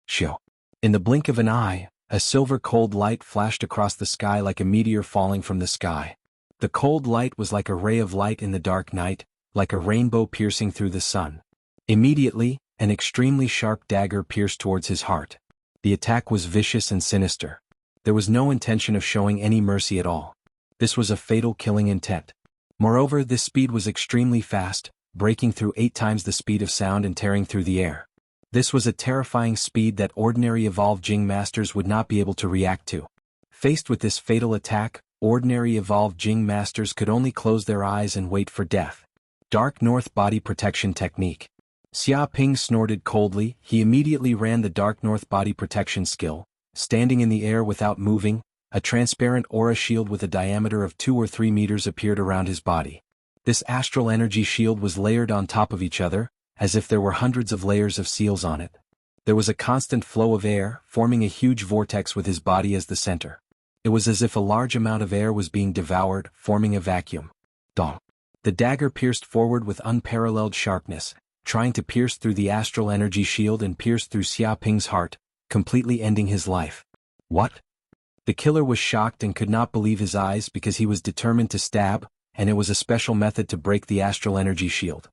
Shio. In the blink of an eye, a silver cold light flashed across the sky like a meteor falling from the sky. The cold light was like a ray of light in the dark night, like a rainbow piercing through the sun. Immediately, an extremely sharp dagger pierced towards his heart. The attack was vicious and sinister. There was no intention of showing any mercy at all. This was a fatal killing intent. Moreover, this speed was extremely fast, breaking through 8 times the speed of sound and tearing through the air. This was a terrifying speed that ordinary evolved Jing masters would not be able to react to. Faced with this fatal attack, ordinary evolved Jing masters could only close their eyes and wait for death. Dark North Body Protection Technique. Xiaoping snorted coldly. He immediately ran the Dark North Body Protection skill. Standing in the air without moving, a transparent aura shield with a diameter of 2 or 3 meters appeared around his body. This astral energy shield was layered on top of each other, as if there were hundreds of layers of seals on it. There was a constant flow of air, forming a huge vortex with his body as the center. It was as if a large amount of air was being devoured, forming a vacuum. Dong. The dagger pierced forward with unparalleled sharpness, trying to pierce through the astral energy shield and pierce through Xiaoping's heart, completely ending his life. What? The killer was shocked and could not believe his eyes because he was determined to stab, and it was a special method to break the astral energy shield.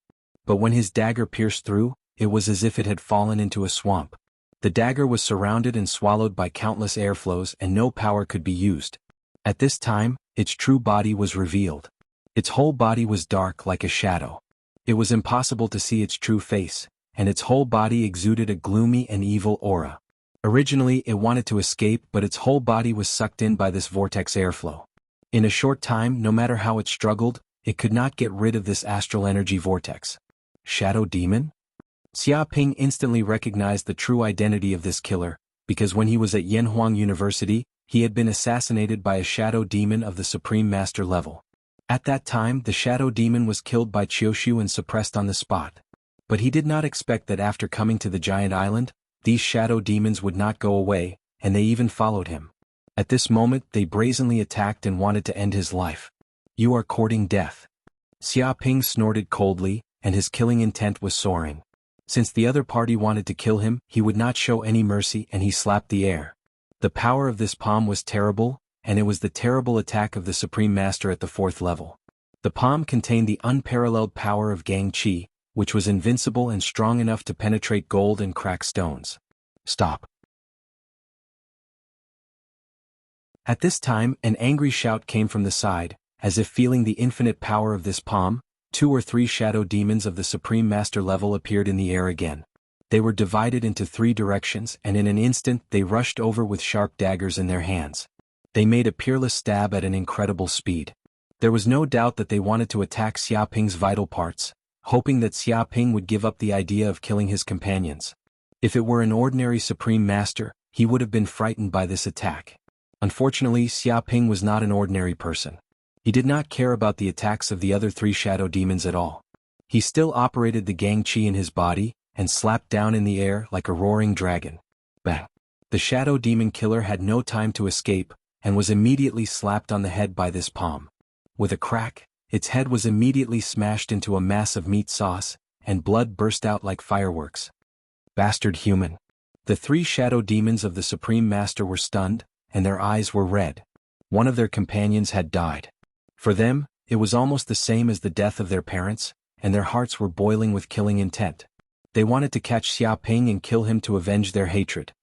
But when his dagger pierced through, it was as if it had fallen into a swamp. The dagger was surrounded and swallowed by countless airflows and no power could be used. At this time, its true body was revealed. Its whole body was dark like a shadow. It was impossible to see its true face, and its whole body exuded a gloomy and evil aura. Originally it wanted to escape, but its whole body was sucked in by this vortex airflow. In a short time, no matter how it struggled, it could not get rid of this astral energy vortex. Shadow Demon? Xiaoping instantly recognized the true identity of this killer, because when he was at Yanhuang University, he had been assassinated by a shadow demon of the Supreme Master level. At that time, the shadow demon was killed by Qiushu and suppressed on the spot. But he did not expect that after coming to the giant island, these shadow demons would not go away, and they even followed him. At this moment, they brazenly attacked and wanted to end his life. You are courting death. Xiaoping snorted coldly, and his killing intent was soaring. Since the other party wanted to kill him, he would not show any mercy and he slapped the air. The power of this palm was terrible, and it was the terrible attack of the Supreme Master at the 4th level. The palm contained the unparalleled power of Gang Qi, which was invincible and strong enough to penetrate gold and crack stones. Stop. At this time, an angry shout came from the side, as if feeling the infinite power of this palm. 2 or 3 shadow demons of the Supreme Master level appeared in the air again. They were divided into 3 directions and in an instant they rushed over with sharp daggers in their hands. They made a peerless stab at an incredible speed. There was no doubt that they wanted to attack Xiaoping's vital parts, hoping that Xiaoping would give up the idea of killing his companions. If it were an ordinary Supreme Master, he would have been frightened by this attack. Unfortunately, Xiaoping was not an ordinary person. He did not care about the attacks of the other 3 shadow demons at all. He still operated the Gang Qi in his body, and slapped down in the air like a roaring dragon. Bang! The shadow demon killer had no time to escape, and was immediately slapped on the head by this palm. With a crack, its head was immediately smashed into a mass of meat sauce, and blood burst out like fireworks. Bastard human! The 3 shadow demons of the Supreme Master were stunned, and their eyes were red. One of their companions had died. For them, it was almost the same as the death of their parents, and their hearts were boiling with killing intent. They wanted to catch Xiaoping and kill him to avenge their hatred.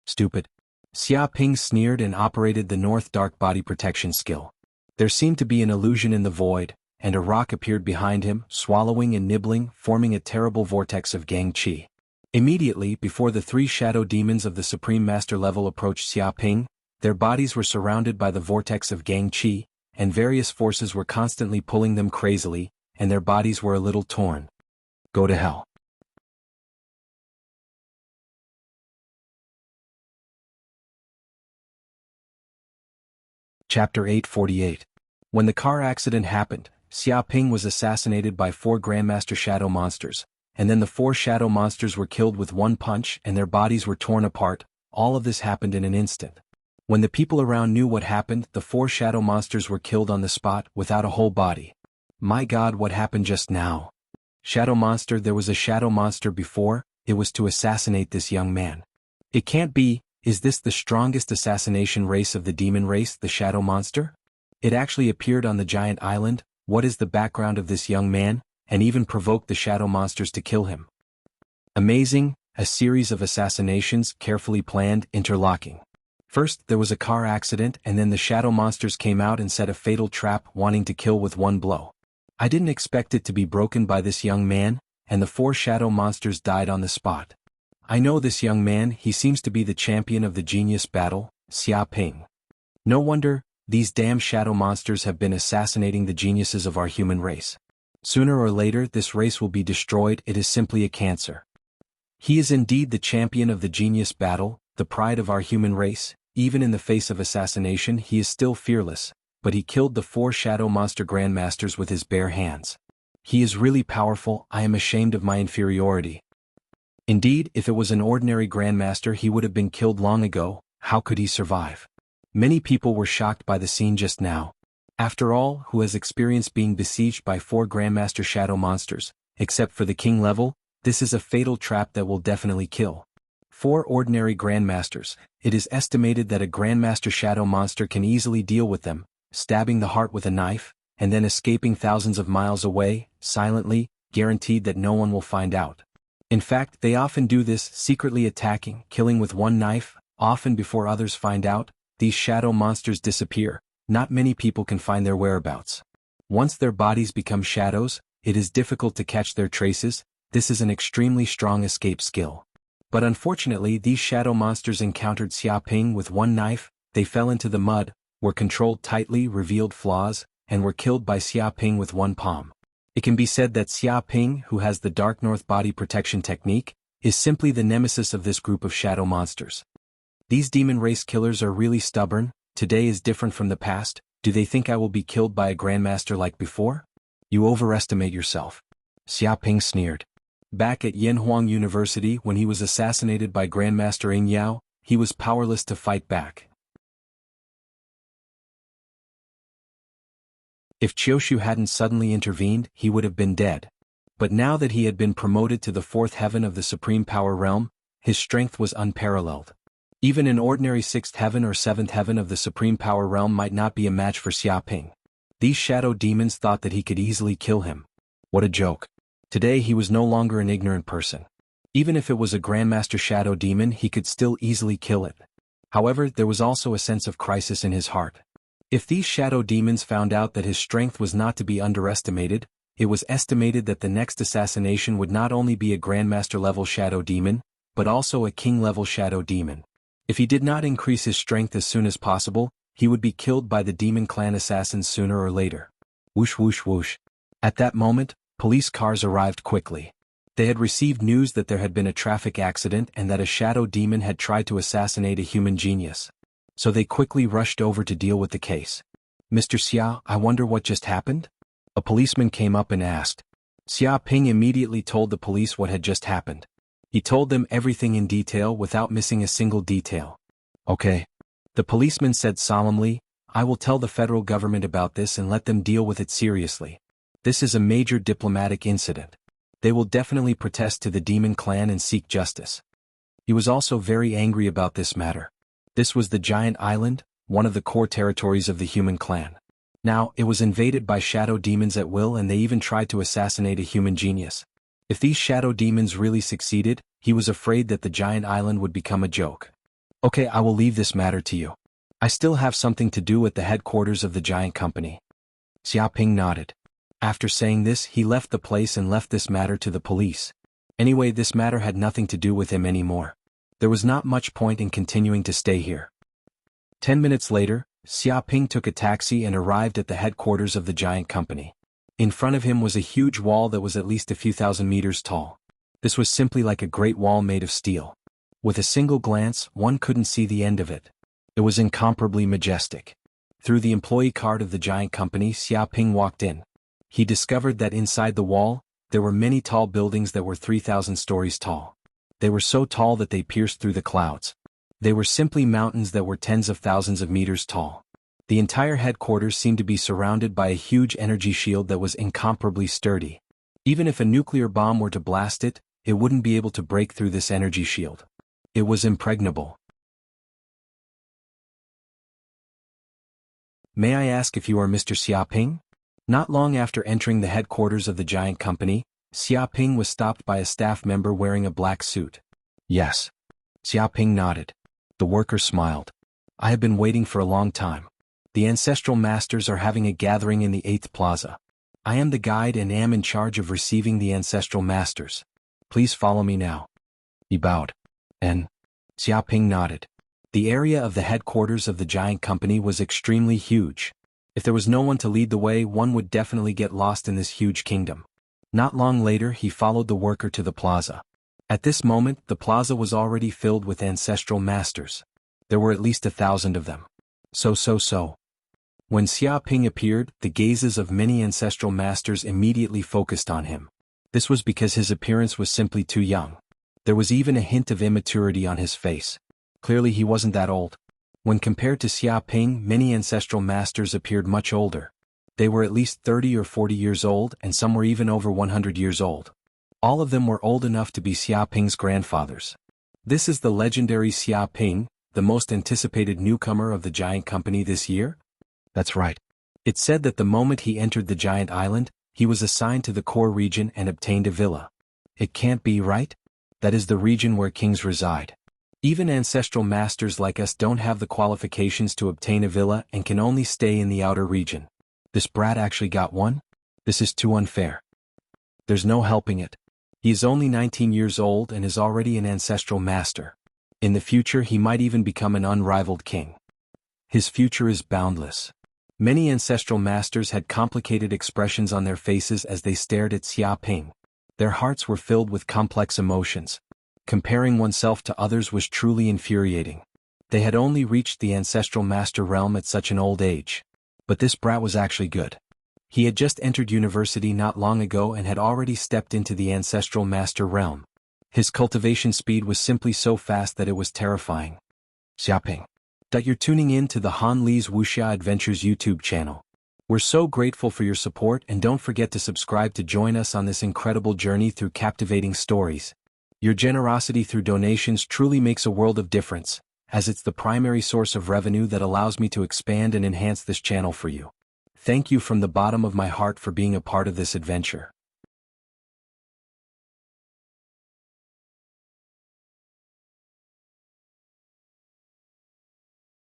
Stupid. Xia Ping sneered and operated the North Dark Body Protection skill. There seemed to be an illusion in the void, and a rock appeared behind him, swallowing and nibbling, forming a terrible vortex of Gang Qi. Immediately before the 3 shadow demons of the Supreme Master level approached Xia Ping, their bodies were surrounded by the vortex of Gang Qi, and various forces were constantly pulling them crazily, and their bodies were a little torn. Go to hell. Chapter 848. When the car accident happened, Xia Ping was assassinated by 4 Grandmaster Shadow Monsters, and then the 4 Shadow Monsters were killed with one punch and their bodies were torn apart. All of this happened in an instant. When the people around knew what happened, the 4 Shadow Monsters were killed on the spot, without a whole body. My God, what happened just now? Shadow Monster, there was a Shadow Monster before, it was to assassinate this young man. It can't be. Is this the strongest assassination race of the demon race, the Shadow Monster? It actually appeared on the giant island. What is the background of this young man, and even provoked the Shadow Monsters to kill him? Amazing, a series of assassinations, carefully planned, interlocking. First, there was a car accident, and then the Shadow Monsters came out and set a fatal trap, wanting to kill with one blow. I didn't expect it to be broken by this young man, and the 4 Shadow Monsters died on the spot. I know this young man, he seems to be the champion of the genius battle, Xia Ping. No wonder, these damn Shadow Monsters have been assassinating the geniuses of our human race. Sooner or later this race will be destroyed, it is simply a cancer. He is indeed the champion of the genius battle, the pride of our human race. Even in the face of assassination he is still fearless, but he killed the 4 Shadow Monster Grandmasters with his bare hands. He is really powerful, I am ashamed of my inferiority. Indeed, if it was an ordinary Grandmaster he would have been killed long ago. How could he survive? Many people were shocked by the scene just now. After all, who has experienced being besieged by 4 Grandmaster Shadow Monsters, except for the King level? This is a fatal trap that will definitely kill. 4 ordinary Grandmasters, it is estimated that a Grandmaster Shadow Monster can easily deal with them, stabbing the heart with a knife, and then escaping thousands of miles away, silently, guaranteed that no one will find out. In fact, they often do this, secretly attacking, killing with one knife, often before others find out. These Shadow Monsters disappear. Not many people can find their whereabouts. Once their bodies become shadows, it is difficult to catch their traces. This is an extremely strong escape skill. But unfortunately these Shadow Monsters encountered Xia Ping with one knife, they fell into the mud, were controlled tightly, revealed flaws, and were killed by Xia Ping with one palm. It can be said that Xia Ping, who has the Dark North Body Protection technique, is simply the nemesis of this group of Shadow Monsters. These demon race killers are really stubborn. Today is different from the past. Do they think I will be killed by a Grandmaster like before? You overestimate yourself. Xia Ping sneered. Back at Yanhuang University when he was assassinated by Grandmaster Ying Yao, he was powerless to fight back. If Qiushu hadn't suddenly intervened, he would have been dead. But now that he had been promoted to the 4th heaven of the Supreme Power Realm, his strength was unparalleled. Even an ordinary 6th heaven or 7th heaven of the Supreme Power Realm might not be a match for Xia Ping. These shadow demons thought that he could easily kill him. What a joke. Today he was no longer an ignorant person. Even if it was a Grandmaster Shadow Demon he could still easily kill it. However, there was also a sense of crisis in his heart. If these shadow demons found out that his strength was not to be underestimated, it was estimated that the next assassination would not only be a Grandmaster level Shadow Demon, but also a King level Shadow Demon. If he did not increase his strength as soon as possible, he would be killed by the Demon Clan assassins sooner or later. Whoosh whoosh whoosh. At that moment, police cars arrived quickly. They had received news that there had been a traffic accident and that a shadow demon had tried to assassinate a human genius. So they quickly rushed over to deal with the case. Mr. Xia, I wonder what just happened? A policeman came up and asked. Xia Ping immediately told the police what had just happened. He told them everything in detail without missing a single detail. Okay. The policeman said solemnly, I will tell the federal government about this and let them deal with it seriously. This is a major diplomatic incident. They will definitely protest to the Demon Clan and seek justice. He was also very angry about this matter. This was the Giant Island, one of the core territories of the human clan. Now, it was invaded by shadow demons at will and they even tried to assassinate a human genius. If these shadow demons really succeeded, he was afraid that the Giant Island would become a joke. Okay, I will leave this matter to you. I still have something to do at the headquarters of the giant company. Xiaoping nodded. After saying this, he left the place and left this matter to the police. Anyway, this matter had nothing to do with him anymore. There was not much point in continuing to stay here. 10 minutes later, Xiaoping took a taxi and arrived at the headquarters of the giant company. In front of him was a huge wall that was at least a few thousand meters tall. This was simply like a great wall made of steel. With a single glance, one couldn't see the end of it. It was incomparably majestic. Through the employee card of the giant company, Xiaoping walked in. He discovered that inside the wall, there were many tall buildings that were 3,000 stories tall. They were so tall that they pierced through the clouds. They were simply mountains that were tens of thousands of meters tall. The entire headquarters seemed to be surrounded by a huge energy shield that was incomparably sturdy. Even if a nuclear bomb were to blast it, it wouldn't be able to break through this energy shield. It was impregnable. May I ask if you are Mr. Xiaoping? Not long after entering the headquarters of the giant company, Xiaoping was stopped by a staff member wearing a black suit. Yes. Xiaoping nodded. The worker smiled. I have been waiting for a long time. The ancestral masters are having a gathering in the 8th plaza. I am the guide and am in charge of receiving the ancestral masters. Please follow me now. He bowed. And? Xiaoping nodded. The area of the headquarters of the giant company was extremely huge. If there was no one to lead the way, one would definitely get lost in this huge kingdom. Not long later, he followed the worker to the plaza. At this moment, the plaza was already filled with ancestral masters. There were at least 1,000 of them. So. When Xiaoping appeared, the gazes of many ancestral masters immediately focused on him. This was because his appearance was simply too young. There was even a hint of immaturity on his face. Clearly he wasn't that old. When compared to Xiaoping, many ancestral masters appeared much older. They were at least 30 or 40 years old, and some were even over 100 years old. All of them were old enough to be Xiaoping's grandfathers. This is the legendary Xiaoping, the most anticipated newcomer of the giant company this year? That's right. It said that the moment he entered the giant island, he was assigned to the core region and obtained a villa. It can't be, right? That is the region where kings reside. Even ancestral masters like us don't have the qualifications to obtain a villa and can only stay in the outer region. This brat actually got one? This is too unfair. There's no helping it. He is only 19 years old and is already an ancestral master. In the future he might even become an unrivaled king. His future is boundless. Many ancestral masters had complicated expressions on their faces as they stared at Xiaoping. Their hearts were filled with complex emotions. Comparing oneself to others was truly infuriating. They had only reached the ancestral master realm at such an old age. But this brat was actually good. He had just entered university not long ago and had already stepped into the ancestral master realm. His cultivation speed was simply so fast that it was terrifying. Xiaoping. You're tuning in to the Han Li's Wuxia Adventures YouTube channel. We're so grateful for your support, and don't forget to subscribe to join us on this incredible journey through captivating stories. Your generosity through donations truly makes a world of difference, as it's the primary source of revenue that allows me to expand and enhance this channel for you. Thank you from the bottom of my heart for being a part of this adventure.